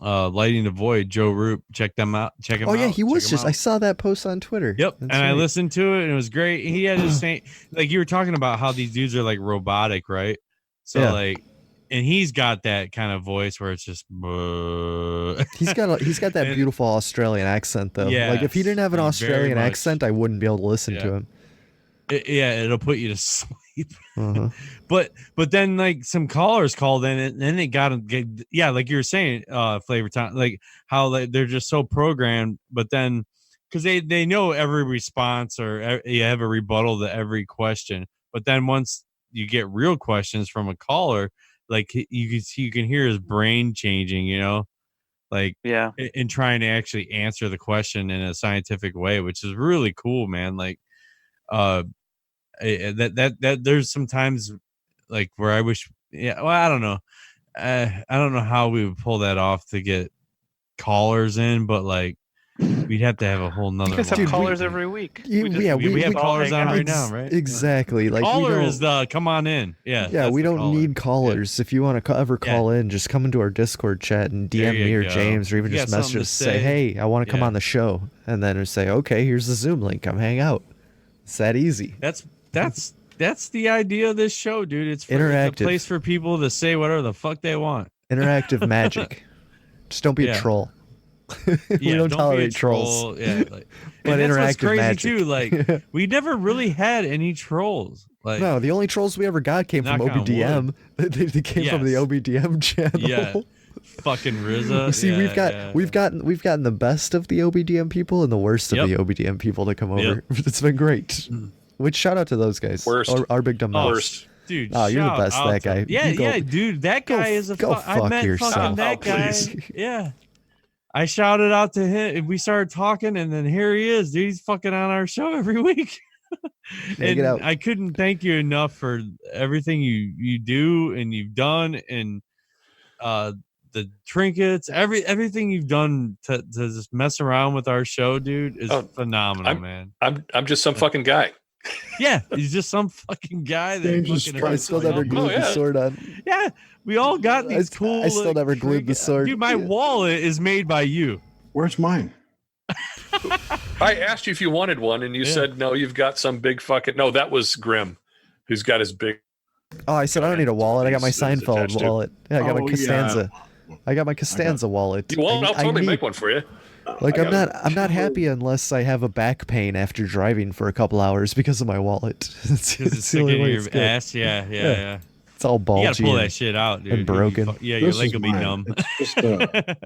Lighting the Void. Joe Roop, check them out. Check him out. Oh yeah, he was just. I saw that post on Twitter. Yep, That's and I right. listened to it, and it was great. He had his same, like you were talking about how these dudes are like robotic, right? So like, and he's got that kind of voice where it's just. He's got that beautiful Australian accent though. Yeah, like if he didn't have an very Australian much. accent, I wouldn't be able to listen to him. It'll put you to sleep. But then like some callers called in, and then they got like you were saying, Flavortown, like how they're just so programmed. But then because they know every response or you have a rebuttal to every question. But then once you get real questions from a caller, like you can hear his brain changing, you know, like in trying to actually answer the question in a scientific way, which is really cool, man. Like that there's sometimes like where I wish, I don't know. I don't know how we would pull that off to get callers in, but like we'd have to have a whole nother. You guys have callers every week. We have callers on right now, right? Exactly. Like caller is the come on in. Yeah, we don't need callers. If you want to ever call in, just come into our Discord chat and DM me or James, or even just message us, say, hey, I want to come on the show, and then we say, okay, here's the Zoom link, come hang out. It's that easy. That's the idea of this show, dude. It's interactive. It's a place for people to say whatever the fuck they want. Interactive magic. Just don't be a troll. We don't tolerate trolls. Yeah, but and that's what's interactive crazy magic too. Like we never really had any trolls. Like no, the only trolls we ever got came from OBDM. They came from the OBDM channel. Yeah, fucking RZA. You see, we've gotten the best of the OBDM people and the worst of the OBDM people to come over. It's been great. Which shout out to those guys. Worst. Our big dumb worst. Dude, oh, you're the best. That guy. Yeah, dude, that guy is a. I met yourself. fucking that guy. Yeah. I shouted out to him and we started talking, and then here he is, dude. He's fucking on our show every week. And I couldn't thank you enough for everything you do and you've done, and the trinkets, everything you've done to just mess around with our show, dude, is phenomenal, man. I'm just some fucking guy. Yeah, he's just some fucking guy that I still never glued the sword on. Yeah, we all got these cool. I still never glued the sword. Dude, my wallet is made by you. Where's mine? I asked you if you wanted one, and you said no. You've got some big fucking no. That was Grim, who's got his big Oh, I said I don't need a wallet. I got my These things Seinfeld attached to. wallet. Yeah, I got my Oh, Costanza. I got my Costanza wallet. You want? I'll I totally need- make one for you. Like I I'm got not happy unless I have a back pain after driving for a couple hours because of my wallet. it's Because it's the only sticking way in it's your good. ass. Yeah. It's all bulgy. You gotta pull and- that shit out, dude. and broken. Yeah, your This leg is will be mine. numb. It's just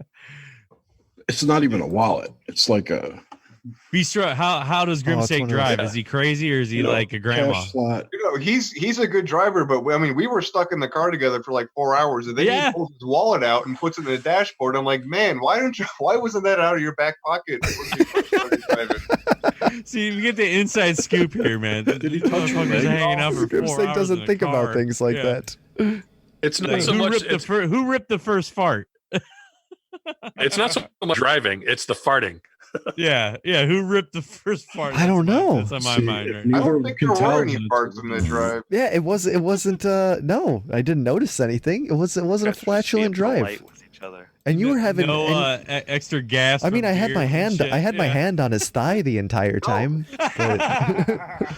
it's not even a wallet. It's like a B.Strut, how does Oh, it's Grimsake one of drive? those- Is he crazy or is he you know, like a grandma? cash slot. You know, he's a good driver, but I mean, we were stuck in the car together for like 4 hours, and then Yeah. he pulls his wallet out and puts it in the dashboard. I'm like, man, why wasn't that out of your back pocket when you first started driving? See, you get the inside scoop here, man. Did he touch your motherfuckers leg? hanging out for 4 hours Grimsake doesn't in a think about car. things like Yeah. that. It's not Like, so much. who ripped the first fart? It's not so much driving. It's the farting. Yeah. Who ripped the first fart? I don't know. That's on my See, mind if right I now. neither don't of think them there can were tell, any then parts in the drive. Yeah, it wasn't no, I didn't notice anything. It wasn't a Guys were just flatulent being drive. polite with each other. And you were having no and- extra gas. I mean, from I had beer my and hand. shit. I had my Yeah. hand on his thigh the entire time. But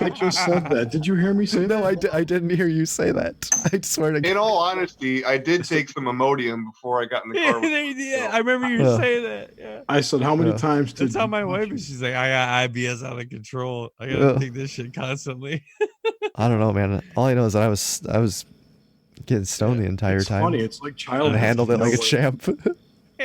I just said that. Did you hear me say no, that? I didn't hear you say that. I swear to In all honesty, I did take some Imodium before I got in the car. Yeah, I remember you saying that. Yeah. I said, how many Yeah. times did That's how you my punch wife me? is. She's like, I got IBS out of control. I gotta Yeah. take this shit constantly. I don't know, man. All I know is that I was getting stoned the entire It's time. funny. It's like And childhood. handled it You like a know, champ.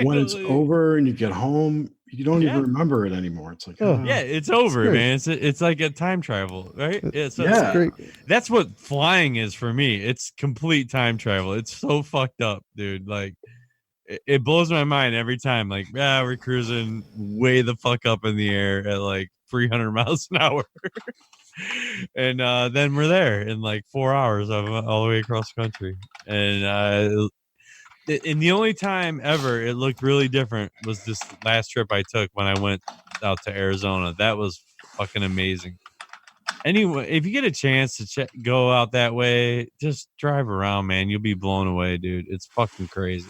when it's over and you get home, you don't even remember it anymore. It's like, Oh. Yeah, it's over, great. man. It's like a time travel, right? Yeah, so Yeah. Great. that's what flying is for me. It's complete time travel. It's so fucked up, dude. Like it blows my mind every time. Like, yeah, we're cruising way the fuck up in the air at like 300 miles an hour. And then we're there in like 4 hours all the way across the country. And the only time ever it looked really different was this last trip I took when I went out to Arizona. That was fucking amazing. Anyway, if you get a chance to go out that way, just drive around, man. You'll be blown away, dude. It's fucking crazy.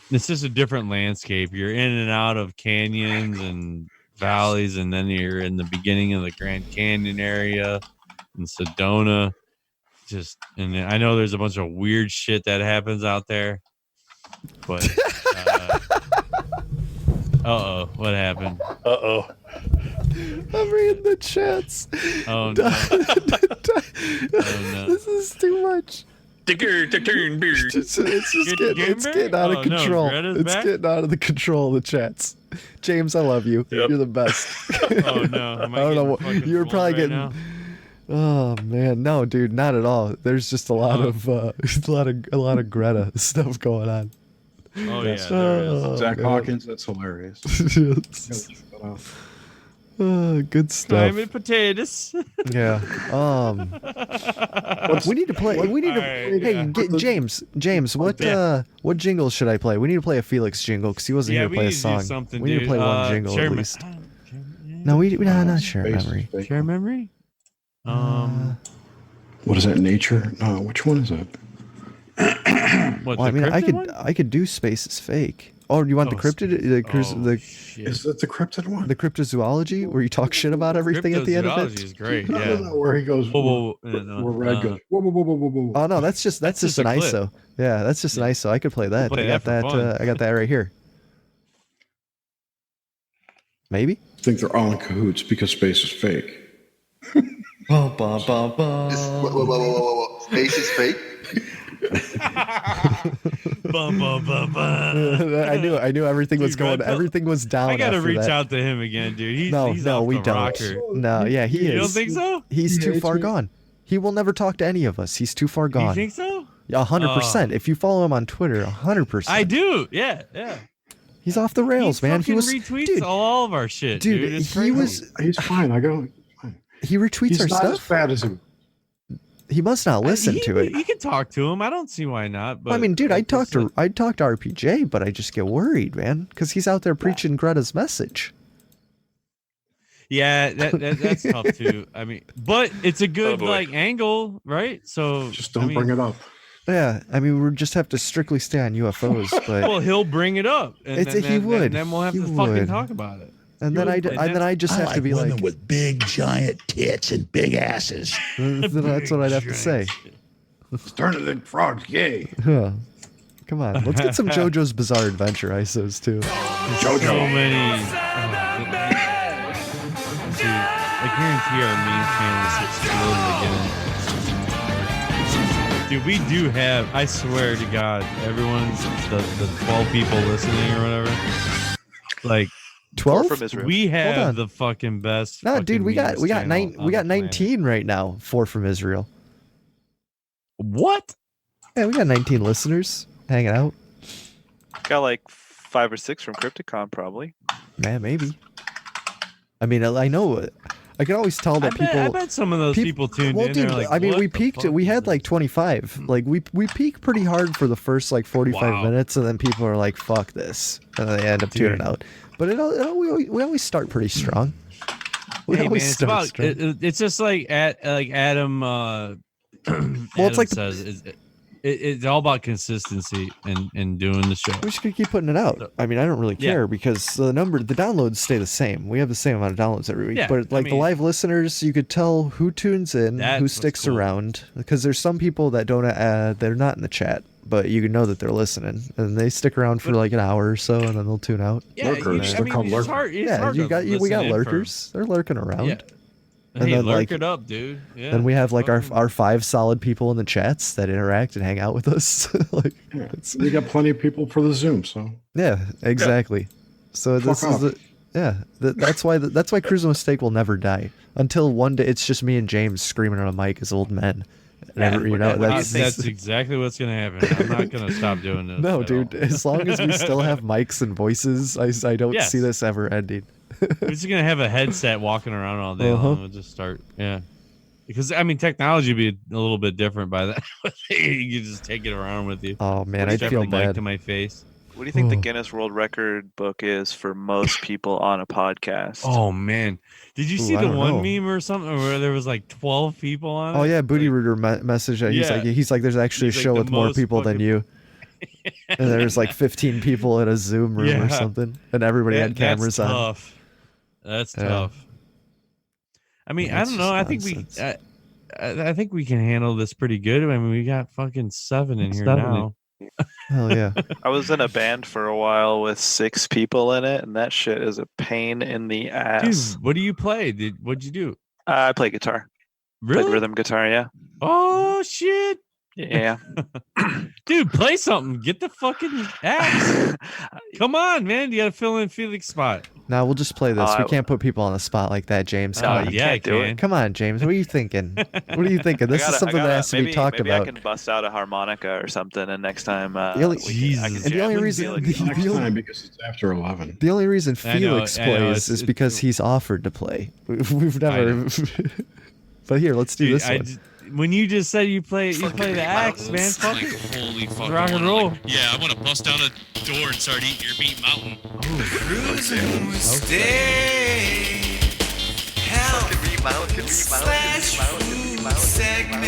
It's just a different landscape. You're in and out of canyons and valleys, and then you're in the beginning of the Grand Canyon area in Sedona. And I know there's a bunch of weird shit that happens out there, but what happened? I'm reading the chats. Oh no! Oh no! This is too much. It's just getting out of control. It's getting out of the control of the chats. James, I love you. You're the best. Oh no! I don't know. You're probably getting. now? Oh man, no, dude, not at all. There's just a lot of a lot of Greta stuff going on. Oh That's- yeah, there is. Zach man. Hawkins, that's hilarious. Yes. Good stuff. Climate potatoes. Yeah. We need to play. We need to. Alright, Hey, yeah. James, what jingle should I play? We need to play a Felix jingle because he wasn't Yeah, here to we play a need to do song. something, We need to dude. play one jingle share at me- least. No, we not share Space memory. is fake. Share memory. What is that? Nature? No, which one is it? What? Well, I the mean, cryptid one? I could do space is fake. Oh, you want the cryptid? Is that the cryptid one? The cryptozoology where you talk shit about everything at the end of Cryptozoology it. is great. No, Yeah. no, where he goes, Whoa, where Red goes, whoa, whoa, whoa, whoa, whoa, whoa. Oh no, that's just That's an just a clip. ISO. Yeah, that's just an ISO. I could play that. play I got that that. for fun. I got that right here. Maybe. I think they're all in cahoots because space is fake. Whoa, whoa, whoa. Space is fake? I knew everything was Dude, going. Red Pill- Everything was down. I gotta after reach that. out to him again, dude. He's No, he's no, off we the don't. rocker. No, yeah, he is. You don't think so? He's Yeah, too it's far me. gone. He will never talk to any of us. He's too far You gone. think so? 100%. If you follow him on Twitter, 100%. I do. Yeah, yeah. He's off the rails, He man. He fucking was retweets dude, all of our shit, dude. It's he crazy. was. He's fine. I go. He retweets He's our not as stuff. bad as him. He must not listen to it. You can talk to him. I don't see why not. But I mean, dude, I'd talk to RPJ, but I just get worried, man, because he's out there preaching Greta's message. yeah, that's tough too. I mean, but it's a good like angle, right? So Just don't bring it up. Yeah, I mean, we just have to strictly stay on UFOs, but Well, he'll bring it up, and he would. and then we'll have He to fucking would. talk about it. and then I just have to be women like, with big giant tits and big asses. that's what I'd have to say. Turning the frogs gay. Yeah. Come on, let's get some JoJo's Bizarre Adventure ISOs too. JoJo. So many. Dude, I guarantee our main channel is exploding again. Dude, we do have, I swear to God, everyone's the 12 people listening or whatever. Like 12? We have the fucking best. No, dude, we got channel we got 19 right now. 4 from Israel. What? Yeah, we got 19 listeners hanging out. Got like 5 or 6 from Crypticon, probably. Man, maybe. I mean, I know. I can always tell that people. I bet some of those people tuned well, in. Dude, like, I mean, what we the peaked. fuck We is had this? like 25. Like we peaked pretty hard for the first like 45 minutes, and then people are like, "Fuck this," and then they end up tuning out. But we always start pretty strong. We Hey, man, always it's start about. strong. It's just like Adam. Well, it's like says it's all about consistency and doing the show. We just gonna keep putting it out. I mean, I don't really care because the downloads stay the same. We have the same amount of downloads every week. Yeah, but like the live listeners, you could tell who tunes in, who sticks around. Because there's some people that don't. They're not in the chat, but you can know that they're listening, and they stick around for like an hour or so, and then they'll tune out. Yeah, lurkers. They're called lurkers. We got lurkers. They're lurking around. Yeah. And Hey, then, lurk like, it up, dude. Yeah. Then we have like our 5 solid people in the chats that interact and hang out with us. Like, we got plenty of people for the Zoom, so yeah, exactly. So this Fuck is that's why Cruising with Steak will never die until one day it's just me and James screaming on a mic as old men. That's exactly what's gonna happen. I'm not gonna stop doing this. No, dude. As long as we still have mics and voices, I don't see this ever ending. We're just gonna have a headset walking around all day long. We'll just start, because I mean, technology would be a little bit different by that. You can just take it around with you. Oh man, I I'd feel bad. to my face. What do you think the Guinness World Record book is for most people on a podcast? Oh man, did you see the one meme or something where there was like 12 people on it? Oh yeah, Booty Rooter message. He's like, there's actually a show with more people than you. And there's like 15 people in a Zoom room or something, and everybody had cameras on. That's tough. I mean, I don't know. I think I think we can handle this pretty good. I mean, we got fucking 7 in here now. Hell yeah. I was in a band for a while with 6 people in it, and that shit is a pain in the ass. Dude, what do you play? What'd you do? I play guitar. Really? Played rhythm guitar, yeah. Oh shit. Yeah. Dude, play something. Get the fucking axe. Come on, man. You gotta fill in Felix's spot. No, we'll just play this. We can't put people on the spot like that, James. Come on. Yeah, I can. Come on, James. What are you thinking? What are you thinking? This is something that has to be talked maybe about. I can bust out a harmonica or something, and next time I the only can reason next time because it's after 11. The only reason Felix plays is because he's offered to play. We've never. But here, let's do this one. When you just said you play the axe, man, fuck it. Holy fuck. Rock and roll. Yeah, I want to bust down a door and start eating your meat mountain. Cruising with Steak. Health slash food segment.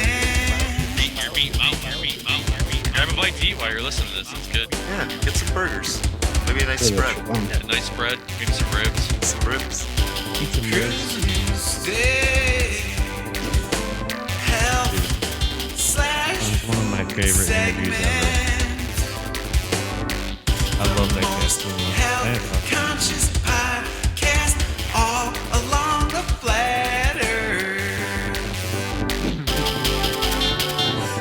Eating your meat mountain. Grab a bite to eat while you're listening to this. It's good. Yeah, get some burgers. Maybe a nice spread. Yeah, a nice spread. Maybe some ribs. Some ribs. Eat some ribs. Steak. That's one of my favorite interviews ever. I love that guest so much. Conscious podcast all along the flat earth.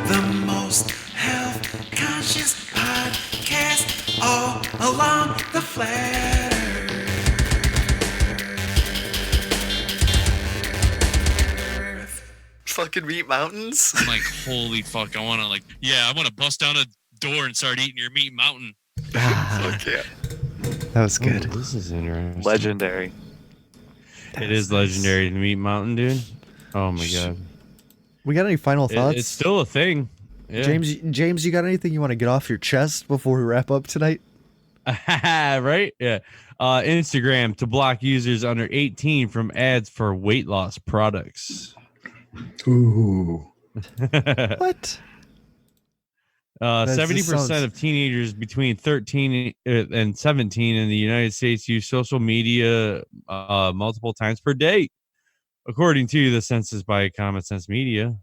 The most health conscious podcast all along the flat earth. Fucking meat mountains. I'm like, holy fuck. I want to bust down a door and start eating your meat mountain. Fuck yeah. That was good. This is interesting. Legendary. It is legendary to meet Mountain, dude. Oh my god. We got any final thoughts? It's still a thing. Yeah. James, you got anything you want to get off your chest before we wrap up tonight? Right? Yeah. Instagram to block users under 18 from ads for weight loss products. Ooh. What? 70% of teenagers between 13 and 17 in the United States use social media multiple times per day, according to the census by Common Sense Media.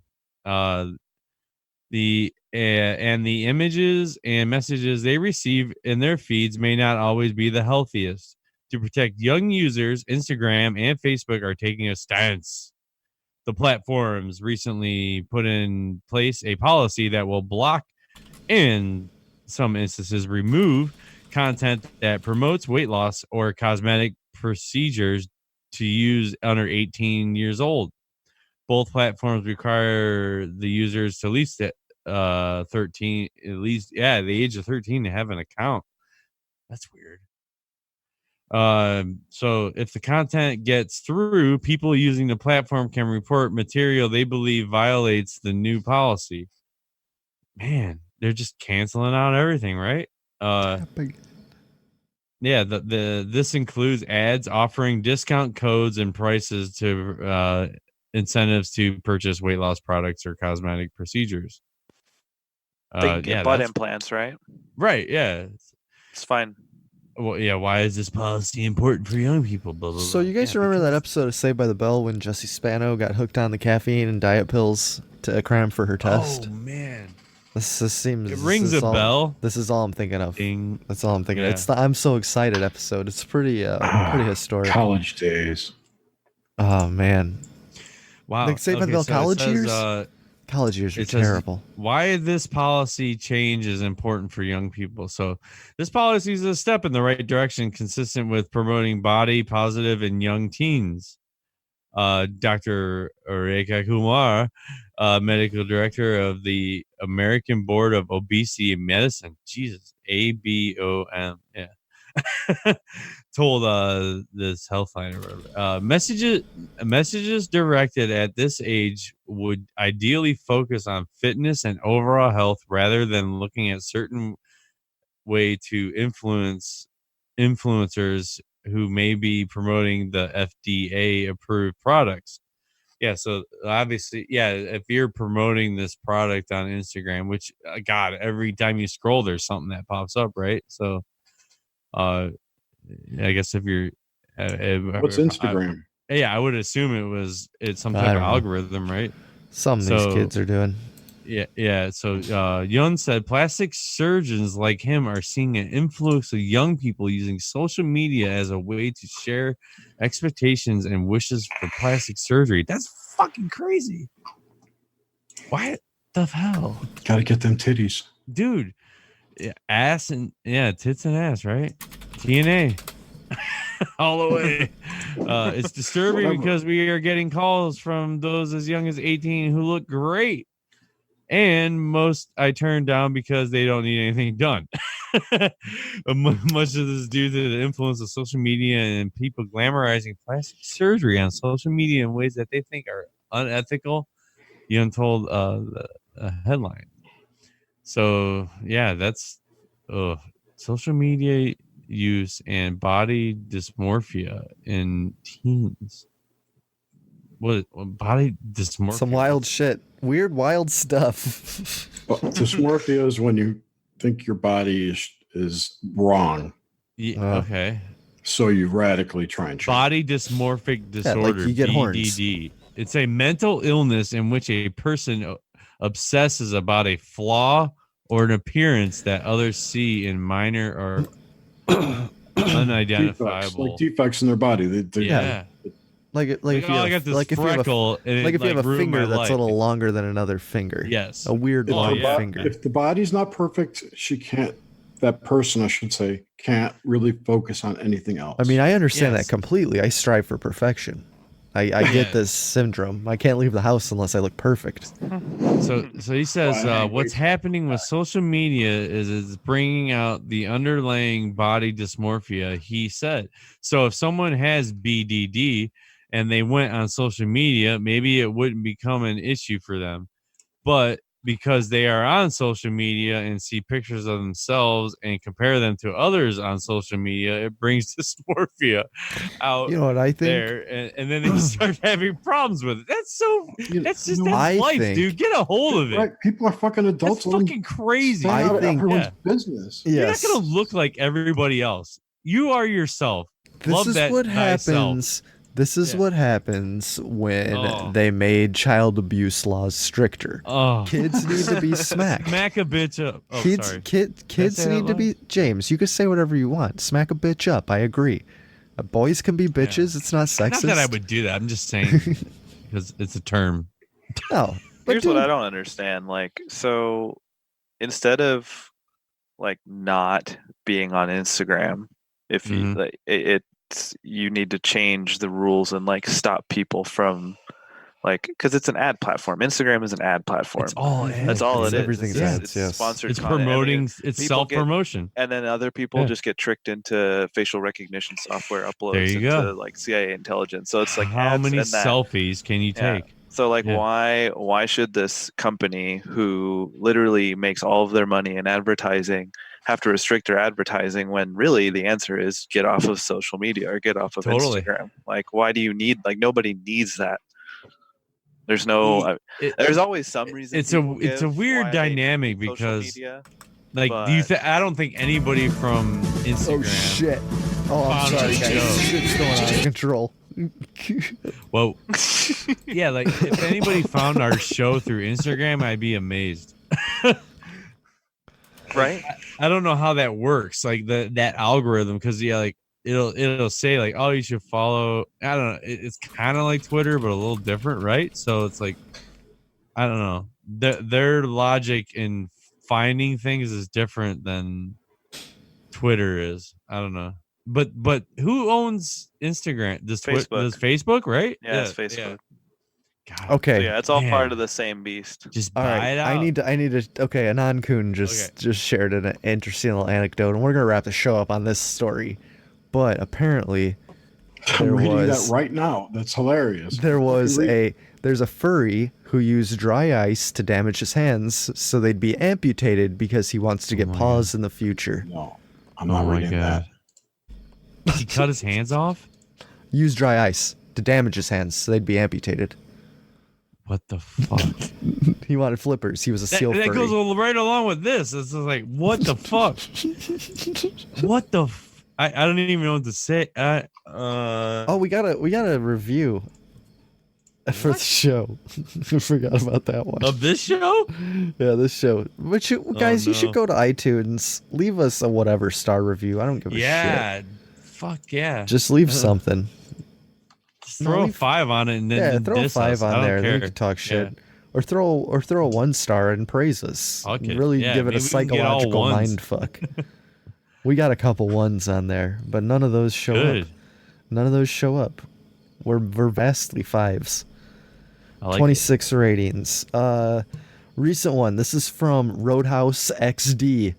And the images and messages they receive in their feeds may not always be the healthiest. To protect young users, Instagram and Facebook are taking a stance. The platforms recently put in place a policy that will block, in some instances, remove content that promotes weight loss or cosmetic procedures to use under 18 years old. Both platforms require the users to at least 13, at least, the age of 13 to have an account. That's weird. So if the content gets through, people using the platform can report material they believe violates the new policy. Man, they're just canceling out everything, right? This includes ads offering discount codes and prices to incentives to purchase weight loss products or cosmetic procedures. Butt implants, right? Right, yeah. It's fine. Well, yeah, why is this policy important for young people? Blah, blah, So blah. you guys remember that episode of Saved by the Bell when Jesse Spano got hooked on the caffeine and diet pills to cram for her test? Oh, man. This seems... It rings a bell. This is all I'm thinking of. Ding. That's all I'm thinking Yeah. of. It's the I'm So Excited episode. It's pretty historic. College days. Oh, man. Wow. Like Saved by the Bell so college it says, years? College years are it says, terrible. Why this policy change is important for young people. So this policy is a step in the right direction, consistent with promoting body positive in young teens. Dr. Reka Kumar, medical director of the American Board of Obesity Medicine, Jesus, ABOM, yeah, told this Healthline or whatever. Messages directed at this age would ideally focus on fitness and overall health rather than looking at certain way to influence influencers who may be promoting the FDA approved products. Yeah, so obviously, yeah, if you're promoting this product on Instagram, which God, every time you scroll, there's something that pops up, right? So, I guess if you're, What's Instagram? I would assume it's some type of algorithm, right? Some of these kids are doing. Yeah. So Yun said plastic surgeons like him are seeing an influx of young people using social media as a way to share expectations and wishes for plastic surgery. That's fucking crazy. What the hell? Gotta get them titties. Dude. Ass and tits and ass, right? TNA. All the way. It's disturbing because we are getting calls from those as young as 18 who look great. And most I turn down because they don't need anything done. Much of this is due to the influence of social media and people glamorizing plastic surgery on social media in ways that they think are unethical. You untold the headline. So yeah, that's social media use and body dysmorphia in teens. What body dysmorphia? Some wild shit. Weird, wild stuff. Well, dysmorphia is when you think your body is wrong. Yeah, okay. So you radically try and change. Body dysmorphic disorder, like you get BDD. horns. It's a mental illness in which a person obsesses about a flaw or an appearance that others see in minor or unidentifiable defects in their body. Like if you have, like if you have a finger that's a little longer than another finger. Yes. A weird long finger. If the body's not perfect, that person, I should say, can't really focus on anything else. I mean, I understand that completely. I strive for perfection. I get this syndrome. I can't leave the house unless I look perfect. So he says what's happening with social media is it's bringing out the underlying body dysmorphia, he said. So if someone has BDD and they went on social media, maybe it wouldn't become an issue for them. But because they are on social media and see pictures of themselves and compare them to others on social media, it brings dysmorphia out. You know what I think? There, and then they start having problems with it. That's life, think, dude. Get a hold of it. Right, people are fucking adults. That's fucking crazy. I think everyone's business. You're not gonna look like everybody else. You are yourself. This Love is that what thyself. happens This is what happens when they made child abuse laws stricter. Kids need to be smacked. Smack a bitch up. Oh, kids sorry. Kids need to be... James, you can say whatever you want. Smack a bitch up. I agree. Boys can be bitches. It's not sexist. Not that I would do that. I'm just saying because it's a term. No. Here's what I don't understand. Like, so instead of like not being on Instagram, if you like, you need to change the rules and like stop people from like, because it's an ad platform. Instagram is an ad platform. It's all That's all it is. Everything's ads. It's Yes. sponsored. It's content. promoting. It's people self-promotion. and then other people just get tricked into facial recognition software uploads There you into go. like CIA intelligence. So it's like How ads many and that. selfies can you Yeah. take? So like why should this company who literally makes all of their money in advertising have to restrict their advertising when really the answer is get off of social media or get off of Totally. Instagram? Like why do you need, like nobody needs that. There's no there's always some reason. It's a weird dynamic because media, like do you I don't think anybody from Instagram. Oh shit. Oh, I'm sorry guys. Shit's going out of control. Well, yeah, like if anybody found our show through Instagram, I'd be amazed. Right? I don't know how that works, like that algorithm, because like it'll say like, oh, you should follow. I don't know. It's kind of like Twitter, but a little different, right? So it's like, I don't know. Their logic in finding things is different than Twitter is. I don't know. But who owns Instagram? Does Facebook, right? Yeah, it's Facebook. God. Okay. So yeah, it's all part of the same beast. Just All buy right. it out. I need to. Okay, Anand Kun just shared an interesting little anecdote, and we're gonna wrap the show up on this story. But apparently, I'm reading that right now. That's hilarious. There's a furry who used dry ice to damage his hands so they'd be amputated because he wants to get paws in the future. No, I'm not reading that. He cut his hands off? Use dry ice to damage his hands so they'd be amputated. What the fuck? He wanted flippers. He was a seal that furry. goes right along with this. It's just like, what the fuck? What the I don't even know what to say. Oh, we got a review for the show. I forgot about that one. Of this show? Yeah, this show. But guys, you should go to iTunes, leave us a whatever star review. I don't give a shit. Fuck yeah. Just leave something. Just throw a 5 on it and then throw a diss 5 us. I on don't there. Then you care. can talk shit. Yeah. Or throw a 1 star and praise us. Okay. Really Yeah, give it a maybe we can get all psychological ones. mind fuck. We got a couple 1s on there, but none of those show Good. up. None of those show up. We're vastly 5s. I like 26 ratings. Recent one. This is from Roadhouse XD.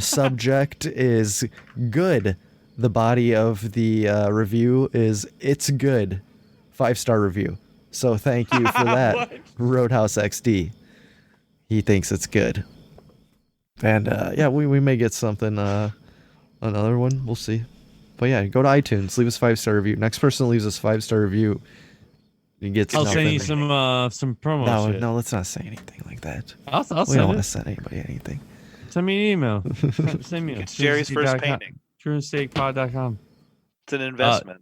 Subject is good. The body of the review is it's good. 5-star review. So thank you for that, Roadhouse XD. He thinks it's good. And yeah, we may get something, another one. We'll see. But yeah, go to iTunes, leave us a 5-star review. Next person leaves us a 5-star review, you get I'll something. send you some promo shit. No, let's not say anything like that. I'll We send don't want it. to send anybody anything. Send me an email. Send me It's Jerry's first painting. cruisinmistakepod.com. It's an investment.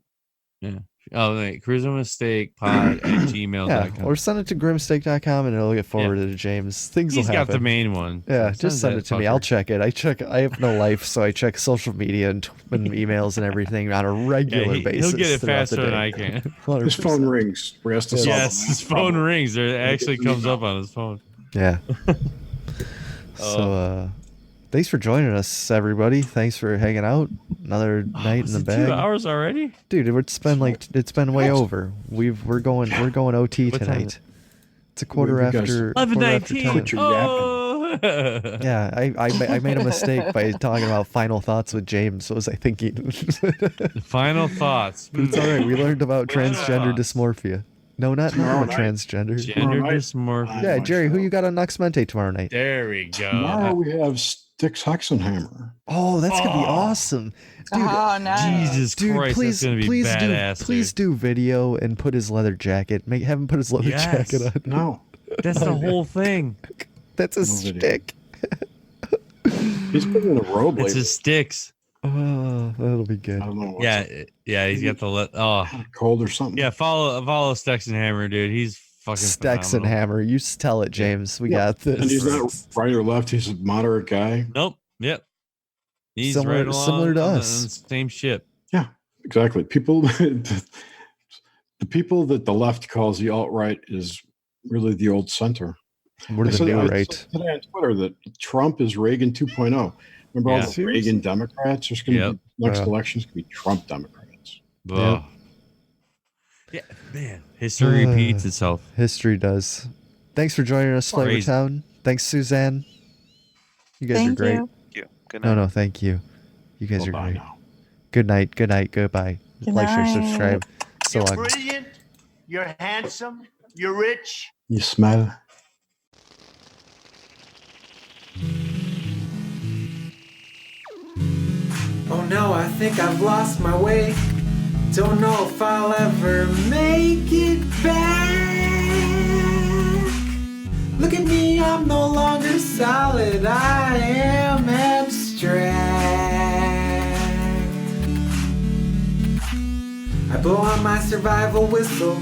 Yeah. Oh, wait. cruisinmistakepod@gmail.com. Yeah, or send it to grimsteak.com and it'll get forwarded to James. Things He's will got happen. the main one. Yeah, So just send that it to me. fucker. I'll check it. I have no life, so I check social media and emails and everything on a regular basis. He'll get it throughout the faster than day. I can. 100%. His phone rings. He has to solve Yes, the his math phone problem. rings. It actually comes up on his phone. Yeah. So, thanks for joining us, everybody. Thanks for hanging out. Another night in the bag. 2 hours already? Dude, it's been way over. We're going OT What time is tonight. It's a quarter after 11:19. 10. Oh. Yeah, I made a mistake by talking about final thoughts with James. What was I thinking? Final thoughts. But it's all right. We learned about transgender dysmorphia. No, not Tomorrow about night. transgender. Gender dysmorphia. Yeah, Jerry, who you got on Nux Mente tomorrow night? There we go. Tomorrow we have Styx Hexenhammer. Oh, that's gonna be awesome, dude. Oh, nice. Jesus Dude, Christ, please, that's gonna be please badass. please do video and put his leather jacket. Have him put his leather Yes. jacket on. No. That's the whole thing. That's a No video. stick. He's been in a robe It's lately. his sticks. Oh, that'll be good. I don't know. Yeah, he's got the cold or something. Yeah, follow Stetson Hammer, dude. He's fucking Stetson phenomenal. Hammer. You tell it, James. We got this. And he's not right or left. He's a moderate guy. Nope. Yep. He's Similar- right along similar to on the us. same ship. Yeah, exactly. People, the people that the left calls the alt-right is really the old center. What are I the said- new I said right? today on Twitter that Trump is Reagan 2.0. Remember all Yeah. the Reagan Democrats? There's going to Yep. be next Yeah. election is going to be Trump Democrats. Ugh. Yeah, man. History repeats itself. History does. Thanks for joining us, Crazy. Flavortown. Thanks, Suzanne. You guys are Thank great. you. Thank you. Good No, night. no, thank you. You guys are Bye great. now. Good night. Good night. Goodbye. Good Like, share, night. subscribe. So You're long. brilliant. You're handsome. You're rich. You smell? Oh no, I think I've lost my way. Don't know if I'll ever make it back. Look at me, I'm no longer solid. I am abstract. I blow on my survival whistle,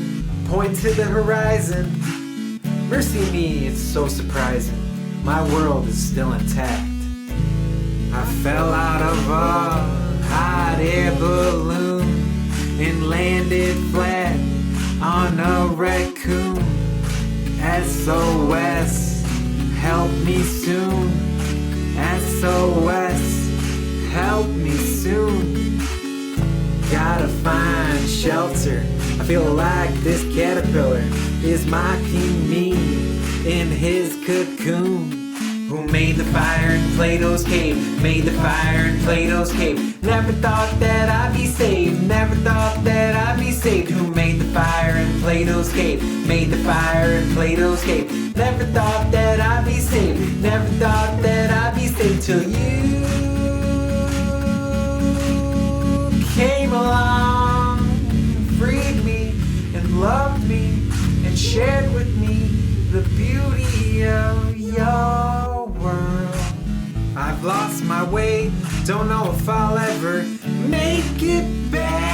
point to the horizon. Mercy me, it's so surprising. My world is still intact. I fell out of a hot air balloon and landed flat on a raccoon. SOS, help me soon. SOS, help me soon. Gotta find shelter. I feel like this caterpillar is mocking me in his cocoon. Who made the fire in Plato's cave? Made the fire in Plato's cave. Never thought that I'd be saved. Never thought that I'd be saved. Who made the fire in Plato's cave? Made the fire in Plato's cave. Never thought that I'd be saved. Never thought that I'd be saved till you came along, freed me and loved me and shared with me the beauty of your world. I've lost my way, don't know if I'll ever make it back.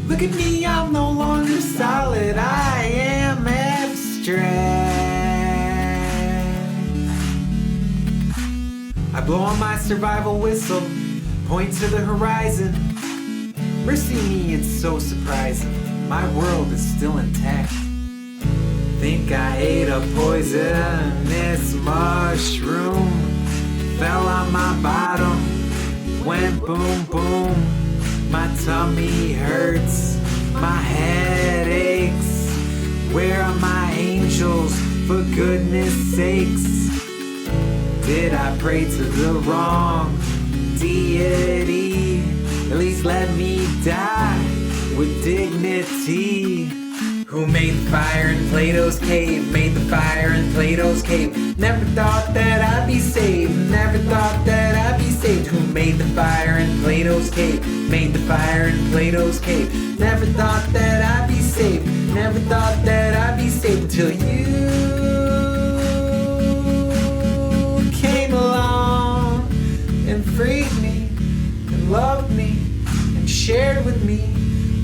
Look at me, I'm no longer solid, I am abstract. I blow on my survival whistle, point to the horizon. Mercy me, it's so surprising. My world is still intact. Think I ate a poisonous mushroom. Fell on my bottom, went boom boom. My tummy hurts, my head aches. Where are my angels, for goodness sakes? Did I pray to the wrong deity? At least let me die with dignity. Who made the fire in Plato's cave? Made the fire in Plato's cave. Never thought that I'd be saved. Never thought that I'd be saved. Who made the fire in Plato's cave? Made the fire in Plato's cave. Never thought that I'd be saved. Never thought that I'd be saved until you came along and freed me and loved me and shared with me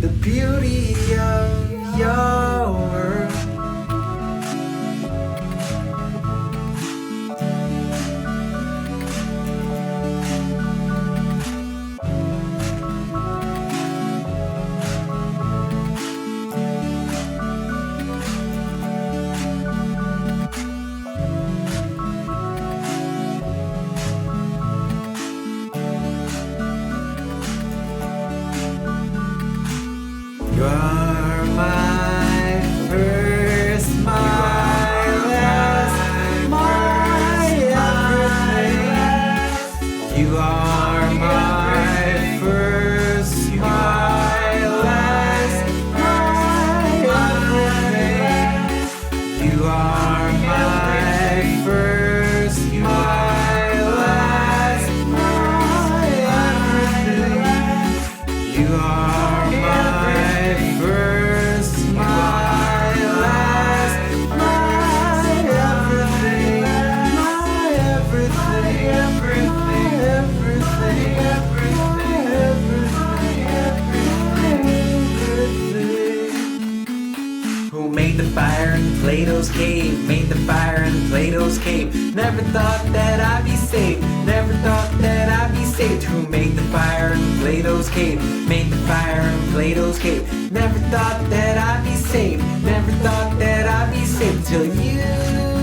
the beauty of your world. Plato's cave, made the fire in Plato's cave. Never thought that I'd be saved, never thought that I'd be saved. Who made the fire in Plato's cave, made the fire in Plato's cave. Never thought that I'd be saved, never thought that I'd be saved till you